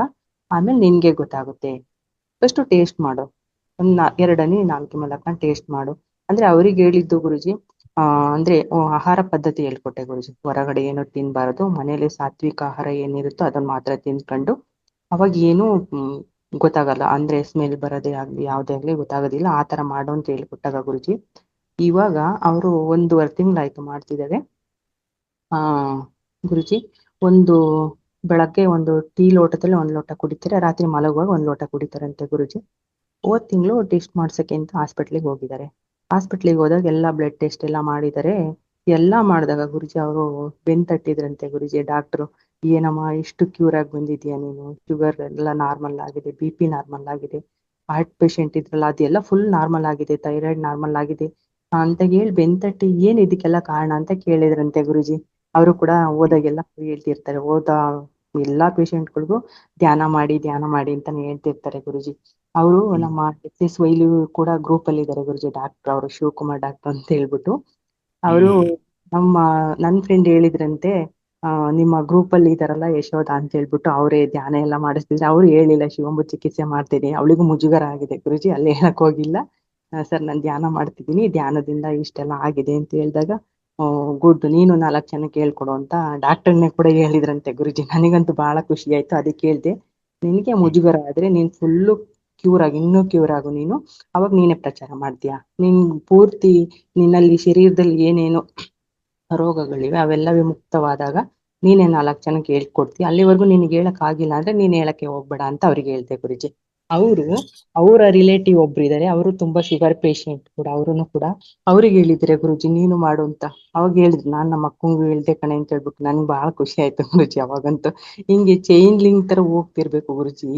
[SPEAKER 7] ಆಮೇಲೆ ನಿನ್ಗೆ ಗೊತ್ತಾಗುತ್ತೆ. ಫಸ್ಟ್ ಟೇಸ್ಟ್ ಮಾಡು, 2 ಹನಿ ನಾಲ್ಕು ಮೇಲೆ ಹಾಕೊಂಡು ಟೇಸ್ಟ್ ಮಾಡು ಅಂದ್ರೆ ಅವ್ರಿಗೆ ಹೇಳಿದ್ದು ಗುರುಜಿ. ಅಂದ್ರೆ ಆಹಾರ ಪದ್ಧತಿ ಹೇಳ್ಕೊಟ್ಟೆ ಗುರುಜಿ. ಹೊರಗಡೆ ಏನು ತಿನ್ಬಾರದು, ಮನೇಲಿ ಸಾತ್ವಿಕ ಆಹಾರ ಏನಿರುತ್ತೋ ಅದನ್ನ ಮಾತ್ರ ತಿನ್ಕೊಂಡು, ಅವಾಗ ಏನು ಗೊತ್ತಾಗಲ್ಲ. ಅಂದ್ರೆ ಸ್ಮೆಲ್ ಬರೋದೇ ಆಗ್ಲಿ ಯಾವ್ದೇ ಆಗ್ಲಿ ಗೊತ್ತಾಗೋದಿಲ್ಲ. ಆ ತರ ಮಾಡು ಅಂತ ಹೇಳ್ಕೊಟ್ಟಾಗ ಗುರುಜಿ. ಇವಾಗ ಅವರು 1.5 ತಿಂಗಳಾಯ್ತು ಮಾಡ್ತಿದ್ದಾರೆ. ಗುರುಜಿ ಒಂದು ಬೆಳಗ್ಗೆ ಒಂದು ಟೀ ಲೋಟದಲ್ಲಿ 1 ಲೋಟ ಕುಡಿತಾರೆ, ರಾತ್ರಿ ಮಲಗುವಾಗ 1 ಲೋಟ ಕುಡಿತಾರಂತೆ ಗುರುಜಿ. ಹೋದ್ ತಿಂಗಳು ಟೆಸ್ಟ್ ಮಾಡ್ಸಕ್ಕೆ ಅಂತ ಹಾಸ್ಪಿಟ್ಲಿಗೆ ಹೋಗಿದ್ದಾರೆ. ಹಾಸ್ಪಿಟ್ಲಿಗೆ ಹೋದಾಗ ಎಲ್ಲ ಬ್ಲಡ್ ಟೆಸ್ಟ್ ಎಲ್ಲ ಮಾಡಿದ್ದಾರೆ. ಎಲ್ಲ ಮಾಡಿದಾಗ ಗುರುಜಿ ಅವರು ಬೆನ್ ತಟ್ಟಿದ್ರಂತೆ ಗುರುಜಿ ಡಾಕ್ಟ್ರು. ಏನಮ್ಮ ಇಷ್ಟು ಕ್ಯೂರ್ ಆಗಿ ಬಂದಿದ್ಯಾ ನೀನು, ಶುಗರ್ ಎಲ್ಲ ನಾರ್ಮಲ್ ಆಗಿದೆ, BP ನಾರ್ಮಲ್ ಆಗಿದೆ, ಹಾರ್ಟ್ ಪೇಷಂಟ್ ಇದ್ರಲ್ಲ ಅದೆಲ್ಲ ಫುಲ್ ನಾರ್ಮಲ್ ಆಗಿದೆ, ಥೈರಾಯ್ಡ್ ನಾರ್ಮಲ್ ಆಗಿದೆ, ಅಂತ ಹೇಳಿ ಬೆನ್ತಟ್ಟಿ ಏನ್ ಇದಕ್ಕೆಲ್ಲ ಕಾರಣ ಅಂತ ಕೇಳಿದ್ರಂತೆ ಗುರುಜಿ. ಅವರು ಕೂಡ ಓದಾಗೆಲ್ಲ ಹೇಳ್ತಿರ್ತಾರೆ, ಎಲ್ಲಾ ಪೇಷಂಟ್ಗಳಿಗೂ ಧ್ಯಾನ ಮಾಡಿ ಅಂತಾನೆ ಹೇಳ್ತಿರ್ತಾರೆ ಗುರುಜಿ. ಅವರು ನಮ್ಮ SS ವೈಲಿ ಕೂಡ ಗ್ರೂಪ್ ಅಲ್ಲಿ ಇದಾರೆ ಗುರುಜಿ, ಡಾಕ್ಟರ್ ಅವರು ಶಿವಕುಮಾರ್ ಡಾಕ್ಟರ್ ಅಂತ ಹೇಳ್ಬಿಟ್ಟು. ಅವರು ನನ್ ಫ್ರೆಂಡ್ ಹೇಳಿದ್ರಂತೆ, ನಿಮ್ಮ ಗ್ರೂಪ್ ಅಲ್ಲಿ ಇದಾರಲ್ಲ ಯಶೋಧ ಅಂತ ಹೇಳ್ಬಿಟ್ಟು, ಅವರೇ ಧ್ಯಾನ ಎಲ್ಲ ಮಾಡಿಸ್ತಿದ್ರೆ. ಅವ್ರು ಹೇಳಿಲ್ಲ ಶಿವಂಬು ಚಿಕಿತ್ಸೆ ಮಾಡ್ತೀನಿ, ಅವಳಿಗೂ ಮುಜುಗರ ಆಗಿದೆ ಗುರುಜಿ, ಅಲ್ಲಿ ಹೇಳಕ್ ಹೋಗಿಲ್ಲ. ಸರ್ ನಾನು ಧ್ಯಾನ ಮಾಡ್ತಿದ್ದೀನಿ, ಧ್ಯಾನದಿಂದ ಇಷ್ಟೆಲ್ಲ ಆಗಿದೆ ಅಂತ ಹೇಳಿದಾಗ, ಗುಡ್, ನೀನು 4 ಜನಕ್ಕೆ ಹೇಳ್ಕೊಡು ಅಂತ ಡಾಕ್ಟರ್ನೇ ಕೂಡ ಹೇಳಿದ್ರಂತೆ ಗುರುಜಿ. ನನಗಂತೂ ಬಹಳ ಖುಷಿ ಆಯ್ತು. ಅದಕ್ಕೆ ಹೇಳ್ದೆ, ನಿನಗೆ ಮುಜುಗರ ಆದ್ರೆ ನೀನ್ ಫುಲ್ಲು ಕ್ಯೂರ್ ಆಗಿ, ಇನ್ನೂ ಕ್ಯೂರ್ ಆಗು ನೀನು, ಅವಾಗ ನೀನೇ ಪ್ರಚಾರ ಮಾಡ್ತೀಯಾ. ನಿನ್ ಪೂರ್ತಿ ನಿನ್ನಲ್ಲಿ ಶರೀರದಲ್ಲಿ ಏನೇನು ರೋಗಗಳಿವೆ ಅವೆಲ್ಲ ವಿಮುಕ್ತವಾದಾಗ ನೀನೇ 4 ಜನಕ್ಕೆ ಹೇಳ್ಕೊಡ್ತೀಯ. ಅಲ್ಲಿವರೆಗೂ ನಿನ್ಗೆ ಹೇಳಕ್ ಆಗಿಲ್ಲ ಅಂದ್ರೆ ನೀನ್ ಹೇಳಕ್ಕೆ ಹೋಗ್ಬೇಡ ಅಂತ ಅವ್ರಿಗೆ ಹೇಳ್ದೆ ಗುರುಜಿ. ಅವರ ರಿಲೇಟಿವ್ ಒಬ್ರು ಇದಾರೆ, ಅವರು ತುಂಬಾ ಶುಗರ್ ಪೇಷಂಟ್ ಕೂಡ, ಅವ್ರನ್ನು ಕೂಡ ಅವ್ರಿಗೆ ಹೇಳಿದ್ರೆ ಗುರುಜಿ ನೀನು ಮಾಡು ಅಂತ. ಅವಾಗ ಹೇಳಿದ್ರು, ನಾನ್ ನಮ್ಮ ಅಕ್ಕಂಗೂ ಹೇಳ್ದೆ ಕಣೆ ಅಂತ ಹೇಳ್ಬಿಟ್ಟು. ನನ್ಗೆ ಬಹಳ ಖುಷಿ ಆಯ್ತು ಗುರುಜಿ. ಅವಾಗಂತೂ ಹಿಂಗೆ ಚೈನ್ ಲಿಂಕ್ ತರ ಹೋಗ್ತಿರ್ಬೇಕು ಗುರುಜಿ.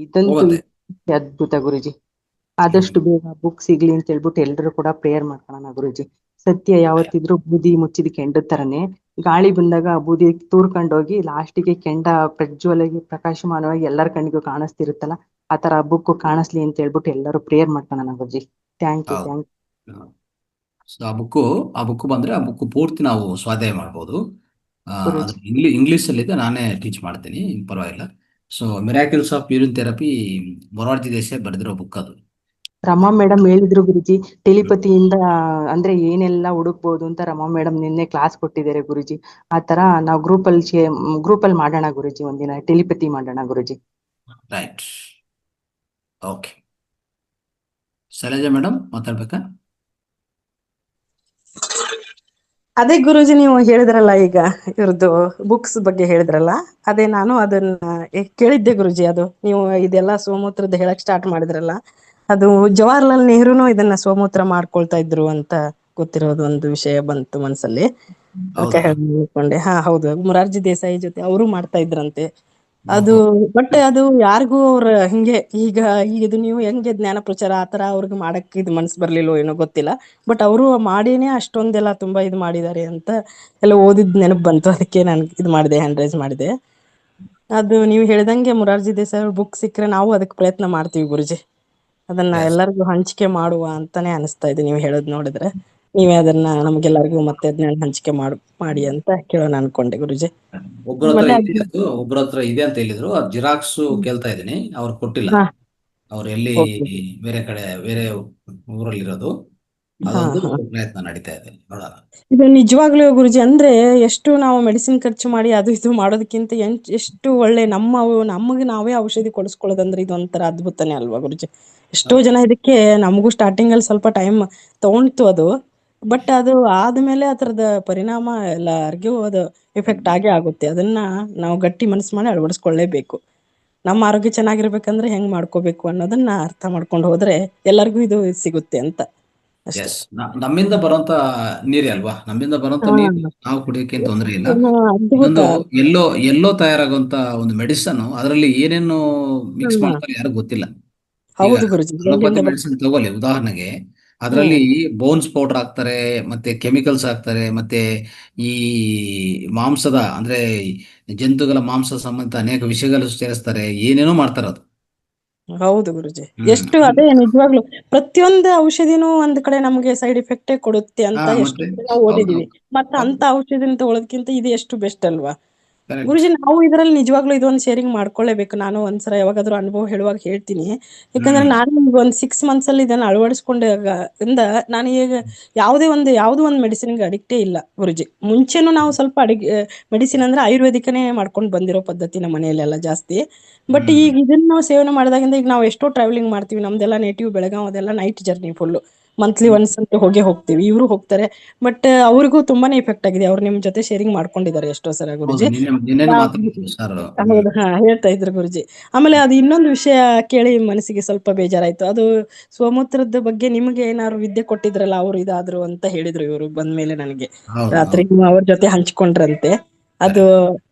[SPEAKER 7] ಇದಂತೂ ಅದ್ಭುತ ಗುರುಜಿ. ಆದಷ್ಟು ಬೇಗ ಬುಕ್ ಸಿಗ್ಲಿ ಅಂತ ಹೇಳ್ಬಿಟ್ಟು ಎಲ್ರು ಕೂಡ ಪ್ರೇಯರ್ ಮಾಡ್ಕೊಳ್ಳೋಣ ಗುರುಜಿ. ಸತ್ಯ ಯಾವತ್ತಿದ್ರು ಬೂದಿ ಮುಚ್ಚಿದ ಕೆಂಡ ತರನೇ, ಗಾಳಿ ಬಂದಾಗ ಬೂದಿ ತೂರ್ಕೊಂಡೋಗಿ ಲಾಸ್ಟಿಗೆ ಕೆಂಡ ಪ್ರಕಾಶಮಾನವಾಗಿ ಎಲ್ಲರ ಕಣ್ಣಿಗೂ ಕಾಣಿಸ್ತಿರುತ್ತಲ್ಲ, ಆ ತರ ಬುಕ್ ಕಾಣಿಸ್ಲಿ ಅಂತ ಹೇಳ್ಬಿಟ್ಟು ಎಲ್ಲರೂ ಪ್ರೇಯರ್ ಮಾಡ್ಕೊಳ್ಳೋಣ ಗುರುಜಿ. Thank you.
[SPEAKER 2] ಆ ಬುಕ್ ಬಂದ್ರೆ ಆ ಬುಕ್ ಪೂರ್ತಿ ನಾವು ಸ್ವಾಧ್ಯಾಯ ಮಾಡ್ಬೋದು. ಇಂಗ್ಲಿಷ್ ಅಲ್ಲಿ ನಾನೇ ಟೀಚ್ ಮಾಡ್ತೀನಿ, ಪರವಾಗಿಲ್ಲ. So miracles of urine therapy, Morarji Desai ಬರೆದಿರೋ ಬುಕ್ ಅದು.
[SPEAKER 7] ರಮಾ ಮೇಡಮ್ ಹೇಳಿದ್ರು ಗುರುಜಿ, ಟೆಲಿಪತಿಯಿಂದ ಅಂದ್ರೆ ಏನೆಲ್ಲ ಹುಡುಕ್ಬೋದು ಅಂತ ರಮಾ ಮೇಡಮ್ ನಿನ್ನೆ ಕ್ಲಾಸ್ ಕೊಟ್ಟಿದ್ದಾರೆ ಗುರುಜಿ. ಆ ತರ ನಾವು ಗ್ರೂಪ್ ಅಲ್ಲಿ ಮಾಡೋಣ ಗುರುಜಿ, ಒಂದಿನ ಟೆಲಿಪತಿ ಮಾಡೋಣ Guruji.
[SPEAKER 2] Right, okay. Shailaja madam ಮಾತಾಡ್ಬೇಕಾ?
[SPEAKER 8] ಅದೇ ಗುರುಜಿ, ನೀವು ಹೇಳಿದ್ರಲ್ಲ ಈಗ ಇವ್ರದ್ದು ಬುಕ್ಸ್ ಬಗ್ಗೆ ಹೇಳಿದ್ರಲ್ಲ, ಅದೇ ನಾನು ಅದನ್ನ ಕೇಳಿದ್ದೆ ಗುರುಜಿ. ಅದು ನೀವು ಇದೆಲ್ಲ ಸೋಮೂತ್ರದ ಹೇಳಕ್ ಸ್ಟಾರ್ಟ್ ಮಾಡಿದ್ರಲ್ಲ, ಅದು ಜವಾಹರ್ಲಾಲ್ ನೆಹರೂನು ಇದನ್ನ ಸೋಮೂತ್ರ ಮಾಡ್ಕೊಳ್ತಾ ಇದ್ರು ಅಂತ ಗೊತ್ತಿರೋದು ಒಂದು ವಿಷಯ ಬಂತು ಮನ್ಸಲ್ಲಿ. ಅದಕ್ಕೆ ಹೇಳ್ಕೊಂಡೆ. ಹೌದು, ಮೊರಾರ್ಜಿ ದೇಸಾಯಿ ಜೊತೆ ಅವರು ಮಾಡ್ತಾ ಇದ್ರಂತೆ ಅದು. ಬಟ್ ಅದು ಯಾರಿಗೂ ಅವ್ರ ಹಿಂಗೆ ಈಗ ಇದು ನೀವು ಹೆಂಗೆ ಜ್ಞಾನ ಪ್ರಚಾರ ಆತರ ಅವ್ರಿಗೆ ಮಾಡಕ್ ಇದು ಮನ್ಸು ಬರ್ಲಿಲ್ಲೋ ಏನೋ ಗೊತ್ತಿಲ್ಲ. ಬಟ್ ಅವರು ಮಾಡಿನೇ ಅಷ್ಟೊಂದೆಲ್ಲ ತುಂಬಾ ಇದು ಮಾಡಿದ್ದಾರೆ ಅಂತ ಎಲ್ಲ ಓದಿದ್ ನೆನಪು ಬಂತು. ಅದಕ್ಕೆ ನಾನು ಇದು ಮಾಡಿದೆ, ಹ್ಯಾಂಡ್ ರೈಸ್ ಮಾಡಿದೆ. ಅದು ನೀವು ಹೇಳ್ದಂಗೆ ಮೊರಾರ್ಜಿ ದೇಸಾಯಿ ಬುಕ್ ಸಿಕ್ಕರೆ ನಾವು ಅದಕ್ಕೆ ಪ್ರಯತ್ನ ಮಾಡ್ತೀವಿ ಗುರುಜಿ. ಅದನ್ನ ಎಲ್ಲರಿಗೂ ಹಂಚಿಕೆ ಮಾಡುವ ಅಂತಾನೆ ಅನಿಸ್ತಾ ಇದೆ ನೀವು ಹೇಳೋದ್ ನೋಡಿದ್ರೆ. ನೀವೇ ಅದನ್ನ ನಮ್ಗೆಲ್ಲರಿಗೂ ಮತ್ತೆ ಜ್ಞಾನ ಹಂಚಿಕೆ ಮಾಡಿ ಅಂತ ಕೇಳೋಣ ಅನ್ಕೊಂಡೆ ಗುರುಜಿ.
[SPEAKER 2] ಒಬ್ಬರ ಹತ್ರ ಇದೆ ಅಂತ ಹೇಳಿದ್ರು, ಜಿರಾಕ್ಸ್ ಕೇಳ್ತಾ ಇದೀನಿ, ಅವ್ರು ಕೊಟ್ಟಿಲ್ಲ. ಅವ್ರು ಎಲ್ಲಿ ಬೇರೆ ಊರಲ್ಲಿರೋದು, ಅದೊಂದು ಪ್ರಯತ್ನ ನಡೀತಾ ಇದೆ, ನೋಡೋಣ.
[SPEAKER 8] ಇದು ನಿಜವಾಗ್ಲೂ ಗುರುಜಿ, ಅಂದ್ರೆ ಎಷ್ಟು ನಾವು ಮೆಡಿಸಿನ್ ಖರ್ಚು ಮಾಡಿ ಅದು ಇದು ಮಾಡೋದಕ್ಕಿಂತ ಎಷ್ಟು ಒಳ್ಳೆ ನಮಗೆ ನಾವೇ ಔಷಧಿ ಕೊಡಿಸ್ಕೊಳ್ಳೋದಂದ್ರೆ ಇದೊಂಥರ ಅದ್ಭುತನೇ ಅಲ್ವಾ ಗುರುಜಿ. ಎಷ್ಟೋ ಜನ ಇದಕ್ಕೆ ನಮಗೂ ಸ್ಟಾರ್ಟಿಂಗ್ ಅಲ್ಲಿ ಸ್ವಲ್ಪ ಟೈಮ್ ತಗೊಂಡ್ತು ಅದು, ಬಟ್ ಅದು ಆದ್ಮೇಲೆ ಅದರದ ಪರಿಣಾಮ ಎಲ್ಲರಿಗೂ ಅದು ಎಫೆಕ್ಟ್ ಆಗೇ ಆಗುತ್ತೆ. ಅದನ್ನ ನಾವು ಗಟ್ಟಿ ಮನಸ್ಸು ಮಾಡಿ ಅಳವಡಿಸ್ಕೊಳ್ಳೇಬೇಕು. ನಮ್ಮ ಆರೋಗ್ಯ ಚೆನ್ನಾಗಿರ್ಬೇಕಂದ್ರೆ ಹೆಂಗ್ ಮಾಡ್ಕೋಬೇಕು ಅನ್ನೋದನ್ನ ಅರ್ಥ ಮಾಡ್ಕೊಂಡು ಹೋದ್ರೆ ಎಲ್ಲರಿಗೂ ಇದು ಸಿಗುತ್ತೆ ಅಂತ.
[SPEAKER 2] ನಮ್ಮಿಂದ ಬರುವಂತ ನೀರೇ ಅಲ್ವಾ, ನಮ್ಮಿಂದ ಬರುವಂತ ನೀರು ನಾವು ಕುಡಿಯೋಕೆ ತೊಂದರೆ ಇಲ್ಲ. ಒಂದು ಎಲ್ಲೋ ತಯಾರಾಗುವಂತ ಒಂದು ಮೆಡಿಸನ್, ಅದರಲ್ಲಿ ಏನೇನು ಮಿಕ್ಸ್ ಮಾಡ್ತಾರೆ ಯಾರಿಗೂ ಗೊತ್ತಿಲ್ಲ. ಅಲೋಪತಿ ಮೆಡಿಸಿನ್ ತಗೊಳ್ಳಿ ಉದಾಹರಣೆಗೆ, ಅದರಲ್ಲಿ ಬೋನ್ಸ್ ಪೌಡರ್ ಹಾಕ್ತಾರೆ, ಮತ್ತೆ ಕೆಮಿಕಲ್ಸ್ ಹಾಕ್ತಾರೆ, ಮತ್ತೆ ಈ ಮಾಂಸದ ಅಂದ್ರೆ ಜಂತುಗಳ ಮಾಂಸ ಸಂಬಂಧ ಅನೇಕ ವಿಷಯಗಳು ಸೇರಿಸ್ತಾರೆ, ಏನೇನೋ ಮಾಡ್ತಾರೆ ಅದು.
[SPEAKER 8] ಹೌದು ಗುರುಜಿ, ಎಷ್ಟು ಅದೇ ನಿಜವಾಗ್ಲು ಪ್ರತಿಯೊಂದು ಔಷಧಿನೂ ಒಂದ್ ಕಡೆ ನಮ್ಗೆ ಸೈಡ್ ಎಫೆಕ್ಟೇ ಕೊಡುತ್ತೆ ಅಂತ ಎಷ್ಟು ನಾವು ಓದಿದೀವಿ. ಮತ್ತ ಅಂತ ಔಷಧಿನ ತಗೊಳೋದಕ್ಕಿಂತ ಇದು ಎಷ್ಟು ಬೆಸ್ಟ್ ಅಲ್ವಾ ಗುರುಜಿ. ನಾವು ಇದ್ರಲ್ಲಿ ನಿಜವಾಗ್ಲೂ ಇದೊಂದು ಶೇರಿಂಗ್ ಮಾಡ್ಕೊಳ್ಳೇಬೇಕು. ನಾನು ಒಂದ್ಸಲ ಯಾವಾಗಾದ್ರೂ ಅನುಭವ ಹೇಳುವಾಗ ಹೇಳ್ತೀನಿ. ಯಾಕಂದ್ರೆ ನಾನು ಒಂದ್ 6 months ಅಲ್ಲಿ ಇದನ್ನ ಅಳವಡಿಸ್ಕೊಂಡಾಗ ನಾನು ಈಗ ಯಾವ್ದೋ ಒಂದು ಮೆಡಿಸಿನ್ಗೆ ಅಡಿಕ್ಟೇ ಇಲ್ಲ ಗುರುಜಿ. ಮುಂಚೆನೂ ನಾವು ಸ್ವಲ್ಪ ಮೆಡಿಸಿನ್ ಅಂದ್ರೆ ಆಯುರ್ವೇದಿಕನೇ ಮಾಡ್ಕೊಂಡು ಬಂದಿರೋ ಪದ್ಧತಿ ನಮ್ಮ ಮನೆಯಲ್ಲೆಲ್ಲ ಜಾಸ್ತಿ. ಬಟ್ ಈಗ ಇದನ್ನ ನಾವು ಸೇವನೆ ಮಾಡಿದಾಗಿಂದ ಈಗ ನಾವು ಎಷ್ಟೋ ಟ್ರಾವೆಲಿಂಗ್ ಮಾಡ್ತೀವಿ. ನಮ್ದೆಲ್ಲ ನೇಟಿವ್ ಬೆಳಗಾವ್, ಅದೆಲ್ಲ night journey full, monthly once ಅಂತ ಹೋಗ್ತೀವಿ. ಇವರು ಹೋಗ್ತಾರೆ, ಬಟ್ ಅವ್ರಿಗೂ ತುಂಬಾನೇ ಎಫೆಕ್ಟ್ ಆಗಿದೆ. ಅವ್ರು ನಿಮ್ ಜೊತೆ ಶೇರಿಂಗ್ ಮಾಡ್ಕೊಂಡಿದ್ದಾರೆ ಎಷ್ಟೋ ಸಲ ಗುರುಜಿ. ಹೇಳ್ತಾ ಇದ್ರು ಗುರುಜಿ. ಆಮೇಲೆ ಅದು ಇನ್ನೊಂದು ವಿಷಯ ಕೇಳಿ ಮನಸ್ಸಿಗೆ ಸ್ವಲ್ಪ ಬೇಜಾರಾಯ್ತು. ಅದು ಸ್ವಮೂತ್ರದ ಬಗ್ಗೆ ನಿಮ್ಗೆ ಏನಾದ್ರು ವಿದ್ಯೆ ಕೊಟ್ಟಿದ್ರಲ್ಲ, ಅವ್ರು ಇದಾದ್ರು ಅಂತ ಹೇಳಿದ್ರು ಇವರು ಬಂದ್ಮೇಲೆ ನನಗೆ. ರಾತ್ರಿ ಅವ್ರ ಜೊತೆ ಹಂಚ್ಕೊಂಡ್ರಂತೆ. ಅದು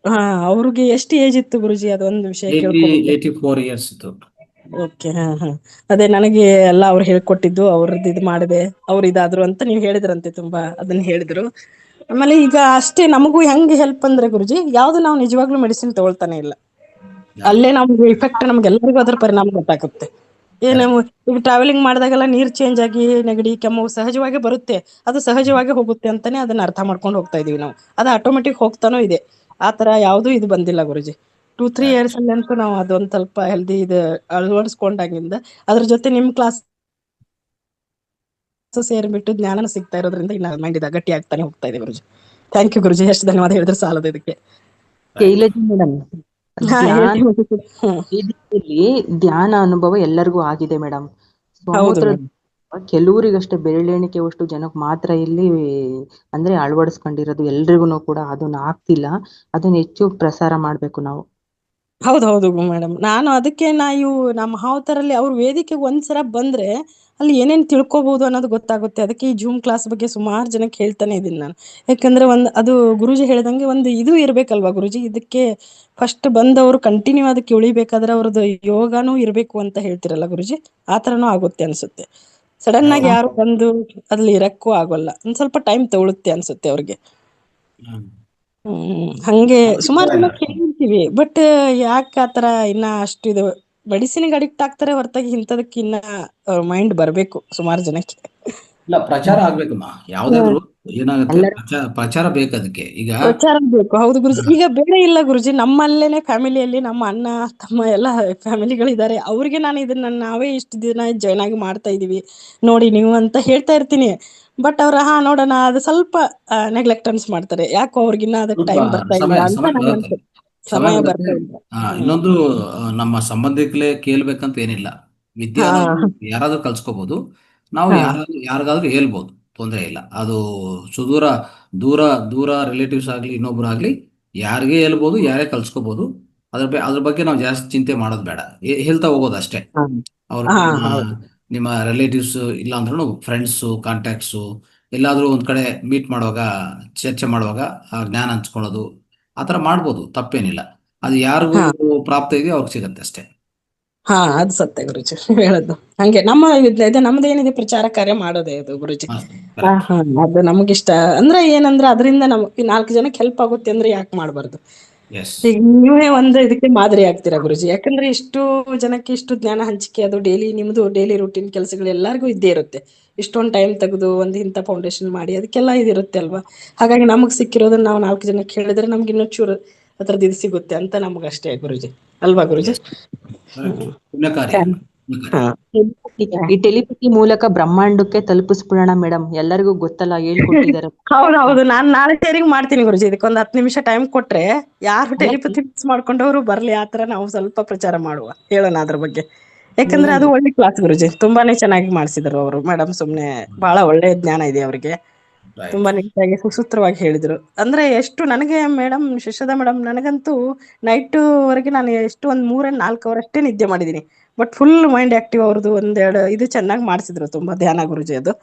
[SPEAKER 8] ಅವ್ರಿಗೆ ಎಷ್ಟು ಏಜ್ ಇತ್ತು ಗುರುಜಿ? ಅದೊಂದು ವಿಷಯ ಕೇಳ್ಕೊಂಡು.
[SPEAKER 2] 84 years ಇತ್ತು.
[SPEAKER 8] ಓಕೆ. ಹಾ ಹಾ ಅದೇ ನನಗೆ ಎಲ್ಲ ಅವ್ರು ಹೇಳ್ಕೊಟ್ಟಿದ್ದು ಅವ್ರದ್ದು ಇದು ಮಾಡಿದೆ, ಅವ್ರು ಇದಾದ್ರು ಅಂತ ನೀವು ಹೇಳಿದ್ರಂತೆ, ತುಂಬಾ ಅದನ್ನ ಹೇಳಿದ್ರು. ಆಮೇಲೆ ಈಗ ಅಷ್ಟೇ ನಮಗೂ ಹೆಂಗ್ ಹೆಲ್ಪ್ ಅಂದ್ರೆ ಗುರುಜಿ, ಯಾವ್ದು ನಾವು ನಿಜವಾಗ್ಲೂ ಮೆಡಿಸಿನ್ ತಗೊಳ್ತಾನೆ ಇಲ್ಲ, ಅಲ್ಲೇ ನಮ್ಗೆ ಇಫೆಕ್ಟ್ ನಮ್ಗೆಲ್ಲರಿಗೂ ಅದ್ರ ಪರಿಣಾಮ ಗೊತ್ತಾಗುತ್ತೆ. ಏನು ಈಗ ಟ್ರಾವೆಲಿಂಗ್ ಮಾಡಿದಾಗೆಲ್ಲ ನೀರ್ ಚೇಂಜ್ ಆಗಿ ನೆಗಡಿ ಕೆಮ್ಮು ಸಹಜವಾಗಿ ಬರುತ್ತೆ, ಅದು ಸಹಜವಾಗಿ ಹೋಗುತ್ತೆ ಅಂತಾನೆ ಅದನ್ನ ಅರ್ಥ ಮಾಡ್ಕೊಂಡು ಹೋಗ್ತಾ ಇದೀವಿ ನಾವು. ಅದು ಆಟೋಮೆಟಿಕ್ ಹೋಗ್ತಾನೋ ಇದೆ, ಆತರ ಯಾವ್ದು ಇದು ಬಂದಿಲ್ಲ ಗುರುಜಿ. 2-3 ಇಯರ್ಸ್ ಅಲ್ಲಿ ಅಂತೂ ನಾವು ಅದೊಂದ್ ಸ್ವಲ್ಪ ಹೆಲ್ದಿ ಇದು ಅಳವಡಿಸ್ಕೊಂಡಾಗಿಂದ ಅದ್ರ ಜೊತೆ ನಿಮ್ ಕ್ಲಾಸ್ ಸೇರ್ಬಿಟ್ಟು ಜ್ಞಾನ ಸಿಗ್ತಾ ಇರೋದ್ರಿಂದ ಇನ್ನ ಮೈಂಡ್ ಇದಾಗ ಗಟ್ಟಿ ಆಗ್ತಾನೆ ಹೋಗ್ತಾ ಇದೆ ಗುರುಜಿ. ಥ್ಯಾಂಕ್ ಯು ಗುರುಜಿ, ಎಷ್ಟು ಧನ್ಯವಾದ ಹೇಳಿದ್ರೆ ಸಾಲದು ಇದಕ್ಕೆ.
[SPEAKER 7] ಶೈಲಜಾ ಮೇಡಮ್,
[SPEAKER 8] ಹಾ
[SPEAKER 7] ಧ್ಯಾನ
[SPEAKER 8] ಹೇಳ್ತೀನಿ. ಹ್ಮ್
[SPEAKER 7] ವೇದಿಕೆಯಲ್ಲಿ ಧ್ಯಾನ ಅನುಭವ ಎಲ್ಲರಿಗೂ ಆಗಿದೆ ಮೇಡಮ್.
[SPEAKER 8] ಹೌದು
[SPEAKER 7] ಸಮುದ್ರ
[SPEAKER 8] ಮೇಡಮ್.
[SPEAKER 7] ಕೆಲವರಿಗಷ್ಟೇ ಬೆರಳೆಣಿಕೆಯಷ್ಟು ಜನಕ್ಕೆ ಮಾತ್ರ ಇಲ್ಲಿ ಅಂದ್ರೆ ಅಳವಡಿಸ್ಕೊಂಡಿರೋದು, ಎಲ್ರಿಗೂ ಕೂಡ ಅದನ್ನ ಆಗ್ತಿಲ್ಲ. ಅದನ್ನ ಹೆಚ್ಚು ಪ್ರಸಾರ ಮಾಡ್ಬೇಕು ನಾವು.
[SPEAKER 8] ಹೌದು ಮೇಡಮ್, ನಾನು ಅದಕ್ಕೆ ನಮ್ಮ ಮಹಾವತರಲ್ಲಿ ಅವ್ರ ವೇದಿಕೆಗೆ ಒಂದ್ಸಲ ಬಂದ್ರೆ ಅಲ್ಲಿ ಏನೇನ್ ತಿಳ್ಕೊಬಹುದು ಅನ್ನೋದು ಗೊತ್ತಾಗುತ್ತೆ. ಅದಕ್ಕೆ ಈ ಜೂಮ್ ಕ್ಲಾಸ್ ಬಗ್ಗೆ ಸುಮಾರು ಜನಕ್ಕೆ ಹೇಳ್ತಾನೆ ಇದೀನಿ ನಾನು. ಯಾಕಂದ್ರೆ ಅದು ಗುರುಜಿ ಹೇಳ್ದಂಗೆ ಒಂದು ಇದು ಇರ್ಬೇಕಲ್ವಾ ಗುರುಜಿ, ಇದಕ್ಕೆ ಫಸ್ಟ್ ಬಂದವರು ಕಂಟಿನ್ಯೂ ಅದಕ್ಕೆ ಉಳಿಬೇಕಾದ್ರೆ ಅವ್ರದ್ದು ಯೋಗಾನೂ ಇರ್ಬೇಕು ಅಂತ ಹೇಳ್ತಿರಲ್ಲ ಗುರುಜಿ, ಆ ತರನೂ ಆಗುತ್ತೆ ಅನ್ಸುತ್ತೆ. ಸಡನ್ ಆಗಿ ಯಾರು ಬಂದು ಅದ್ರಲ್ಲಿ ಇರಕ್ಕೂ ಆಗೋಲ್ಲ, ಒಂದ್ ಸ್ವಲ್ಪ ಟೈಮ್ ತಗೊಳುತ್ತೆ ಅನ್ಸುತ್ತೆ ಅವ್ರಿಗೆ. ಹಂಗೆ ಸುಮಾರು ಜನ ಕೇಳಿರ್ತೀವಿ, ಬಟ್ ಯಾಕೆ ಆತರ ಇನ್ನ ಅಷ್ಟು ಇದು ಮೆಡಿಸಿನ್ಗೆ ಅಡಿಕ್ಟ್ ಆಗ್ತಾರೆ ಹೊರತಾಗಿ ಇಂಥದಕ್ಕೆ ಇನ್ನ ಮೈಂಡ್ ಬರ್ಬೇಕು ಸುಮಾರು ಜನಕ್ಕೆ.
[SPEAKER 2] ಇಲ್ಲ, ಪ್ರಚಾರ ಆಗ್ಬೇಕಮ್ಮ. ಯಾವ್ದಾದ್ರು ಏನಾಗುತ್ತೆ, ಪ್ರಚಾರ ಬೇಕು ಅದಕ್ಕೆ. ಈಗ
[SPEAKER 8] ಪ್ರಚಾರ ಬೇಕು. ಹೌದು ಗುರುಜಿ, ಈಗ ಬೇರೆ ಇಲ್ಲ ಗುರುಜಿ, ನಮ್ಮಲ್ಲೇನೆ ಫ್ಯಾಮಿಲಿಯಲ್ಲಿ ನಮ್ಮ ಅಣ್ಣ ತಮ್ಮ ಎಲ್ಲ ಫ್ಯಾಮಿಲಿಗಳಿದ್ದಾರೆ, ಅವ್ರಿಗೆ ನಾನು ಇದನ್ನ ನಾವೇ ಇಷ್ಟು ದಿನ ಜಾಯ್ನ್ ಆಗಿ ಮಾಡ್ತಾ ಇದೀವಿ ನೋಡಿ ನೀವು ಅಂತ ಹೇಳ್ತಾ ಇರ್ತೀನಿ. ಬಟ್ ಅವ್ರ ನೋಡೋಣ ಅದು ಸ್ವಲ್ಪ ನೆಗ್ಲೆಕ್ಟೆನ್ಸ್ ಮಾಡ್ತಾರೆ, ಯಾಕೋ ಅವ್ರಿಗಿನ್ನ ಅದಕ್ಕೆ ಟೈಮ್ ಬರ್ತಾ ಇಲ್ಲ ಅಂತ ನಾನು ಅನ್ಸುತ್ತೆ. ಸಮಯ ಬರ್ತಾ ಇಲ್ಲ.
[SPEAKER 2] ಇನ್ನೊಂದು ನಮ್ಮ ಸಂಬಂಧಿಕರೇ ಕೇಳ್ಬೇಕಂತ ಏನಿಲ್ಲ, ವಿದ್ಯೆ ಅನ್ನೋದು ಯಾರಾದ್ರೂ ಕಲ್ಸ್ಕೋಬಹುದು. ನಾವು ಯಾರಿಗಾದ್ರೂ ಹೇಳ್ಬೋದು, ತೊಂದರೆ ಇಲ್ಲ. ಅದು ಸುದೂರ ದೂರ ದೂರ ರಿಲೇಟಿವ್ಸ್ ಆಗ್ಲಿ ಇನ್ನೊಬ್ರಾಗ್ಲಿ ಯಾರಿಗೆ ಹೇಳ್ಬೋದು, ಯಾರೇ ಕಲ್ಸ್ಕೋಬಹುದು. ಅದ್ರ ಬಗ್ಗೆ ನಾವು ಜಾಸ್ತಿ ಚಿಂತೆ ಮಾಡೋದು ಬೇಡ, ಹೇಳ್ತಾ ಹೋಗೋದು ಅಷ್ಟೇ. ಅವ್ರು ನಿಮ್ಮ ರಿಲೇಟಿವ್ಸ್ ಇಲ್ಲ ಅಂದ್ರೂ ಫ್ರೆಂಡ್ಸು ಕಾಂಟ್ಯಾಕ್ಟ್ಸು ಎಲ್ಲಾದ್ರೂ ಒಂದ್ ಕಡೆ ಮೀಟ್ ಮಾಡುವಾಗ ಚರ್ಚೆ ಮಾಡುವಾಗ ಆ ಜ್ಞಾನ ಹಂಚ್ಕೊಳ್ಳೋದು ಆ ಥರ ಮಾಡ್ಬೋದು, ತಪ್ಪೇನಿಲ್ಲ. ಅದು ಯಾರಿಗೂ ಪ್ರಾಪ್ತ ಇದೆಯೋ ಅವ್ರಿಗೆ ಸಿಗತ್ತೆ ಅಷ್ಟೇ.
[SPEAKER 8] ಅದು ಸತ್ಯ ಗುರುಜಿ ಹೇಳೋದು. ಹಂಗೆ ನಮ್ದೇನಿದೆ ಪ್ರಚಾರ ಕಾರ್ಯ ಮಾಡೋದೇ ಅದು ಗುರುಜಿ. ಅದು ನಮಗಿಷ್ಟ ಅಂದ್ರೆ ಏನಂದ್ರೆ ಅದರಿಂದ ನಮ್ಗೆ 4 ಜನಕ್ಕೆ ಹೆಲ್ಪ್ ಆಗುತ್ತೆ ಅಂದ್ರೆ ಯಾಕೆ ಮಾಡ್ಬಾರ್ದು. ಈಗ ನೀವೇ ಒಂದು ಇದಕ್ಕೆ ಮಾದರಿ ಆಗ್ತೀರಾ ಗುರುಜಿ, ಯಾಕಂದ್ರೆ ಇಷ್ಟು ಜನಕ್ಕೆ ಇಷ್ಟು ಜ್ಞಾನ ಹಂಚಿಕೆ, ಅದು ನಿಮ್ದು ಡೈಲಿ ರೂಟೀನ್ ಕೆಲಸಗಳು ಎಲ್ಲರಿಗೂ ಇದ್ದೇ ಇರುತ್ತೆ. ಇಷ್ಟೊಂದು ಟೈಮ್ ತೆಗೆದು ಒಂದು ಇಂಥ ಫೌಂಡೇಶನ್ ಮಾಡಿ ಅದಕ್ಕೆಲ್ಲ ಇದಿರುತ್ತೆ ಅಲ್ವಾ. ಹಾಗಾಗಿ ನಮಗ್ ಸಿಕ್ಕಿರೋದನ್ನ ನಾವು 4 ಜನಕ್ಕೆ ಹೇಳಿದ್ರೆ ನಮ್ಗೆ ಇನ್ನೂ ಚೂರು ಅದ್ರದ್ದು ಇದು ಸಿಗುತ್ತೆ ಅಂತ ನಮಗಷ್ಟೇ ಗುರುಜಿ, ಅಲ್ವಾ ಗುರುಜಿ?
[SPEAKER 7] ಈ ಟೆಲಿಪತಿ ಮೂಲಕ ಬ್ರಹ್ಮಾಂಡಕ್ಕೆ ತಲುಪಿಸ್ಬಿಡೋಣ ಮೇಡಮ್, ಎಲ್ಲರಿಗೂ ಗೊತ್ತಲ್ಲ, ಹೇಳ್ಕೊಟ್ಟಿದ್ದಾರೆ.
[SPEAKER 8] ಹೌದು, ನಾನ್ ನಾಳೆ ಶೇರಿಂಗ್ ಮಾಡ್ತೀನಿ ಗುರುಜಿ. ಇದಕ್ಕೊಂದು 10 ನಿಮಿಷ ಟೈಮ್ ಕೊಟ್ರೆ ಯಾರು ಟೆಲಿಪತಿ ಮಿಸ್ ಮಾಡ್ಕೊಂಡವ್ರು ಬರ್ಲಿ, ಆತರ ನಾವು ಸ್ವಲ್ಪ ಪ್ರಚಾರ ಮಾಡುವ, ಹೇಳೋಣ ಅದ್ರ ಬಗ್ಗೆ. ಯಾಕಂದ್ರೆ ಅದು ಒಳ್ಳೆ ಕ್ಲಾಸ್ ಗುರುಜಿ, ತುಂಬಾನೇ ಚೆನ್ನಾಗಿ ಮಾಡ್ಸಿದ್ರು ಅವರು ಮೇಡಮ್. ಸುಮ್ನೆ ಬಹಳ ಒಳ್ಳೆ ಜ್ಞಾನ ಇದೆ ಅವ್ರಿಗೆ, ತುಂಬಾ ನೀಟಾಗಿ ಸುಸೂತ್ರವಾಗಿ ಹೇಳಿದ್ರು. ಅಂದ್ರೆ ಎಷ್ಟು ನನಗೆ ಮೇಡಮ್, ಶಿಷ್ಯದ ಮೇಡಮ್, ನನಗಂತೂ ನೈಟ್ ವರೆಗೆ ನಾನು ಎಷ್ಟು 3-4 ಅವರ್ ಅಷ್ಟೇ ನಿದ್ದೆ ಮಾಡಿದೀನಿ. But full mind active. ಅವ್ರದ್ದು 1-2 ಇದು ಚೆನ್ನಾಗಿ ಮಾಡಿಸಿದ್ರು ತುಂಬಾ ಧ್ಯಾನ ಗುರುಜಿ. ಅದು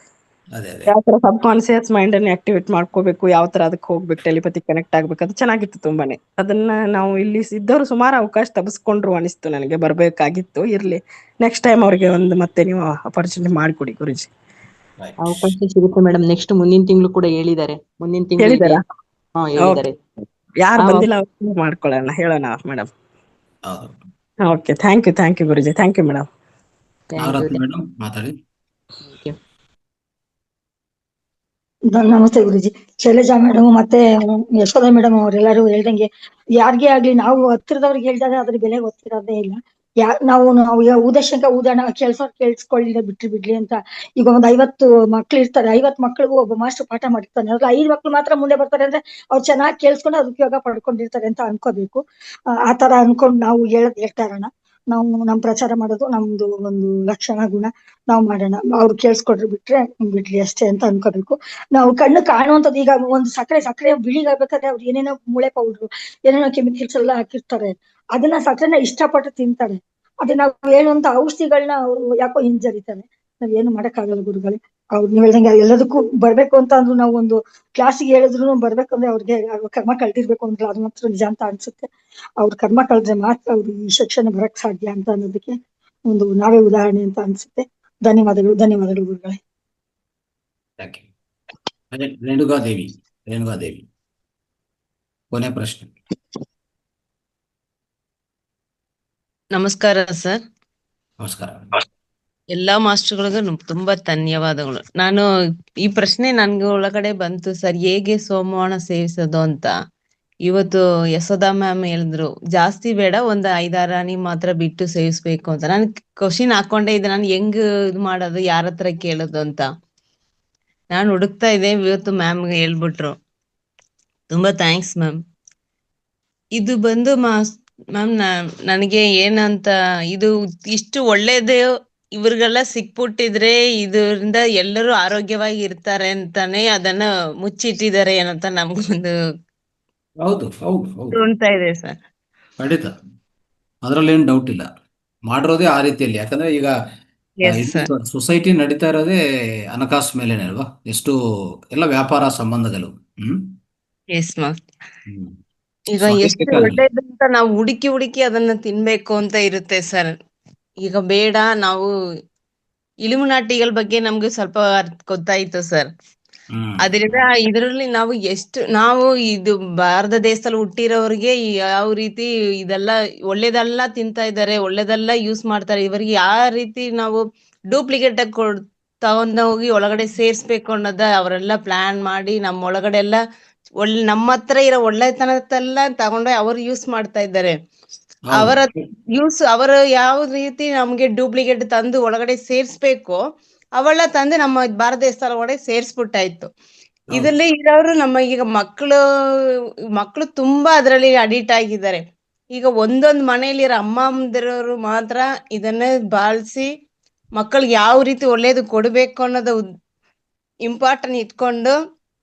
[SPEAKER 8] ಯಾವ ತರ ಸಬ್ ಕಾನ್ಸಿಯಸ್ ಮೈಂಡ್ ಅನ್ನು ಆಕ್ಟಿವೇಟ್ ಮಾಡ್ಕೋಬೇಕು, ಯಾವ ತರ ಅದಕ್ಕೆ ಹೋಗ್ಬೇಕು, ಟೆಲಿಪತಿ ಕನೆಕ್ಟ್ ಆಗ್ಬೇಕು, ಅದು ಚೆನ್ನಾಗಿತ್ತು ತುಂಬಾನೇ. ಅದನ್ನ ನಾವು ಇಲ್ಲಿ ಇದ್ದವರು ಸುಮಾರು ಅವಕಾಶ ತಪ್ಪಿಸ್ಕೊಂಡ್ರು ಅನಿಸ್ತು ನನಗೆ, ಬರ್ಬೇಕಾಗಿತ್ತು. ಇರ್ಲಿ, ನೆಕ್ಸ್ಟ್ ಟೈಮ್ ಅವ್ರಿಗೆ ಮತ್ತೆ ನೀವು ಅಪರ್ಚುನಿಟಿ ಮಾಡಿಕೊಡಿ ಗುರುಜಿ.
[SPEAKER 7] ಅವಕಾಶ ಸಿಗುತ್ತೆ ಮೇಡಮ್. ನೆಕ್ಸ್ಟ್ ಮುಂದಿನ ತಿಂಗಳು ಕೂಡ ಹೇಳಿದ್ದಾರೆ, ಮುಂದಿನ ತಿಂಗಳು ಹೇಳಿದ್ದಾರೆ.
[SPEAKER 8] ಯಾರು ಬಂದಿಲ್ಲ ಅವ್ರು ಮಾಡ್ಕೊಳ್ಳೋಣ, ಹೇಳೋಣ madam. Okay, thank you Guruji, thank you madam.
[SPEAKER 2] ಮಾತಾಡಿ.
[SPEAKER 5] ನಮಸ್ತೆ ಗುರುಜಿ. ಶೈಲಜಾ ಮೇಡಮ್ ಮತ್ತೆ ಯಶೋಧ ಮೇಡಮ್ ಅವರೆಲ್ಲರೂ ಹೇಳ್ದಂಗೆ ಯಾರಿಗೇ ಆಗ್ಲಿ ನಾವು ಹತ್ತಿರದವ್ರಿಗೆ ಹೇಳಿದಾಗ ಅದ್ರ ಬೆಲೆ ಗೊತ್ತಿರೋದೇ ಇಲ್ಲ. ನಾವು ಊದೋಣ ಕೇಳಿಸ್ಕೊಳ್ಳಿ ಬಿಡ್ಲಿ ಅಂತ. ಈಗ ಒಂದ್ 50 ಮಕ್ಳು ಇರ್ತಾರೆ, 50 ಮಕ್ಳಿಗೂ ಒಬ್ಬ ಮಾಸ್ಟರ್ ಪಾಠ ಮಾಡಿರ್ತಾನೆ, ಅದ್ರ 5 ಮಕ್ಳು ಮಾತ್ರ ಮುಂದೆ ಬರ್ತಾರೆ ಅಂದ್ರೆ ಅವ್ರು ಚೆನ್ನಾಗಿ ಕೇಳಿಸ್ಕೊಂಡು ಅದು ಉಪಯೋಗ ಪಡ್ಕೊಂಡಿರ್ತಾರೆ ಅಂತ ಅನ್ಕೋಬೇಕು. ಆ ತರ ಅನ್ಕೊಂಡು ನಾವು ಹೇಳ್ತಾ ಇರೋಣ. ನಾವು ನಮ್ ಪ್ರಚಾರ ಮಾಡೋದು ನಮ್ದು ಒಂದು ಲಕ್ಷಣ ಗುಣ, ನಾವು ಮಾಡೋಣ, ಅವ್ರು ಕೇಳಿಸ್ಕೊಡ್ರಿ ಬಿಡ್ಲಿ ಅಷ್ಟೇ ಅಂತ ಅನ್ಕೋಬೇಕು. ನಾವು ಕಣ್ಣು ಕಾಣುವಂಥದ್ದು, ಈಗ ಒಂದು ಸಕ್ಕರೆ ಬಿಳಿಗಾಗ್ಬೇಕಾದ್ರೆ ಅವ್ರು ಏನೇನೋ ಮೂಳೆ ಪೌಡ್ರು ಏನೇನೋ ಕೆಮಿಕಲ್ಸ್ ಎಲ್ಲ ಹಾಕಿರ್ತಾರೆ, ಅದನ್ನ ಸಕ್ಕರೆನ ಇಷ್ಟಪಟ್ಟು ತಿಂತಾರೆ. ಅದೇ ನಾವು ಹೇಳುವಂತ ಔಷಧಿಗಳನ್ನ ಅವ್ರು ಯಾಕೋ ಹಿಂಜರಿತಾರೆ. ನಾವ್ ಏನು ಮಾಡಕ್ಕಾಗಲ್ಲ ಗುರುಗಳೇ. ಅವ್ರು ನೀವ್ ಹೇಳ್ದಂಗೆ ಎಲ್ಲದಕ್ಕೂ ಬರ್ಬೇಕು ಅಂತ ಅಂದ್ರು, ನಾವು ಒಂದು ಕ್ಲಾಸಿಗೆ ಹೇಳಿದ್ರು ಬರ್ಬೇಕಂದ್ರೆ ಅವ್ರಿಗೆ ಕರ್ಮ ಕಳ್ದಿರ್ಬೇಕು ಅಂದ್ರೆ ಅದು ಮಾತ್ರ ನಿಜ ಅಂತ ಅನ್ಸುತ್ತೆ. ಅವ್ರ ಕರ್ಮ ಕಳೆದ್ರೆ ಮಾತ್ರ ಅವ್ರು ಈ ಶಿಕ್ಷಣ ಬರಕ್ ಸಾಧ್ಯ ಅಂತ ಅನ್ನೋದಕ್ಕೆ ಒಂದು ನಾವೇ ಉದಾಹರಣೆ ಅಂತ ಅನ್ಸುತ್ತೆ. ಧನ್ಯವಾದಗಳು ಗುರುಗಳೇ.
[SPEAKER 2] ಯಾಕೆ ರೇಣುಗಾದೇವಿ ಕೊನೆ ಪ್ರಶ್ನೆ.
[SPEAKER 9] ನಮಸ್ಕಾರ ಸರ್.
[SPEAKER 2] ನಮಸ್ಕಾರ.
[SPEAKER 9] ಎಲ್ಲಾ ಮಾಸ್ಟರ್ಗಳಿಗೂ ತುಂಬಾ ಧನ್ಯವಾದಗಳು. ನಾನು ಈ ಪ್ರಶ್ನೆ ನನ್ಗೆ ಒಳಗಡೆ ಬಂತು ಸರ್, ಹೇಗೆ ಸೋಮವಾರ ಸೇವಿಸೋದು ಅಂತ. ಇವತ್ತು ಯಶೋದಾ ಮ್ಯಾಮ್ ಹೇಳಿದ್ರು, ಜಾಸ್ತಿ ಬೇಡ, ಒಂದು 5-6 ಹನಿ ಮಾತ್ರ ಬಿಟ್ಟು ಸೇವಿಸ್ಬೇಕು ಅಂತ. ನಾನು ಕ್ವಶನ್ ಹಾಕೊಂಡೆ ಇದ್ದೆ, ನಾನು ಹೆಂಗ್ ಇದು ಮಾಡೋದು, ಯಾರ ಹತ್ರ ಕೇಳೋದು ಅಂತ ನಾನು ಹುಡುಕ್ತಾ ಇದ್ದೆ. ಇವತ್ತು ಮ್ಯಾಮ್ಗೆ ಹೇಳ್ಬಿಟ್ರು. ತುಂಬಾ ಥ್ಯಾಂಕ್ಸ್ ಮ್ಯಾಮ್. ಇದು ಬಂದು ಮ್ಯಾಮ್ ನನಗೆ ಏನಂತ, ಇದು ಇಷ್ಟು ಒಳ್ಳೇದು ಇವ್ರಿಗೆಲ್ಲ ಸಿಕ್ಬಿಟ್ಟಿದ್ರೆ ಇದರಿಂದ ಎಲ್ಲರೂ ಆರೋಗ್ಯವಾಗಿ ಇರ್ತಾರೆ ಅಂತಾನೆ ಅದನ್ನ ಮುಚ್ಚಿಟ್ಟಿದ್ದಾರೆ ಏನಂತ ನಮ್ಗೊಂದು
[SPEAKER 2] ಹೌದು
[SPEAKER 9] ತೋಣ್ತಾ ಇದೆ ಸರ್.
[SPEAKER 2] ಖಂಡಿತ, ಅದರಲ್ಲೇನು ಡೌಟ್ ಇಲ್ಲ. ಮಾಡಿರೋದೇ ಆ ರೀತಿಯಲ್ಲಿ. ಯಾಕಂದ್ರೆ ಈಗ ಸೊಸೈಟಿ ನಡೀತಾ ಇರೋದೇ ಹಣಕಾಸು ಮೇಲೇನೆ ಅಲ್ವಾ? ಎಷ್ಟು ಎಲ್ಲ ವ್ಯಾಪಾರ ಸಂಬಂಧಗಳು.
[SPEAKER 9] Yes ma'am.
[SPEAKER 2] ಹ್ಮ್
[SPEAKER 9] ಈಗ
[SPEAKER 2] ಸೊ
[SPEAKER 9] ಎಷ್ಟು
[SPEAKER 2] ಅದಕ್ಕೆ
[SPEAKER 9] ಒಳ್ಳೇದು ಅಂತ ನಾವು ಹುಡುಕಿ ಅದನ್ನ ತಿನ್ಬೇಕು ಅಂತ ಇರುತ್ತೆ ಸರ್. ಈಗ ಬೇಡ, ನಾವು ಇಲ್ಯುಮಿನಾಟಿಗಳ ಬಗ್ಗೆ ನಮ್ಗೆ ಸ್ವಲ್ಪ ಗೊತ್ತಾಯ್ತು ಸರ್. ಅದರಿಂದ ಇದರಲ್ಲಿ ನಾವು ಇದು ಭಾರತ ದೇಶದಲ್ಲಿ ಹುಟ್ಟಿರೋರಿಗೆ ಯಾವ ರೀತಿ ಇದೆಲ್ಲ ಒಳ್ಳೇದೆಲ್ಲ ತಿಂತಾ ಇದ್ದಾರೆ, ಒಳ್ಳೇದೆಲ್ಲ ಯೂಸ್ ಮಾಡ್ತಾರೆ. ಇವರಿಗೆ ಯಾವ ರೀತಿ ನಾವು ಡೂಪ್ಲಿಕೇಟ್ ಆಗಿ ತಗೊಂಡೋಗಿ ಒಳಗಡೆ ಸೇರ್ಸ್ಬೇಕು ಅನ್ನೋದ ಅವರೆಲ್ಲ ಪ್ಲಾನ್ ಮಾಡಿ ನಮ್ಮ ಒಳಗಡೆ ಎಲ್ಲ ನಮ್ಮ ಹತ್ರ ಇರೋ ಒಳ್ಳೆತನದೆಲ್ಲ ತಗೊಂಡೋಗಿ ಅವ್ರು ಯೂಸ್ ಮಾಡ್ತಾ ಇದ್ದಾರೆ. ಅವರು ಯಾವ ರೀತಿ ನಮ್ಗೆ ಡೂಪ್ಲಿಕೇಟ್ ತಂದು ಒಳಗಡೆ ಸೇರ್ಸ್ಬೇಕು ಅವೆಲ್ಲ ತಂದು ನಮ್ಮ ಭಾರತ ದೇಶದ ಒಳಗಡೆ ಸೇರ್ಸ್ಬಿಟ್ಟಾಯ್ತು. ಇದರಲ್ಲಿ ಇರೋರು ನಮ್ಮ ಈಗ ಮಕ್ಕಳು ತುಂಬಾ ಅದರಲ್ಲಿ ಅಡಿಕ್ಟ್ ಆಗಿದ್ದಾರೆ. ಈಗ ಒಂದೊಂದು ಮನೆಯಲ್ಲಿರೋ ಅಮ್ಮಂದಿರೋರು ಮಾತ್ರ ಇದನ್ನೇ ಬಾಳ್ಸಿ ಮಕ್ಕಳಿಗೆ ಯಾವ ರೀತಿ ಒಳ್ಳೇದು ಕೊಡ್ಬೇಕು ಅನ್ನೋದು ಇಂಪಾರ್ಟೆಂಟ್ ಇಟ್ಕೊಂಡು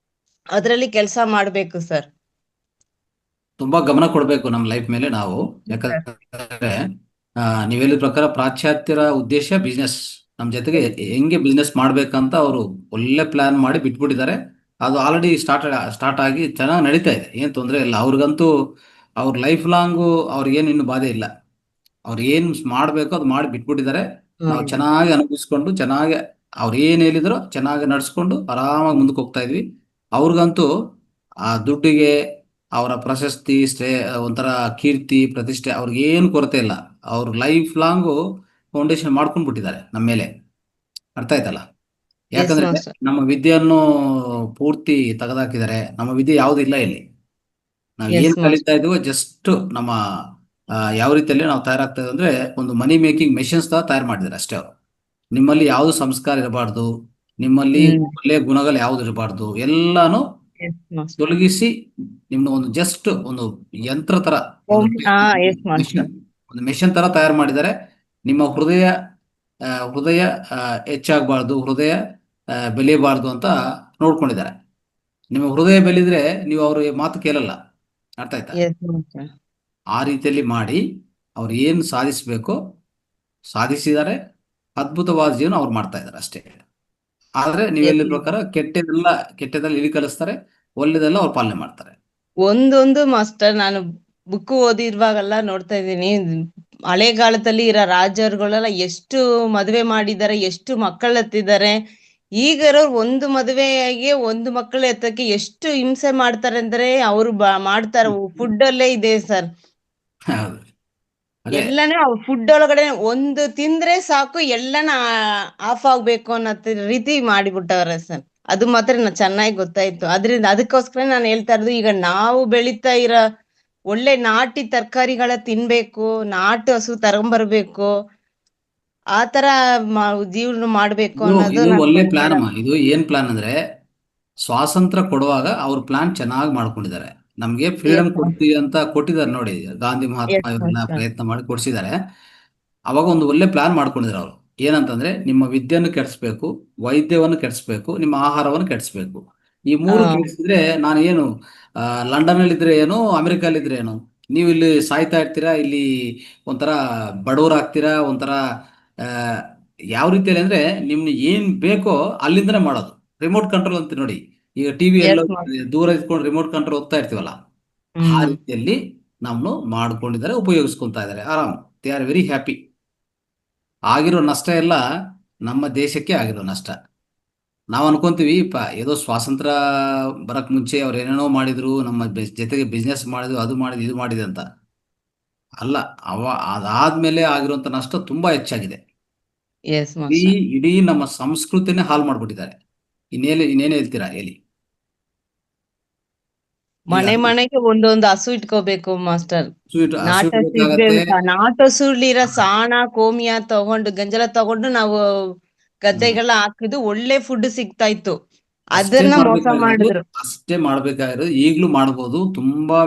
[SPEAKER 9] ಅದರಲ್ಲಿ ಕೆಲಸ ಮಾಡ್ಬೇಕು ಸರ್.
[SPEAKER 2] ತುಂಬಾ ಗಮನ ಕೊಡ್ಬೇಕು ನಮ್ಮ ಲೈಫ್ ಮೇಲೆ ನಾವು. ಯಾಕಂದ್ರೆ ನೀವ್ ಹೇಳಿದ ಪ್ರಕಾರ ಪಾಶ್ಚಾತ್ಯರ ಉದ್ದೇಶ ಬಿಸ್ನೆಸ್, ನಮ್ ಜೊತೆಗೆ ಹೆಂಗೆ ಬಿಸ್ನೆಸ್ ಮಾಡ್ಬೇಕಂತ ಅವರು ಒಳ್ಳೆ ಪ್ಲಾನ್ ಮಾಡಿ ಬಿಟ್ಬಿಟ್ಟಿದ್ದಾರೆ. ಅದು ಆಲ್ರೆಡಿ ಸ್ಟಾರ್ಟ್ ಆಗಿ ಚೆನ್ನಾಗಿ ನಡೀತಾ ಇದೆ, ಏನ್ ತೊಂದರೆ ಇಲ್ಲ. ಅವ್ರಿಗಂತೂ ಅವ್ರ ಲೈಫ್ ಲಾಂಗು ಅವ್ರಿಗೇನು ಇನ್ನು ಬಾಧೆ ಇಲ್ಲ. ಅವ್ರು ಏನ್ ಮಾಡ್ಬೇಕು ಅದು ಮಾಡಿ ಬಿಟ್ಬಿಟ್ಟಿದ್ದಾರೆ. ನಾವು ಚೆನ್ನಾಗಿ ಅನುಭವಿಸ್ಕೊಂಡು ಚೆನ್ನಾಗಿ ಅವ್ರು ಏನ್ ಹೇಳಿದ್ರು ಚೆನ್ನಾಗಿ ನಡ್ಸ್ಕೊಂಡು ಆರಾಮಾಗಿ ಮುಂದಕ್ಕೆ ಹೋಗ್ತಾ ಇದ್ವಿ. ಅವ್ರಿಗಂತೂ ಆ ದುಡ್ಡಿಗೆ, ಅವರ ಪ್ರಶಸ್ತಿ, ಒಂಥರ ಕೀರ್ತಿ, ಪ್ರತಿಷ್ಠೆ ಅವ್ರಿಗೇನು ಕೊರತೆ ಇಲ್ಲ. ಅವ್ರ ಲೈಫ್ ಲಾಂಗು ಫೌಂಡೇಶನ್ ಮಾಡ್ಕೊಂಡ್ ಬಿಟ್ಟಿದ್ದಾರೆ ನಮ್ಮ ಮೇಲೆ. ಅರ್ಥ ಆಯ್ತಲ್ಲ? ಯಾಕಂದ್ರೆ ನಮ್ಮ ವಿದ್ಯೆಯನ್ನು ಪೂರ್ತಿ ತೆಗೆದಾಕಿದ್ದಾರೆ. ನಮ್ಮ ವಿದ್ಯೆ ಯಾವ್ದು ಇಲ್ಲ ಇಲ್ಲಿ. ನಾವು ಏನ್ ಕಲಿತಾ ಇದೀವೋ ಜಸ್ಟ್ ನಮ್ಮ ಯಾವ ರೀತಿಯಲ್ಲಿ ನಾವು ತಯಾರಾಗ್ತಾ ಇದ್ದೀವಿ ಅಂದ್ರೆ ಒಂದು ಮನಿ ಮೇಕಿಂಗ್ ಮೆಷಿನ್ಸ್ ತಯಾರು ಮಾಡಿದ್ದಾರೆ ಅಷ್ಟೇ. ಅವರು ನಿಮ್ಮಲ್ಲಿ ಯಾವ್ದು ಸಂಸ್ಕಾರ ಇರಬಾರ್ದು, ನಿಮ್ಮಲ್ಲಿ ಒಳ್ಳೆಯ ಗುಣಗಳು ಯಾವ್ದು ಇರಬಾರ್ದು, ಎಲ್ಲಾನು ತೊಲಗಿಸಿ ನಿಮ್ನ ಒಂದು ಜಸ್ಟ್ ಒಂದು ಯಂತ್ರ ತರ, ಒಂದು ಮೆಷಿನ್ ತರ ತಯಾರು ಮಾಡಿದ್ದಾರೆ. ನಿಮ್ಮ ಹೃದಯ ಹೆಚ್ಚಾಗಬಾರ್ದು, ಹೃದಯ ಬೆಳೆಯಬಾರ್ದು ಅಂತ ನೋಡ್ಕೊಂಡಿದ್ದಾರೆ. ನಿಮ್ಮ ಹೃದಯ ಬೆಳೆದ್ರೆ ನೀವು ಅವ್ರ ಮಾತು ಕೇಳಲ್ಲ. ಅರ್ಥ ಆಯ್ತಾ? ಆ ರೀತಿಯಲ್ಲಿ ಮಾಡಿ ಅವ್ರು ಏನ್ ಸಾಧಿಸ್ಬೇಕೋ ಸಾಧಿಸಿದ್ದಾರೆ. ಅದ್ಭುತವಾದ ಜೀವನ ಅವ್ರು ಮಾಡ್ತಾ ಇದ್ದಾರೆ ಅಷ್ಟೇ. ಆದ್ರೆ ನೀವು ಹೇಳಿದ ಪ್ರಕಾರ ಕೆಟ್ಟದಲ್ಲಿ ಇಳಿ ಕಲಿಸ್ತಾರೆ, ಒಳ್ಳೆದೆಲ್ಲ ಅವ್ರು ಪಾಲನೆ ಮಾಡ್ತಾರೆ.
[SPEAKER 9] ಒಂದೊಂದು ಮಾಸ್ಟರ್ ನಾನು ಬುಕ್ ಓದಿರುವಾಗೆಲ್ಲ ನೋಡ್ತಾ ಇದ್ದೀನಿ, ಹಳೆಗಾಲದಲ್ಲಿ ಇರೋ ರಾಜರುಗಳೆಲ್ಲ ಎಷ್ಟು ಮದುವೆ ಮಾಡಿದ್ದಾರೆ, ಎಷ್ಟು ಮಕ್ಕಳು ಎತ್ತಿದ್ದಾರೆ. ಈಗ ಒಂದು ಮದುವೆಗೆ ಒಂದು ಮಕ್ಕಳು ಎತ್ತಕ್ಕೆ ಎಷ್ಟು ಹಿಂಸೆ ಮಾಡ್ತಾರೆ ಅಂದ್ರೆ ಅವ್ರು ಮಾಡ್ತಾರೆ. ಫುಡ್ ಅಲ್ಲೇ ಇದೆ ಸರ್, ಎಲ್ಲಾನು ಫುಡ್ ಒಳಗಡೆ ಒಂದು ತಿಂದ್ರೆ ಸಾಕು ಎಲ್ಲಾನ ಆಫ್ ಆಗ್ಬೇಕು ಅನ್ನೋ ರೀತಿ ಮಾಡಿಬಿಟ್ಟವ್ರೆ ಸರ್. ಅದು ಮಾತ್ರ ಚೆನ್ನಾಗಿ ಗೊತ್ತಾಯ್ತು. ಅದಕ್ಕೋಸ್ಕರ ನಾನು ಹೇಳ್ತಾ ಇರೋದು, ಈಗ ನಾವು ಬೆಳೀತಾ ಇರೋ ಒಳ್ಳೆ ನಾಟಿ ತರಕಾರಿಗಳ ತಿನ್ಬೇಕು, ನಾಟು ಹಸು ತಗೊಂಬರ್ಬೇಕು, ಆತರ ಜೀವನ ಮಾಡ್ಬೇಕು ಅನ್ನೋದು
[SPEAKER 2] ಒಳ್ಳೆ ಪ್ಲಾನ್ ಅಮ್ಮ. ಇದು ಏನ್ ಪ್ಲಾನ್ ಅಂದ್ರೆ, ಸ್ವಾತಂತ್ರ್ಯ ಕೊಡುವಾಗ ಅವ್ರ ಪ್ಲಾನ್ ಚೆನ್ನಾಗಿ ಮಾಡ್ಕೊಂಡಿದ್ದಾರೆ. ನಮ್ಗೆ ಫ್ರೀಡಮ್ ಕೊಡ್ತೀವಿ ಅಂತ ಕೊಟ್ಟಿದ್ದಾರೆ ನೋಡಿ, ಗಾಂಧಿ ಮಹಾತ್ಮ ಇವರೆಲ್ಲ ಪ್ರಯತ್ನ ಮಾಡಿ ಕೊಡ್ಸಿದ್ದಾರೆ. ಅವಾಗ ಒಂದು ಒಳ್ಳೆ ಪ್ಲಾನ್ ಮಾಡ್ಕೊಂಡಿದ್ದಾರೆ ಅವರು. ಏನಂತಂದ್ರೆ, ನಿಮ್ಮ ವಿದ್ಯೆಯನ್ನು ಕೆಡಿಸ್ಬೇಕು, ವೈದ್ಯವನ್ನು ಕೆಡಿಸ್ಬೇಕು, ನಿಮ್ಮ ಆಹಾರವನ್ನು ಕೆಡಿಸ್ಬೇಕು. ಈ ಮೂರು ಕೆಡಿಸಿದ್ರೆ ನಾನು ಏನು ಲಂಡನ್ ಅಲ್ಲಿ ಇದ್ರೆ ಏನು, ಅಮೆರಿಕಲ್ಲಿ ಇದ್ರೆ ಏನು, ನೀವು ಇಲ್ಲಿ ಸಾಯ್ತಾ ಇರ್ತೀರಾ, ಇಲ್ಲಿ ಒಂಥರ ಬಡವರಾಗ್ತೀರಾ, ಒಂಥರ ಯಾವ ರೀತಿಯಲ್ಲಿ ಅಂದ್ರೆ ನಿಮ್ಗೆ ಏನ್ ಬೇಕೋ ಅಲ್ಲಿಂದನೇ ಮಾಡೋದು. ರಿಮೋಟ್ ಕಂಟ್ರೋಲ್ ಅಂತ ನೋಡಿ, ಈಗ ಟಿವಿ ಎಲ್ಲ ದೂರ ಇದ್ಕೊಂಡು ರಿಮೋಟ್ ಕಂಟ್ರೋಲ್ ಹೋಗ್ತಾ ಇರ್ತೀವಲ್ಲ, ಆ ರೀತಿಯಲ್ಲಿ ನಮ್ಮನ್ನು ಮಾಡ್ಕೊಂಡಿದ್ದಾರೆ, ಉಪಯೋಗಿಸ್ಕೊಂತಾ ಇದ್ದಾರೆ. ಆರಾಮ್, ದೇ ಆರ್ ವೆರಿ ಹ್ಯಾಪಿ. ಆಗಿರೋ ನಷ್ಟ ಎಲ್ಲ ನಮ್ಮ ದೇಶಕ್ಕೆ ಆಗಿರೋ ನಷ್ಟ. ನಾವು ಅನ್ಕೊಂತೀವಿ ಏದೋ ಸ್ವಾತಂತ್ರ್ಯ ಬರಕ್ ಮುಂಚೆ ಅವ್ರು ಏನೇನೋ ಮಾಡಿದ್ರು, ನಮ್ಮ ಜೊತೆಗೆ ಬಿಸ್ನೆಸ್ ಮಾಡಿದ್ರು, ಅದು ಮಾಡಿದ್ರು, ಇದು ಮಾಡಿದೆ ಅಂತ. ಅಲ್ಲ, ಅದಾದ್ಮೇಲೆ ಆಗಿರುವಂತ ನಷ್ಟ ತುಂಬಾ ಹೆಚ್ಚಾಗಿದೆ.
[SPEAKER 9] ಎಸ್
[SPEAKER 2] ಇಡೀ
[SPEAKER 9] ಮಾಸ್ಟರ್.
[SPEAKER 2] ಇಡೀ ನಮ್ಮ ಸಂಸ್ಕೃತಿನೇ ಹಾಳು ಮಾಡ್ಬಿಟ್ಟಿದ್ದಾರೆ. ಇನ್ನೇನು ಹೇಳ್ತೀರಾ ಹೇಳಿ?
[SPEAKER 9] ಮನೆ ಮನೆಗೆ ಒಂದೊಂದು ಹಸು ಇಟ್ಕೋಬೇಕು ಮಾಸ್ಟರ್.
[SPEAKER 2] ಹಸು
[SPEAKER 9] ನಾಟ್ ಹಸು ಇದ್ರೆ
[SPEAKER 2] ಇಡ್ಬೇಕಾಗತ್ತೆ.
[SPEAKER 9] ನಾಟ್ ಹಸುಲಿರೋ ಸಾಣ ಕೋಮಿಯ ತಗೊಂಡು ಗಂಜಲ ತಗೊಂಡು ನಾವು ಗದ್ದೆಗೆಲ್ಲ ಹಾಕಿದ್ದು ಒಳ್ಳೆ ಫುಡ್ ಸಿಗ್ತಾ ಇತ್ತು.
[SPEAKER 2] ಅಷ್ಟೇ
[SPEAKER 9] ಅದನ್ನ ಮೋಸ ಮಾಡಿದ್ರು.
[SPEAKER 2] ಮಾಡ್ಬೇಕಾಗಿರೋದು ಈಗ್ಲೂ ಮಾಡ್ಬೋದು. ತುಂಬಾ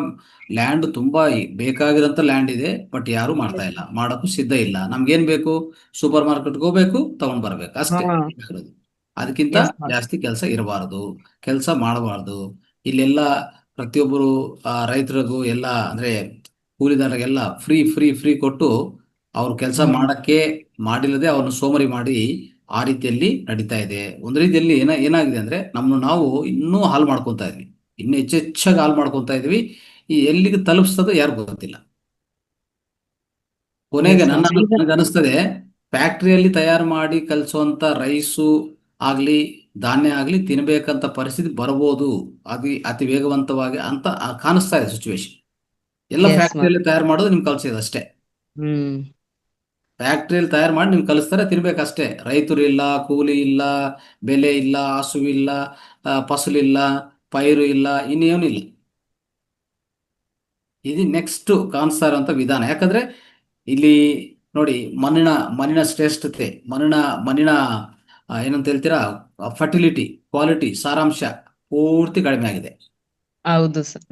[SPEAKER 2] ಲ್ಯಾಂಡ್ ತುಂಬಾ ಬೇಕಾಗಿರೋಂತ ಲ್ಯಾಂಡ್ ಇದೆ, ಬಟ್ ಯಾರು ಮಾಡ್ತಾ ಇಲ್ಲ, ಮಾಡೋಕ್ಕೂ ಸಿದ್ಧ ಇಲ್ಲ. ನಮ್ಗೇನ್ ಬೇಕು? ಸೂಪರ್ ಮಾರ್ಕೆಟ್ಗೆ ಹೋಗ್ಬೇಕು, ತಗೊಂಡ್ ಬರ್ಬೇಕು, ಅಷ್ಟೇ
[SPEAKER 9] ಹಾ
[SPEAKER 2] ಬೇಕಾಗಿರೋದು. ಅದಕ್ಕಿಂತ
[SPEAKER 9] ಎಸ್ ಮಾಸ್ಟರ್.
[SPEAKER 2] ಜಾಸ್ತಿ ಕೆಲಸ ಇರಬಾರದು, ಕೆಲಸ ಮಾಡಬಾರ್ದು. ಇಲ್ಲೆಲ್ಲ ಪ್ರತಿಯೊಬ್ಬರು ರೈತರಿಗೂ ಎಲ್ಲ ಅಂದ್ರೆ ಕೂಲಿದಾರರಿಗೆಲ್ಲ ಫ್ರೀ ಫ್ರೀ ಫ್ರೀ ಕೊಟ್ಟು ಅವ್ರು ಕೆಲಸ ಮಾಡಕ್ಕೆ ಮಾಡಿಲ್ಲದೆ ಅವ್ರನ್ನ ಸೋಮರಿ ಮಾಡಿ ಆ ರೀತಿಯಲ್ಲಿ ನಡೀತಾ ಇದೆ. ಒಂದು ರೀತಿಯಲ್ಲಿ ಏನಾಗಿದೆ ಅಂದ್ರೆ ನಾವು ಇನ್ನೂ ಹಾಳು ಮಾಡ್ಕೊತಾ ಇದ್ವಿ, ಇನ್ನೂ ಹೆಚ್ಚೆಚ್ಚಾಗಿ ಹಾಳು ಮಾಡ್ಕೊತಾ ಇದ್ವಿ. ಈ ಎಲ್ಲಿಗೆ ತಲುಪಿಸ್ತದೋ ಯಾರಿಗೂ ಗೊತ್ತಿಲ್ಲ. ಕೊನೆಗೆ
[SPEAKER 9] ಎಸ್ ಮಾಸ್ಟರ್. ಈಗ
[SPEAKER 2] ನನಗೆ ಅನಿಸ್ತದೆ, ಫ್ಯಾಕ್ಟ್ರಿಯಲ್ಲಿ ತಯಾರು ಮಾಡಿ ಕಲಿಸುವಂತ ರೈಸು ಆಗ್ಲಿ, ಧಾನ್ಯ ಆಗ್ಲಿ ತಿನ್ಬೇಕಂತ ಪರಿಸ್ಥಿತಿ ಬರ್ಬೋದು, ಅತಿ ವೇಗವಂತವಾಗಿ ಅಂತ ಕಾಣಿಸ್ತಾ ಇದೆ ಸಿಚುವೇಶನ್. ಎಲ್ಲ
[SPEAKER 9] ಎಸ್
[SPEAKER 2] ಫ್ಯಾಕ್ಟ್ರಿಯಲ್ಲಿ ತಯಾರು ಮಾಡೋದು ನಿಮ್ಗೆ ಕಲ್ಸೋದು ಅಷ್ಟೇ.
[SPEAKER 9] ಹ್ಮ್
[SPEAKER 2] ಫ್ಯಾಕ್ಟ್ರಿಯಲ್ಲಿ ತಯಾರು ಮಾಡಿ ನಿಮ್ಗೆ ಕಲಿಸ್ತಾರೆ, ತಿನ್ಬೇಕಷ್ಟೇ. ರೈತರು ಇಲ್ಲ, ಕೂಲಿ ಇಲ್ಲ, ಬೆಲೆ ಇಲ್ಲ, ಹಸುವಿಲ್ಲ, ಫಸಲಿಲ್ಲ, ಪೈರು ಇಲ್ಲ, ಇನ್ನೇನು ಇಲ್ಲ. ಇದು ನೆಕ್ಸ್ಟ್ ಕಾಣಿಸ್ತಾ ಇರುವಂತ ವಿಧಾನ. ಯಾಕಂದ್ರೆ ಇಲ್ಲಿ ನೋಡಿ, ಮಣ್ಣಿನ ಶ್ರೇಷ್ಠತೆ, ಮಣ್ಣಿನ ಏನಂತ ಹೇಳ್ತೀರಾ, ಫರ್ಟಿಲಿಟಿ, ಕ್ವಾಲಿಟಿ, ಸಾರಾಂಶ ಪೂರ್ತಿ ಕಡಿಮೆ ಆಗಿದೆ.
[SPEAKER 9] ಹೌದು ಸರ್.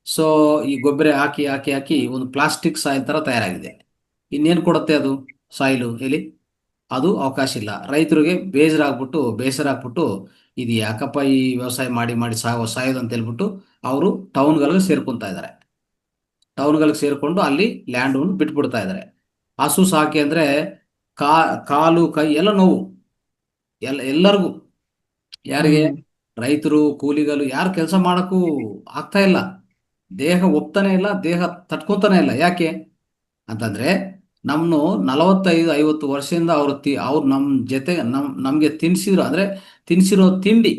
[SPEAKER 2] ಸೊ ಈ ಗೊಬ್ಬರ ಹಾಕಿ ಹಾಕಿ ಹಾಕಿ ಒಂದು ಪ್ಲಾಸ್ಟಿಕ್ ಸಾಯಿಲ್ ತರ ತಯಾರಾಗಿದೆ. ಇನ್ನೇನು ಕೊಡುತ್ತೆ ಅದು ಸಾಯಿಲು ಹೇಳಿ? ಅದು ಅವಕಾಶ ಇಲ್ಲ. ರೈತರಿಗೆ ಬೇಸರ ಆಗ್ಬಿಟ್ಟು ಇದು ಯಾಕಪ್ಪ ಈ ವ್ಯವಸಾಯ ಮಾಡಿ ಮಾಡಿ ಸಾಯೋದು ಅಂತ ಹೇಳ್ಬಿಟ್ಟು ಅವರು ಟೌನ್ಗಳಿಗೆ ಸೇರ್ಕೊಂತಾ ಇದ್ದಾರೆ. ಟೌನ್ಗಳಿಗೆ ಸೇರ್ಕೊಂಡು ಅಲ್ಲಿ ಲ್ಯಾಂಡ್ ಬಿಟ್ಬಿಡ್ತಾ ಇದ್ದಾರೆ. ಹಸು ಸಾಕಿ ಅಂದ್ರೆ ಕಾಲು ಕೈ ಎಲ್ಲ ನೋವು, ಎಲ್ಲರಿಗೂ. ಯಾರಿಗೆ? ರೈತರು, ಕೂಲಿಗಳು, ಯಾರು ಕೆಲಸ ಮಾಡಕ್ಕೂ ಆಗ್ತಾ ಇಲ್ಲ. ದೇಹ ಒಪ್ತಾನೆ ಇಲ್ಲ, ದೇಹ ತಟ್ಕೊಂತಾನೆ ಇಲ್ಲ. ಯಾಕೆ ಅಂತಂದ್ರೆ ನಮ್ನು 45-50 ವರ್ಷದಿಂದ ಅವ್ರು ನಮ್ ಜೊತೆ ನಮ್ಗೆ ತಿನ್ಸಿದ್ರು, ಅಂದ್ರೆ ತಿನ್ಸಿರೋ ತಿಂಡಿ,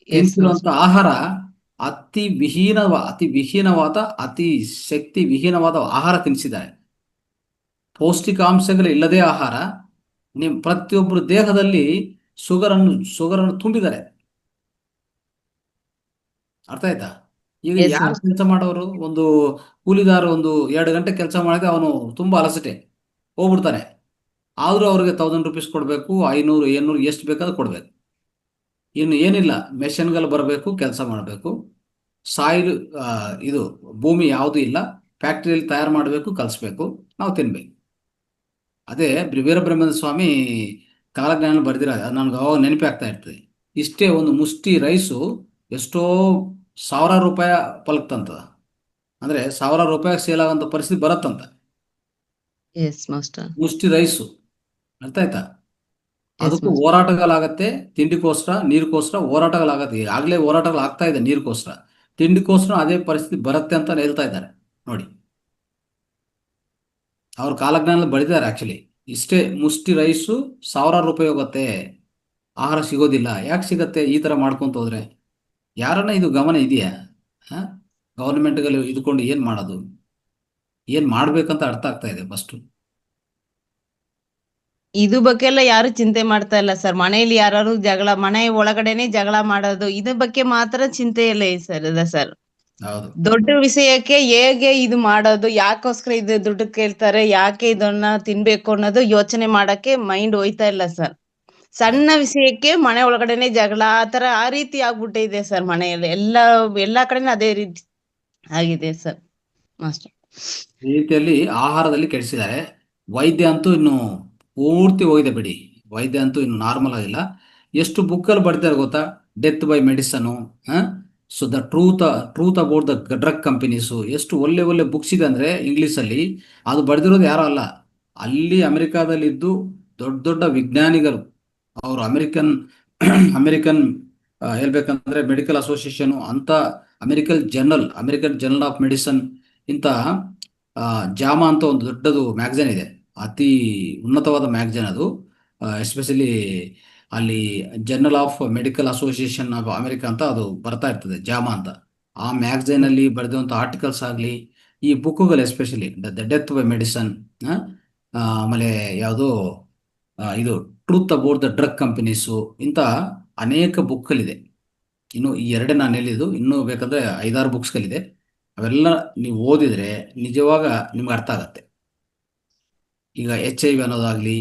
[SPEAKER 2] ತಿನ್ಸಿರುವಂತ ಆಹಾರ ಅತಿ ವಿಹೀನವಾದ, ಅತಿ ಶಕ್ತಿ ವಿಹೀನವಾದ ಆಹಾರ ತಿನ್ನಿಸಿದ್ದಾರೆ. ಪೌಷ್ಟಿಕಾಂಶಗಳು ಇಲ್ಲದೆ ಆಹಾರ. ಪ್ರತಿಯೊಬ್ಬರು ದೇಹದಲ್ಲಿ ಶುಗರ್ ಅನ್ನು ತುಂಬಿದ್ದಾರೆ. ಅರ್ಥ ಆಯ್ತಾ? ಈಗ ಯಾರು ಕೆಲಸ ಮಾಡೋರು? ಒಂದು ಕೂಲಿದಾರ 2 ಗಂಟೆ ಕೆಲಸ ಮಾಡಿದ್ರೆ ಅವನು ತುಂಬಾ ಅಲಸಟೆ ಹೋಗ್ಬಿಡ್ತಾನೆ. ಆದ್ರೂ ಅವ್ರಿಗೆ 1000 ರೂಪೀಸ್ ಕೊಡ್ಬೇಕು, 500, 800 ಎಷ್ಟು ಬೇಕಾದ್ರೂ ಕೊಡ್ಬೇಕು. ಇನ್ನು ಏನಿಲ್ಲ, ಮೆಷಿನ್ಗಳು ಬರಬೇಕು, ಕೆಲಸ ಮಾಡಬೇಕು. ಸಾಯಿಲ್ ಇದು ಭೂಮಿ ಯಾವುದು ಇಲ್ಲ, ಫ್ಯಾಕ್ಟ್ರಿಯಲ್ಲಿ ತಯಾರು ಮಾಡಬೇಕು, ಕಲಿಸ್ಬೇಕು, ನಾವು ತಿನ್ಬೇಕು. ಅದೇ ವೀರಬ್ರಹ್ಮೇಂದ್ರ ಸ್ವಾಮಿ ಕಾಲಜ್ಞಾನ ಬರೆದಿರೋದು ನನ್ಗೆ ಅವಾಗ ನೆನಪಿ ಆಗ್ತಾ ಇರ್ತದೆ. ಇಷ್ಟೇ ಒಂದು ಮುಷ್ಟಿ ರೈಸು ಎಷ್ಟೋ 1000 ರೂಪಾಯಿ ಪಲಕ್ತಂತದ, ಅಂದ್ರೆ 1000 ರೂಪಾಯಿ ಸೇಲ್ ಆಗೋಂಥ ಪರಿಸ್ಥಿತಿ ಬರತ್ತಂತ ಮುಷ್ಟಿ ರೈಸು. ಅರ್ಥ ಆಯ್ತಾ? ಅದಕ್ಕೂ ಹೋರಾಟಗಳಾಗತ್ತೆ, ತಿಂಡಿಗೋಸ್ಕರ, ನೀರಿಗೋಸ್ಕರ ಹೋರಾಟಗಳಾಗತ್ತೆ. ಈಗಾಗಲೇ ಹೋರಾಟಗಳು ಆಗ್ತಾ ಇದೆ ನೀರಿಗೋಸ್ಕರ. ತಿಂಡಿಗೋಸ್ಕರ ಅದೇ ಪರಿಸ್ಥಿತಿ ಬರುತ್ತೆ ಅಂತ ಹೇಳ್ತಾ ಇದ್ದಾರೆ ನೋಡಿ. ಅವ್ರ ಕಾಲಜ್ಞಾನದಲ್ಲಿ ಬಳಿದಾರೆ ಆಕ್ಚುಲಿ. ಇಷ್ಟೇ ಮುಷ್ಟಿ ರೈಸು 1000 ರೂಪಾಯಿ ಹೋಗುತ್ತೆ, ಆಹಾರ ಸಿಗೋದಿಲ್ಲ. ಯಾಕೆ ಸಿಗತ್ತೆ? ಈ ತರ ಮಾಡ್ಕೊಂತ ಹೋದ್ರೆ. ಯಾರನ್ನ ಇದು ಗಮನ ಇದೆಯಾ? ಗವರ್ಮೆಂಟ್ಗಳು ಇದ್ಕೊಂಡು ಏನ್ ಮಾಡೋದು, ಏನ್ ಮಾಡ್ಬೇಕಂತ ಅರ್ಥ ಆಗ್ತಾ ಇದೆ ಫಸ್ಟ್.
[SPEAKER 9] ಇದು ಬಗ್ಗೆ ಎಲ್ಲ ಯಾರು ಚಿಂತೆ ಮಾಡ್ತಾ ಇಲ್ಲ ಸರ್. ಮನೆಯಲ್ಲಿ ಯಾರು ಜಗಳ, ಮನೆ ಒಳಗಡೆನೆ ಜಗಳ ಮಾಡೋದು, ಇದ್ರ ಬಗ್ಗೆ ಮಾತ್ರ ಚಿಂತೆ ಇಲ್ಲ ಸರ್. ದೊಡ್ಡ ವಿಷಯಕ್ಕೆ ಹೇಗೆ ಇದು ಮಾಡೋದು, ಯಾಕೋಸ್ಕರ ಇದು ದುಡ್ಡು ಕೇಳ್ತಾರೆ, ಯಾಕೆ ಇದನ್ನ ತಿನ್ಬೇಕು ಅನ್ನೋದು ಯೋಚನೆ ಮಾಡಕ್ಕೆ ಮೈಂಡ್ ಹೋಯ್ತಾ ಇಲ್ಲ ಸರ್. ಸಣ್ಣ ವಿಷಯಕ್ಕೆ ಮನೆ ಒಳಗಡೆನೆ ಜಗಳ, ಆ ರೀತಿ ಆಗ್ಬಿಟ್ಟಿದೆ ಸರ್. ಮನೆಯಲ್ಲಿ ಎಲ್ಲಾ ಕಡೆನೂ ಅದೇ ರೀತಿ ಆಗಿದೆ ಸರ್ ಮಾಸ್ಟರ್.
[SPEAKER 2] ಈ ರೀತಿಯಲ್ಲಿ ಆಹಾರದಲ್ಲಿ ಕೆಡಿಸಿದ್ದಾರೆ. ವೈದ್ಯ ಅಂತೂ ಇನ್ನು ಪೂರ್ತಿ ಹೋಗಿದೆ ಬಿಡಿ. ವೈದ್ಯ ಅಂತೂ ಇನ್ನು ನಾರ್ಮಲ್ ಆಗಿಲ್ಲ. ಎಷ್ಟು ಬುಕ್ಕಲ್ಲಿ ಬರ್ತಾರೆ ಗೊತ್ತಾ? Death by medicine, so the truth about the drug companies. ಎಷ್ಟು ಒಳ್ಳೆ ಬುಕ್ಸ್ ಇದೆ ಅಂದ್ರೆ ಇಂಗ್ಲಿಷಲ್ಲಿ. ಅದು ಬರೆದಿರೋದು ಯಾರೋ ಅಲ್ಲ, ಅಲ್ಲಿ ಅಮೆರಿಕಾದಲ್ಲಿ ಇದ್ದು ದೊಡ್ಡ ವಿಜ್ಞಾನಿಗಳು. ಅವರು ಅಮೆರಿಕನ್ ಹೇಳ್ಬೇಕಂದ್ರೆ ಮೆಡಿಕಲ್ ಅಸೋಸಿಯೇಷನ್ ಅಂತ, ಅಮೆರಿಕನ್ ಜರ್ನಲ್ ಆಫ್ ಮೆಡಿಸನ್ ಇಂತ ಜಾಮಾ ಅಂತ ಒಂದು ದೊಡ್ಡದು ಮ್ಯಾಗಝೈನ್ ಇದೆ. ಅತಿ ಉನ್ನತವಾದ ಮ್ಯಾಗಝೈನ್ ಅದು. ಎಸ್ಪೆಷಲಿ ಅಲ್ಲಿ journal of medical association of America ಅಂತ ಅದು ಬರ್ತಾ ಇರ್ತದೆ, ಜಾಮಾ ಅಂತ. ಆ ಮ್ಯಾಗಝೈನ್ ಅಲ್ಲಿ ಬರೆದಂಥ ಆರ್ಟಿಕಲ್ಸ್ ಆಗಲಿ, ಈ ಬುಕ್ಕುಗಳು especially the death by medicine, ಆಮೇಲೆ ಯಾವುದು ಇದು truth about the drug companies, ಇಂಥ ಅನೇಕ ಬುಕ್ಗಳಿದೆ. ಇನ್ನು ಈ ಎರಡೇ ನಾನು ಹೇಳಿದ್ದು, ಇನ್ನೂ ಬೇಕಾದ್ರೆ 5-6 ಬುಕ್ಸ್ಗಳಿದೆ. ಅವೆಲ್ಲ ನೀವು ಓದಿದ್ರೆ ನಿಜವಾಗ ನಿಮ್ಗೆ ಅರ್ಥ ಆಗತ್ತೆ. ಈಗ HIV ಅನ್ನೋದಾಗ್ಲಿ,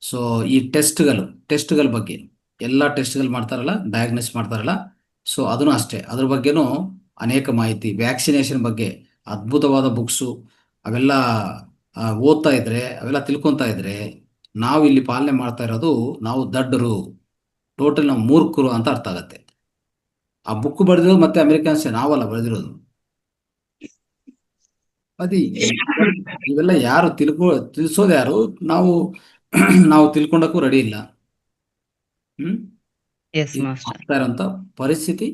[SPEAKER 2] ಸೊ ಈ ಟೆಸ್ಟ್ಗಳ ಬಗ್ಗೆ ಎಲ್ಲ ಟೆಸ್ಟ್ಗಳು ಮಾಡ್ತಾರಲ್ಲ, ಡಯಾಗ್ನೋಸ್ ಮಾಡ್ತಾರಲ್ಲ, ಸೊ ಅದನ್ನು ಅಷ್ಟೇ. ಅದ್ರ ಬಗ್ಗೆನೂ ಅನೇಕ ಮಾಹಿತಿ, ವ್ಯಾಕ್ಸಿನೇಷನ್ ಬಗ್ಗೆ ಅದ್ಭುತವಾದ ಬುಕ್ಸು. ಅವೆಲ್ಲ ಓದ್ತಾ ಇದ್ರೆ, ಅವೆಲ್ಲ ತಿಳ್ಕೊತಾ ಇದ್ರೆ, ನಾವು ಇಲ್ಲಿ ಪಾಲನೆ ಮಾಡ್ತಾ ಇರೋದು ನಾವು ದಡ್ಡರು, ಟೋಟಲ್ ನಾವು ಮೂರ್ಖರು ಅಂತ ಅರ್ಥ ಆಗತ್ತೆ. ಆ ಬುಕ್ ಬರೆದಿರೋದು ಮತ್ತೆ ಅಮೆರಿಕನ್ಸ್, ನಾವಲ್ಲ ಬರೆದಿರೋದು. ಅದೇ ಇವೆಲ್ಲ ಯಾರು ತಿಳಿಸೋದು ಯಾರು? ನಾವು ನಾವು ತಿಳ್ಕೊಂಡಕ್ಕೂ ರೆಡಿ ಇಲ್ಲ.
[SPEAKER 9] S master.
[SPEAKER 2] ಆಗ್ತಾ ಇರೋಂಥ ಪರಿಸ್ಥಿತಿ.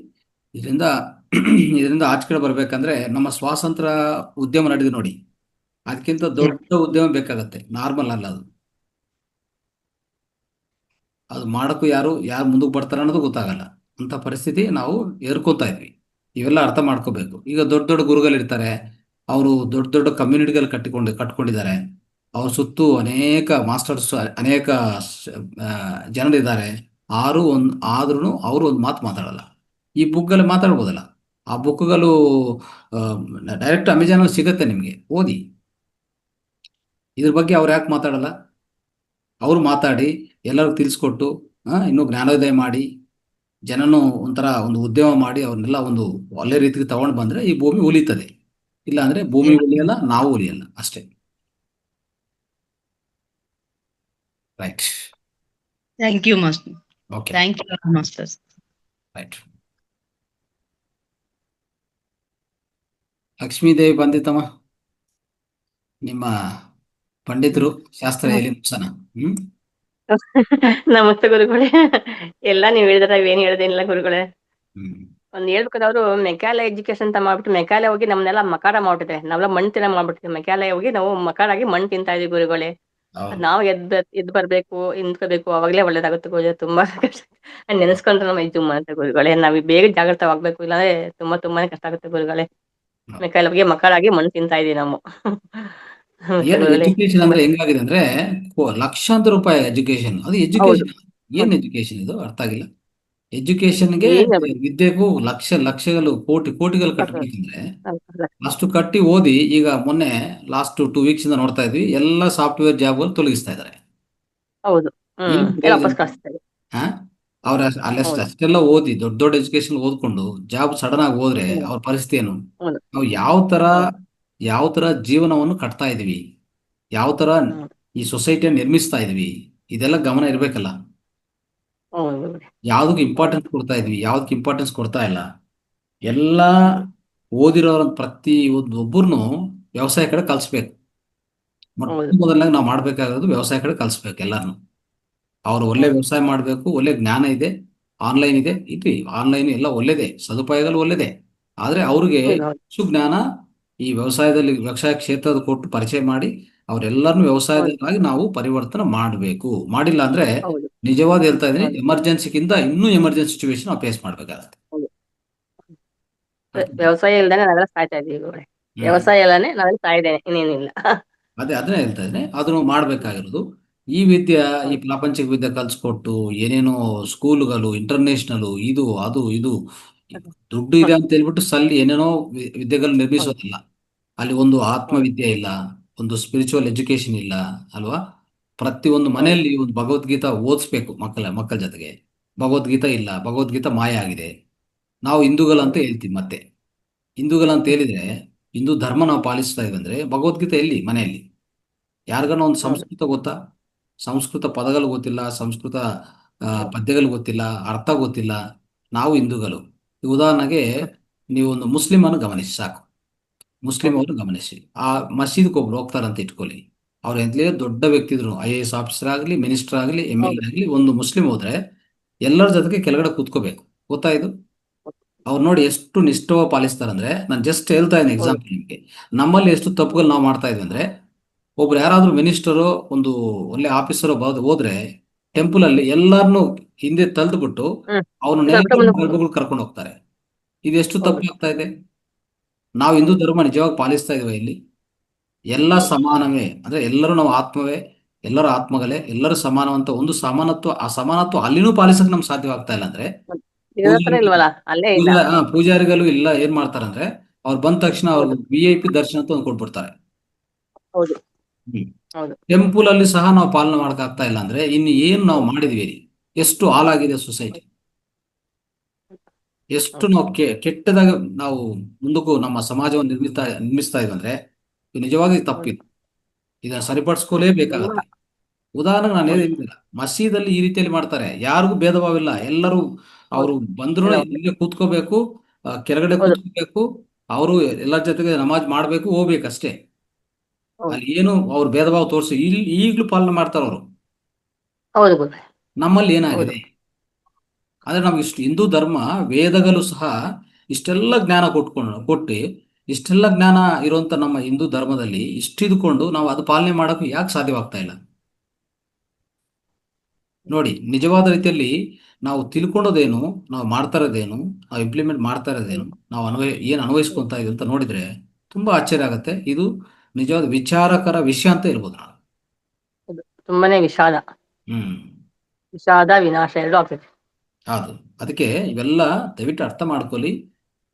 [SPEAKER 2] ಇದರಿಂದ ಆಚೆ ಕಡೆ ಬರ್ಬೇಕಂದ್ರೆ ನಮ್ಮ ಸ್ವಾತಂತ್ರ್ಯ ಉದ್ಯಮ ನಡೆದಿದೆ ನೋಡಿ, ಅದಕ್ಕಿಂತ ದೊಡ್ಡ ಉದ್ಯಮ ಬೇಕಾಗತ್ತೆ, ನಾರ್ಮಲ್ ಅಲ್ಲ ಅದು. ಅದು ಮಾಡೋಕ್ಕೂ ಯಾರು ಮುಂದಕ್ಕೆ ಬರ್ತಾರೆ ಅನ್ನೋದು ಗೊತ್ತಾಗಲ್ಲ. ಅಂತ ಪರಿಸ್ಥಿತಿ ನಾವು ಎದುರ್ಕೊತಾ ಇದ್ವಿ. ಇವೆಲ್ಲ ಅರ್ಥ ಮಾಡ್ಕೋಬೇಕು. ಈಗ ದೊಡ್ಡ ದೊಡ್ಡ ಗುರುಗಳಿರ್ತಾರೆ, ಅವರು ದೊಡ್ಡ ದೊಡ್ಡ ಕಮ್ಯುನಿಟಿಗಳು ಕಟ್ಕೊಂಡಿದ್ದಾರೆ. ಅವ್ರ ಸುತ್ತು ಅನೇಕ ಮಾಸ್ಟರ್ಸ್, ಅನೇಕ ಜನರಿದ್ದಾರೆ. ಆದ್ರೂ ಅವರು ಒಂದು ಮಾತು ಮಾತಾಡಲ್ಲ. ಈ ಬುಕ್ಗಳಲ್ಲಿ ಮಾತಾಡ್ಬೋದಲ್ಲ. ಆ ಬುಕ್ಗಳು ಡೈರೆಕ್ಟ್ ಅಮೆಜಾನ್ ಸಿಗತ್ತೆ, ನಿಮಗೆ ಓದಿ. ಇದ್ರ ಬಗ್ಗೆ ಅವ್ರು ಯಾಕೆ ಮಾತಾಡಲ್ಲ? ಅವರು ಮಾತಾಡಿ ಎಲ್ಲರಿಗೂ ತಿಳಿಸ್ಕೊಟ್ಟು, ಇನ್ನೂ ಜ್ಞಾನೋದಯ ಮಾಡಿ, ಜನನು ಒಂಥರ ಒಂದು ಉದ್ಯಮ ಮಾಡಿ ಅವ್ರನ್ನೆಲ್ಲ ಒಂದು ಒಳ್ಳೆ ರೀತಿಗೆ ತಗೊಂಡು ಬಂದ್ರೆ ಈ ಭೂಮಿ ಉಳಿತದೆ. ಇಲ್ಲ ಅಂದ್ರೆ ಭೂಮಿ ಉಳಿಯಲ್ಲ, ನಾವು ಉಳಿಯಲ್ಲ ಅಷ್ಟೇ. Right.
[SPEAKER 9] Thank you master.
[SPEAKER 2] Okay,
[SPEAKER 9] thank you master.
[SPEAKER 2] Right. Lakshmidevi ಬಂದಿತ್ತಮ್ಮ, ನಿಮ್ಮ ಪಂಡಿತರು ಶಾಸ್ತ್ರ ಹೇಳಿ ಮುಗಿಸೋಣ.
[SPEAKER 10] ನಮಸ್ತೆ ಗುರುಗಳೇ. ಎಲ್ಲ ನೀವ್ ಹೇಳಿದ್ರೆ ನಾವೇನ್ ಹೇಳ್ದೇನಿಲ್ಲ ಗುರುಗಳೇ. ಒಂದ್ ಹೇಳ್ಬೇಕಾದ್ರೆ ಅವರು ಮೆಕ್ಯಾಲಯ ಎಜುಕೇಶನ್ ಅಂತ ಮಾಡ್ಬಿಟ್ಟು ಮೆಕ್ಯಾಲಯ ಹೋಗಿ ನಮ್ನೆಲ್ಲ ಮಕಾರ ಮಾಡ್ಬಿಟ್ಟಿದೆ. ನಾವೆಲ್ಲ ಮಣ್ಣು ತಿನ್ನ ಮಾಡ್ಬಿಟ್ಟಿದ್ವಿ. ಮೆಕ್ಯಾಲಯ ಹೋಗಿ ನಾವು ಮಕಾರಾಗಿ ಮಣ್ಣು ತಿಂತಾ ಇದೀವಿ ಗುರುಗಳೇ. ನಾವು ಎದ್ ಬರ್ಬೇಕು, ನಿಂತ್ಕೋಬೇಕು, ಅವಾಗ್ಲೇ ಒಳ್ಳೇದಾಗುತ್ತೆ ಗುರುಗಳೇ. ತುಂಬಾ ಕಷ್ಟ ನೆನೆಸ್ಕೊಂಡ್ರೆ ನಮ್ಮ ಇದು ಮಾಡುತ್ತೆ ಗುರುಗಳೇ. ನಾವ್ ಬೇಗ ಜಾಗೃತವಾಗ್ಬೇಕು, ಇಲ್ಲಾಂದ್ರೆ ತುಂಬಾನೇ ಕಷ್ಟ ಆಗುತ್ತೆ ಗುರುಗಳೇ. ಮೆಕ್ಯಾಲಯ ಹೋಗಿ ಮಕಾರಾಗಿ ಮಣ್ಣು ತಿಂತಾ ಇದೀವಿ ನಾವು.
[SPEAKER 2] ಎಜುಕೇಶನ್ ಅಂದ್ರೆ ಹೆಂಗಾಗಿದೆ ಅಂದ್ರೆ ಲಕ್ಷಾಂತರ ರೂಪಾಯಿ ಎಜುಕೇಶನ್. ಅದು ಎಜುಕೇಶನ್ ಏನ್ ಎಜುಕೇಶನ್? ಇದು ಅರ್ಥ ಆಗಿಲ್ಲ. ಎಜುಕೇಶನ್ಗೆ ವಿದ್ಯೆಗೂ ಲಕ್ಷಗಳು ಕೋಟಿಗಳು ಕಟ್ಟಬೇಕಂದ್ರೆ ಅಷ್ಟು ಕಟ್ಟಿ ಓದಿ, ಈಗ ಮೊನ್ನೆ ಲಾಸ್ಟ್ 2 weeks ಇಂದ ನೋಡ್ತಾ ಇದ್ವಿ, ಎಲ್ಲ ಸಾಫ್ಟ್ವೇರ್ ಜಾಬ್ಗಳು ತೊಲಗಿಸ್ತಾ ಇದಾರೆ. ಅವ್ರ ಅಷ್ಟೆಲ್ಲ ಓದಿ ದೊಡ್ಡ ಎಜುಕೇಶನ್ ಓದ್ಕೊಂಡು ಜಾಬ್ ಸಡನ್ ಆಗಿ ಹೋದ್ರೆ ಅವ್ರ ಪರಿಸ್ಥಿತಿ ಏನು? ನಾವು ಯಾವ ತರ ಜೀವನವನ್ನು ಕಟ್ತಾ ಇದೀವಿ, ಯಾವ ತರ ಈ ಸೊಸೈಟಿಯನ್ನು ನಿರ್ಮಿಸ್ತಾ ಇದೀವಿ, ಇದೆಲ್ಲ ಗಮನ ಇರ್ಬೇಕಲ್ಲ. ಯಾವ್ದಕ್ಕೆ ಇಂಪಾರ್ಟೆನ್ಸ್ ಕೊಡ್ತಾ ಇದ್ವಿ, ಯಾವ್ದಕ್ಕೆ ಇಂಪಾರ್ಟೆನ್ಸ್ ಕೊಡ್ತಾ ಇಲ್ಲ. ಎಲ್ಲ ಓದಿರೋರ ಪ್ರತಿ ಒಬ್ಬರನ್ನು ವ್ಯವಸಾಯ ಕಡೆ ಕಲಿಸ್ಬೇಕು. ಮೊದಲನಾಗ ನಾವು ಮಾಡ್ಬೇಕಾಗೋದು ವ್ಯವಸಾಯ ಕಡೆ ಕಲಿಸ್ಬೇಕು ಎಲ್ಲಾರನು. ಅವ್ರು ಒಳ್ಳೆ ವ್ಯವಸಾಯ ಮಾಡ್ಬೇಕು, ಒಳ್ಳೆ ಜ್ಞಾನ ಇದೆ, ಆನ್ಲೈನ್ ಇದೆ, ಆನ್ಲೈನ್ ಎಲ್ಲ ಒಳ್ಳೇದೇ, ಸದುಪಾಯಗಳು ಒಳ್ಳೇದೇ. ಆದ್ರೆ ಅವ್ರಿಗೆ ಜ್ಞಾನ ಈ ವ್ಯವಸಾಯ ಕ್ಷೇತ್ರದ ಕೊಟ್ಟು ಪರಿಚಯ ಮಾಡಿ ಅವರೆಲ್ಲರನ್ನು ವ್ಯವಸಾಯದಾಗಿ ನಾವು ಪರಿವರ್ತನೆ ಮಾಡಬೇಕು. ಮಾಡಿಲ್ಲ ಅಂದ್ರೆ ನಿಜವಾದ ಹೇಳ್ತಾ ಇದ್ದೀನಿ, ಎಮರ್ಜೆನ್ಸಿಗಿಂತ ಇನ್ನೂ ಎಮರ್ಜೆನ್ಸಿ ಸಿಚುವೇಶನ್ ನಾವು ಫೇಸ್ ಮಾಡ್ಬೇಕಾಗತ್ತೆ.
[SPEAKER 10] ವ್ಯವಸಾಯ ಇಲ್ದಾನೆ ನಾವೆಲ್ಲ ಸಾಯ್ತಾ ಇದೀವಿ. ವ್ಯವಸಾಯ ಇಲ್ಲಾನೆ ನಾವೆಲ್ಲ ಸಾಯ್ದೇನೆ, ಇನ್ನೇನಿಲ್ಲ.
[SPEAKER 2] ಅದನ್ನೇ ಹೇಳ್ತಾ ಇದ್ದೀನಿ, ಅದನ್ನು ಮಾಡ್ಬೇಕಾಗಿರೋದು. ಈ ವಿದ್ಯೆ, ಈ ಪ್ರಾಪಂಚಿಕ ವಿದ್ಯೆ ಕಲ್ಸ್ಕೊಟ್ಟು ಏನೇನೋ ಸ್ಕೂಲ್ಗಳು, ಇಂಟರ್ನ್ಯಾಷನಲ್, ಇದು ದುಡ್ಡು ಇದೆ ಅಂತ ಹೇಳ್ಬಿಟ್ಟು ಏನೇನೋ ವಿದ್ಯೆಗಳು ನಿರ್ಮಿಸೋದಿಲ್ಲ. ಅಲ್ಲಿ ಒಂದು ಆತ್ಮವಿದ್ಯೆ ಇಲ್ಲ, ಒಂದು ಸ್ಪಿರಿಚುವಲ್ ಎಜುಕೇಶನ್ ಇಲ್ಲ ಅಲ್ವಾ? ಪ್ರತಿಯೊಂದು ಮನೆಯಲ್ಲಿ ಒಂದು ಭಗವದ್ಗೀತಾ ಓದಿಸ್ಬೇಕು ಮಕ್ಕಳ ಜೊತೆಗೆ. ಭಗವದ್ಗೀತಾ ಇಲ್ಲ, ಭಗವದ್ಗೀತಾ ಮಾಯ ಆಗಿದೆ. ನಾವು ಹಿಂದೂಗಳಂತ ಹೇಳ್ತೀವಿ. ಮತ್ತೆ ಹಿಂದೂಗಳಂತ ಹೇಳಿದ್ರೆ ಹಿಂದೂ ಧರ್ಮ ನಾವು ಪಾಲಿಸ್ತಾ ಇವಂದ್ರೆ ಭಗವದ್ಗೀತೆ ಎಲ್ಲಿ ಮನೆಯಲ್ಲಿ? ಯಾರಿಗಾನ ಒಂದು ಸಂಸ್ಕೃತ ಗೊತ್ತಾ? ಸಂಸ್ಕೃತ ಪದಗಳು ಗೊತ್ತಿಲ್ಲ, ಸಂಸ್ಕೃತ ಪದ್ಯಗಳು ಗೊತ್ತಿಲ್ಲ, ಅರ್ಥ ಗೊತ್ತಿಲ್ಲ. ನಾವು ಹಿಂದೂಗಳು. ಉದಾಹರಣೆಗೆ ನೀವು ಒಂದು ಮುಸ್ಲಿಂ ಅನ್ನು ಗಮನಿಸಿ ಸಾಕು. ಮುಸ್ಲಿಂ ಅವರು ಗಮನಿಸಿ, ಆ ಮಸೀದ್ಗೆ ಒಬ್ರು ಹೋಗ್ತಾರಂತ ಇಟ್ಕೊಳ್ಳಿ. ಅವ್ರು ಎಂತಲೇ ದೊಡ್ಡ ವ್ಯಕ್ತಿ ಇದ್ರು, IAS ಆಫೀಸರ್ ಆಗಲಿ, ಮಿನಿಸ್ಟರ್ ಆಗಲಿ, MLA ಆಗಲಿ, ಒಂದು ಮುಸ್ಲಿಂ ಹೋದ್ರೆ ಎಲ್ಲರ ಜೊತೆಗೆ ಕೆಳಗಡೆ ಕೂತ್ಕೋಬೇಕು. ಗೊತ್ತಾಯ್ತು? ಅವ್ರು ನೋಡಿ ಎಷ್ಟು ನಿಷ್ಠವ ಪಾಲಿಸ್ತಾರಂದ್ರೆ, ನಾನು ಜಸ್ಟ್ ಹೇಳ್ತಾ ಇದ್ದೀನಿ ಎಕ್ಸಾಂಪಲ್ ನಿಮಗೆ. ನಮ್ಮಲ್ಲಿ ಎಷ್ಟು ತಪ್ಪುಗಳು ನಾವು ಮಾಡ್ತಾ ಇದ್ವಿ ಅಂದ್ರೆ, ಒಬ್ರು ಯಾರಾದ್ರೂ ಮಿನಿಸ್ಟರು ಒಂದು ಒಳ್ಳೆ ಆಫೀಸರು ಹೋದ್ರೆ ಟೆಂಪಲ್ ಅಲ್ಲಿ ಎಲ್ಲಾರನ್ನು ಹಿಂದೆ ತಳ್ದ್ಬಿಟ್ಟು ಅವನು ನೆಲಗಳು ಕರ್ಕೊಂಡು ಹೋಗ್ತಾರೆ. ಇದೆಷ್ಟು ತಪ್ಪಾಗ್ತಾ ಇದೆ? ನಾವು ಹಿಂದೂ ಧರ್ಮ ನಿಜವಾಗಿ ಪಾಲಿಸ್ತಾ ಇದೀವ ಇಲ್ಲಿ? ಎಲ್ಲ ಸಮಾನವೇ ಅಂದ್ರೆ ಎಲ್ಲರೂ ನಾವು ಆತ್ಮವೇ, ಎಲ್ಲರ ಆತ್ಮಗಳೇ, ಎಲ್ಲರೂ ಸಮಾನವಂತ ಒಂದು ಸಮಾನತ್ವ, ಆ ಸಮಾನತ್ವ ಅಲ್ಲಿನೂ ಪಾಲಿಸಕ್ ನಮ್ಗೆ ಸಾಧ್ಯವಾಗ್ತಾ ಇಲ್ಲ ಅಂದ್ರೆ ಪೂಜಾರಿಗಳು ಇಲ್ಲ ಏನ್ ಮಾಡ್ತಾರಂದ್ರೆ ಅವ್ರು ಬಂದ ತಕ್ಷಣ ಅವ್ರಿಗೆ VIP ದರ್ಶನ ಅಂತ ಒಂದು ಕೊಟ್ಬಿಡ್ತಾರೆ. ಟೆಂಪಲ್ ಅಲ್ಲಿ ಸಹ ನಾವು ಪಾಲನೆ ಮಾಡಕ್ ಆಗ್ತಾ ಇಲ್ಲ ಅಂದ್ರೆ ಇನ್ನು ಏನ್ ನಾವು ಮಾಡಿದ್ವಿ? ಎಷ್ಟು ಹಾಳಾಗಿದೆ ಸೊಸೈಟಿ, ಎಷ್ಟು ನಾವು ಕೆಟ್ಟದಾಗ ನಾವು ಮುಂದಕ್ಕೂ ನಮ್ಮ ಸಮಾಜವನ್ನು ನಿರ್ಮಿಸ್ತಾ ಇದ್ವಿ ಅಂದ್ರೆ ಇದು ನಿಜವಾಗಿ ತಪ್ಪಿದೆ. ಇದನ್ನ ಸರಿಪಡಿಸ್ಕೊಳ್ಳೇಬೇಕಾಗತ್ತೆ. ಉದಾಹರಣೆಗೆ ನಾನು ಹೇಳಿಲ್ಲ, ಮಸೀದಲ್ಲಿ ಈ ರೀತಿಯಲ್ಲಿ ಮಾಡ್ತಾರೆ, ಯಾರಿಗೂ ಭೇದ ಭಾವ ಇಲ್ಲ, ಎಲ್ಲರೂ ಅವರು ಬಂದ್ರು ಇಲ್ಲೇ ಕೂತ್ಕೋಬೇಕು, ಕೆಳಗಡೆ ಕೂತ್ಕೋಬೇಕು, ಅವರು ಎಲ್ಲರ ಜೊತೆಗೆ ನಮಾಜ್ ಮಾಡ್ಬೇಕು, ಹೋಗ್ಬೇಕಷ್ಟೇ. ಅಲ್ಲಿ ಏನು ಅವ್ರ ಭೇದ ಭಾವ ತೋರಿಸಿ ಈಗ್ಲೂ ಪಾಲನೆ ಮಾಡ್ತಾರ ಅವರು. ನಮ್ಮಲ್ಲಿ ಏನಾಗಿದೆ ಅಂದ್ರೆ ನಮ್ಗೆ ಇಷ್ಟು ಹಿಂದೂ ಧರ್ಮ ವೇದಗಳು ಸಹ ಇಷ್ಟೆಲ್ಲ ಜ್ಞಾನ ಕೊಟ್ಟು ಇಷ್ಟೆಲ್ಲ ಜ್ಞಾನ ಇರುವಂತ ನಮ್ಮ ಹಿಂದೂ ಧರ್ಮದಲ್ಲಿ ಇಷ್ಟಿದ್ಕೊಂಡು ನಾವು ಅದು ಪಾಲನೆ ಮಾಡಕ್ಕೆ ಯಾಕೆ ಸಾಧ್ಯವಾಗ್ತಾ ಇಲ್ಲ? ನೋಡಿ, ನಿಜವಾದ ರೀತಿಯಲ್ಲಿ ನಾವು ತಿಳ್ಕೊಂಡೋದೇನು, ನಾವು ಮಾಡ್ತಾ ಇರೋದೇನು, ನಾವು ಇಂಪ್ಲಿಮೆಂಟ್ ಮಾಡ್ತಾ ಇರೋದೇನು, ನಾವು ಅನ್ವಯಿಸ್ಕೊಂತ ಇದೀವಿ ಅಂತ ನೋಡಿದ್ರೆ ತುಂಬಾ ಆಶ್ಚರ್ಯ ಆಗತ್ತೆ. ಇದು ನಿಜವಾದ ವಿಚಾರಕರ ವಿಷಯ ಅಂತ ಹೇಳ್ಬೋದು ನಾವು.
[SPEAKER 10] ತುಂಬಾನೇ ವಿಷಾದ, ವಿನಾಶ ಎರಡು ಆಗ್ತದೆ.
[SPEAKER 2] ಹೌದು, ಅದಕ್ಕೆ ಇವೆಲ್ಲ ದಯವಿಟ್ಟು ಅರ್ಥ ಮಾಡ್ಕೊಳ್ಳಿ.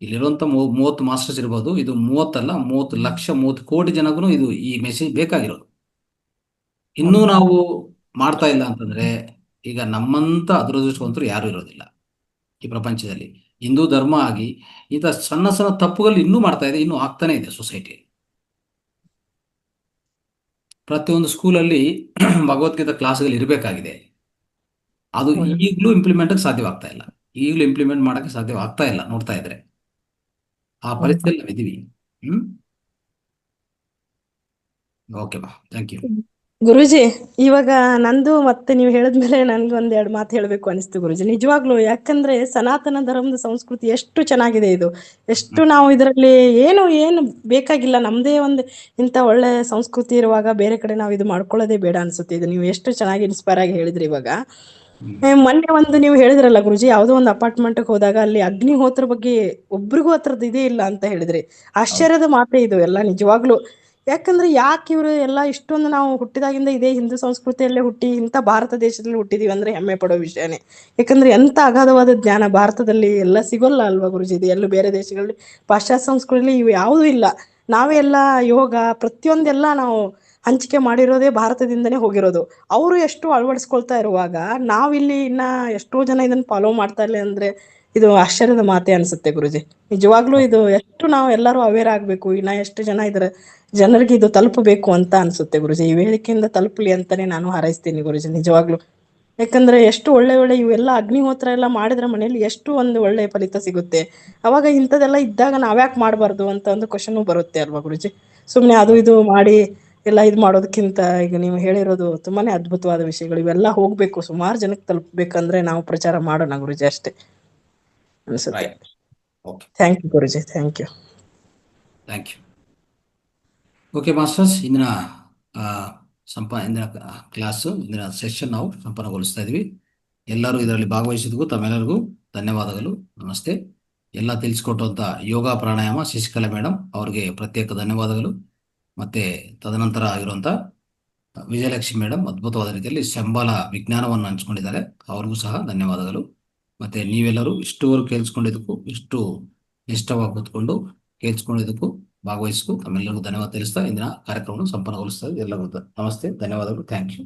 [SPEAKER 2] ಇಲ್ಲಿರುವಂತ 30 ಮಾಸ್ಟರ್ಸ್ ಇರ್ಬೋದು, ಇದು 30 ಅಲ್ಲ 30 ಲಕ್ಷ 30 ಕೋಟಿ ಜನಗೂ ಇದು ಈ ಮೆಸೇಜ್ ಬೇಕಾಗಿರೋದು. ಇನ್ನೂ ನಾವು ಮಾಡ್ತಾ ಇಲ್ಲ ಅಂತಂದ್ರೆ ಈಗ ನಮ್ಮಂತ ಅದೃಷ್ಟವಂತರು ಯಾರು ಇರೋದಿಲ್ಲ ಈ ಪ್ರಪಂಚದಲ್ಲಿ. ಹಿಂದೂ ಧರ್ಮ ಆಗಿ ಇಂಥ ಸಣ್ಣ ಸಣ್ಣ ತಪ್ಪುಗಳು ಇನ್ನೂ ಮಾಡ್ತಾ ಇದೆ, ಇನ್ನೂ ಆಗ್ತಾನೆ ಇದೆ ಸೊಸೈಟಿ. ಪ್ರತಿಯೊಂದು ಸ್ಕೂಲಲ್ಲಿ ಭಗವದ್ಗೀತಾ ಕ್ಲಾಸ್ಗಳು ಇರಬೇಕಾಗಿದೆ. ಅದು ಈಗಲೂ ಇಂಪ್ಲಿಮೆಂಟ್ ಸಾಧ್ಯವಾಗ್ತಾ ಇಲ್ಲ, ಈಗಲೂ ಇಂಪ್ಲಿಮೆಂಟ್ ಮಾಡಕ್ಕೆ ಸಾಧ್ಯವಾಗ್ತಾ ಇಲ್ಲ. ನೋಡ್ತಾ ಇದ್ರೆ ಆ ಪರಿಸ್ಥಿತಿಯಲ್ಲಿ ನಾವಿದ್ದೀವಿ. ಓಕೆ ಬಾ, ಥ್ಯಾಂಕ್ ಯು.
[SPEAKER 8] ಗುರುಜಿ, ಇವಾಗ ನಂದು ಮತ್ತೆ ನೀವು ಹೇಳಿದ್ಮೇಲೆ ನನ್ಗೆ ಒಂದೆರಡು ಮಾತು ಹೇಳ್ಬೇಕು ಅನಿಸ್ತು ಗುರುಜಿ. ನಿಜವಾಗ್ಲು, ಯಾಕಂದ್ರೆ ಸನಾತನ ಧರ್ಮದ ಸಂಸ್ಕೃತಿ ಎಷ್ಟು ಚೆನ್ನಾಗಿದೆ. ಇದು ಎಷ್ಟು ನಾವು ಇದರಲ್ಲಿ ಏನು ಬೇಕಾಗಿಲ್ಲ. ನಮ್ದೇ ಒಂದು ಇಂಥ ಒಳ್ಳೆ ಸಂಸ್ಕೃತಿ ಇರುವಾಗ ಬೇರೆ ಕಡೆ ನಾವು ಇದು ಮಾಡ್ಕೊಳ್ಳೋದೇ ಬೇಡ ಅನ್ಸುತ್ತೆ. ಇದು ನೀವು ಎಷ್ಟು ಚೆನ್ನಾಗಿ ಇನ್ಸ್ಪೈರ್ ಆಗಿ ಹೇಳಿದ್ರಿ. ಇವಾಗ ಮೊನ್ನೆ ಒಂದು ನೀವು ಹೇಳಿದ್ರಲ್ಲ ಗುರುಜಿ, ಯಾವುದೋ ಒಂದು ಅಪಾರ್ಟ್ಮೆಂಟ್ ಹೋದಾಗ ಅಲ್ಲಿ ಅಗ್ನಿಹೋತ್ರ ಬಗ್ಗೆ ಒಬ್ರಿಗೂ ಹತ್ರದ್ದು ಇದೇ ಇಲ್ಲ ಅಂತ ಹೇಳಿದ್ರಿ. ಆಶ್ಚರ್ಯದ ಮಾತೇ ಇದು ಎಲ್ಲ ನಿಜವಾಗ್ಲು. ಯಾಕಂದ್ರೆ ಯಾಕೆ ಇವರು ಎಲ್ಲ ಇಷ್ಟೊಂದು, ನಾವು ಹುಟ್ಟಿದಾಗಿಂದ ಇದೇ ಹಿಂದೂ ಸಂಸ್ಕೃತಿಯಲ್ಲೇ ಹುಟ್ಟಿ ಇಂಥ ಭಾರತ ದೇಶದಲ್ಲಿ ಹುಟ್ಟಿದೀವಿ ಅಂದ್ರೆ ಹೆಮ್ಮೆ ಪಡೋ ವಿಷಯನೇ. ಯಾಕಂದ್ರೆ ಎಂತ ಅಗಾಧವಾದ ಜ್ಞಾನ ಭಾರತದಲ್ಲಿ ಎಲ್ಲ ಸಿಗೋಲ್ಲ ಅಲ್ವಾ ಗುರುಜಿ? ಇದು ಎಲ್ಲೂ ಬೇರೆ ದೇಶಗಳಲ್ಲಿ, ಪಾಶ್ಚಾತ್ಯ ಸಂಸ್ಕೃತಿಯಲ್ಲಿ ಇವು ಯಾವುದೂ ಇಲ್ಲ. ನಾವೇ ಎಲ್ಲ ಯೋಗ ಪ್ರತಿಯೊಂದೆಲ್ಲ ನಾವು ಹಂಚಿಕೆ ಮಾಡಿರೋದೇ ಭಾರತದಿಂದನೇ ಹೋಗಿರೋದು. ಅವರು ಎಷ್ಟು ಅಳವಡಿಸ್ಕೊಳ್ತಾ ಇರುವಾಗ ನಾವಿಲ್ಲಿ ಇನ್ನ ಎಷ್ಟೋ ಜನ ಇದನ್ನ ಫಾಲೋ ಮಾಡ್ತಾ ಇಲ್ಲ ಅಂದ್ರೆ ಇದು ಆಶ್ಚರ್ಯದ ಮಾತೆ ಅನ್ಸುತ್ತೆ ಗುರುಜಿ. ನಿಜವಾಗ್ಲೂ ಇದು ಎಷ್ಟು ನಾವು ಎಲ್ಲರೂ ಅವೇರ್ ಆಗ್ಬೇಕು. ಇನ್ನ ಎಷ್ಟು ಜನ ಇದರ ಜನರಿಗೆ ಇದು ತಲುಪಬೇಕು ಅಂತ ಅನ್ಸುತ್ತೆ ಗುರುಜಿ. ಈ ವೇದಿಕೆಯಿಂದ ತಲುಪಲಿ ಅಂತಾನೆ ನಾನು ಹಾರೈಸ್ತೀನಿ ಗುರುಜಿ, ನಿಜವಾಗ್ಲು. ಯಾಕಂದ್ರೆ ಎಷ್ಟು ಒಳ್ಳೆ ಇವೆಲ್ಲ ಅಗ್ನಿಹೋತ್ರ ಎಲ್ಲ ಮಾಡಿದ್ರೆ ಮನೇಲಿ ಎಷ್ಟು ಒಂದು ಒಳ್ಳೆ ಫಲಿತ ಸಿಗುತ್ತೆ. ಅವಾಗ ಇಂಥದೆಲ್ಲ ಇದ್ದಾಗ ನಾವ್ಯಾಕೆ ಮಾಡಬಾರ್ದು ಅಂತ ಒಂದು ಕ್ವಶನ್ ಬರುತ್ತೆ ಅಲ್ವಾ ಗುರುಜಿ? ಸುಮ್ನೆ ಅದು ಇದು ಮಾಡಿ ಎಲ್ಲ ಇದು ಮಾಡೋದಕ್ಕಿಂತ ಈಗ ನೀವು ಹೇಳಿರೋದು ತುಂಬಾನೇ ಅದ್ಭುತವಾದ ವಿಷಯಗಳು. ಇವೆಲ್ಲ ಹೋಗ್ಬೇಕು, ಸುಮಾರು ಜನಕ್ಕೆ ತಲುಪಬೇಕಂದ್ರೆ ನಾವು ಪ್ರಚಾರ ಮಾಡೋಣ ಗುರುಜಿ, ಅಷ್ಟೇ ಅನ್ಸುತ್ತೆ. Thank you Guruji, thank you.
[SPEAKER 2] Thank you. Okay masters, ಇಂದಿನ ಕ್ಲಾಸು, ಇಂದಿನ ಸೆಷನ್ ನಾವು ಸಂಪನ್ನಗೊಳಿಸ್ತಾ ಇದ್ವಿ. ಎಲ್ಲರೂ ಇದರಲ್ಲಿ ಭಾಗವಹಿಸಿದ್ಗೂ ತಮ್ಮೆಲ್ಲರಿಗೂ ಧನ್ಯವಾದಗಳು, ನಮಸ್ತೆ. ಎಲ್ಲ ತಿಳಿಸ್ಕೊಟ್ಟಂಥ ಯೋಗ ಪ್ರಾಣಾಯಾಮ ಶಶಿಕಲಾ ಮೇಡಮ್ ಅವ್ರಿಗೆ ಪ್ರತ್ಯೇಕ ಧನ್ಯವಾದಗಳು. ಮತ್ತೆ ತದನಂತರ ಆಗಿರುವಂಥ ವಿಜಯಲಕ್ಷ್ಮಿ ಮೇಡಮ್ ಅದ್ಭುತವಾದ ರೀತಿಯಲ್ಲಿ ಶಂಬಾಲ ವಿಜ್ಞಾನವನ್ನು ಹಂಚ್ಕೊಂಡಿದ್ದಾರೆ, ಅವ್ರಿಗೂ ಸಹ ಧನ್ಯವಾದಗಳು. ಮತ್ತೆ ನೀವೆಲ್ಲರೂ ಇಷ್ಟುವರೆಗೂ ಕೇಳಿಸ್ಕೊಂಡಿದ್ದಕ್ಕೂ, ಇಷ್ಟು ನಿಷ್ಠವಾಗಿ ಕೂತ್ಕೊಂಡು ಕೇಳಿಸ್ಕೊಂಡಿದ್ದಕ್ಕೂ, ಭಾಗವಹಿಸಕ್ಕೂ ತಮ್ಮೆಲ್ಲರಿಗೂ ಧನ್ಯವಾದ ತಿಳಿಸ್ತಾ ಇಂದಿನ ಕಾರ್ಯಕ್ರಮವನ್ನು ಸಂಪನ್ನಗೊಳಿಸ್ತಾ ಎಲ್ಲರಿಗೂ ನಮಸ್ತೆ, ಧನ್ಯವಾದಗಳು, ಥ್ಯಾಂಕ್ ಯು.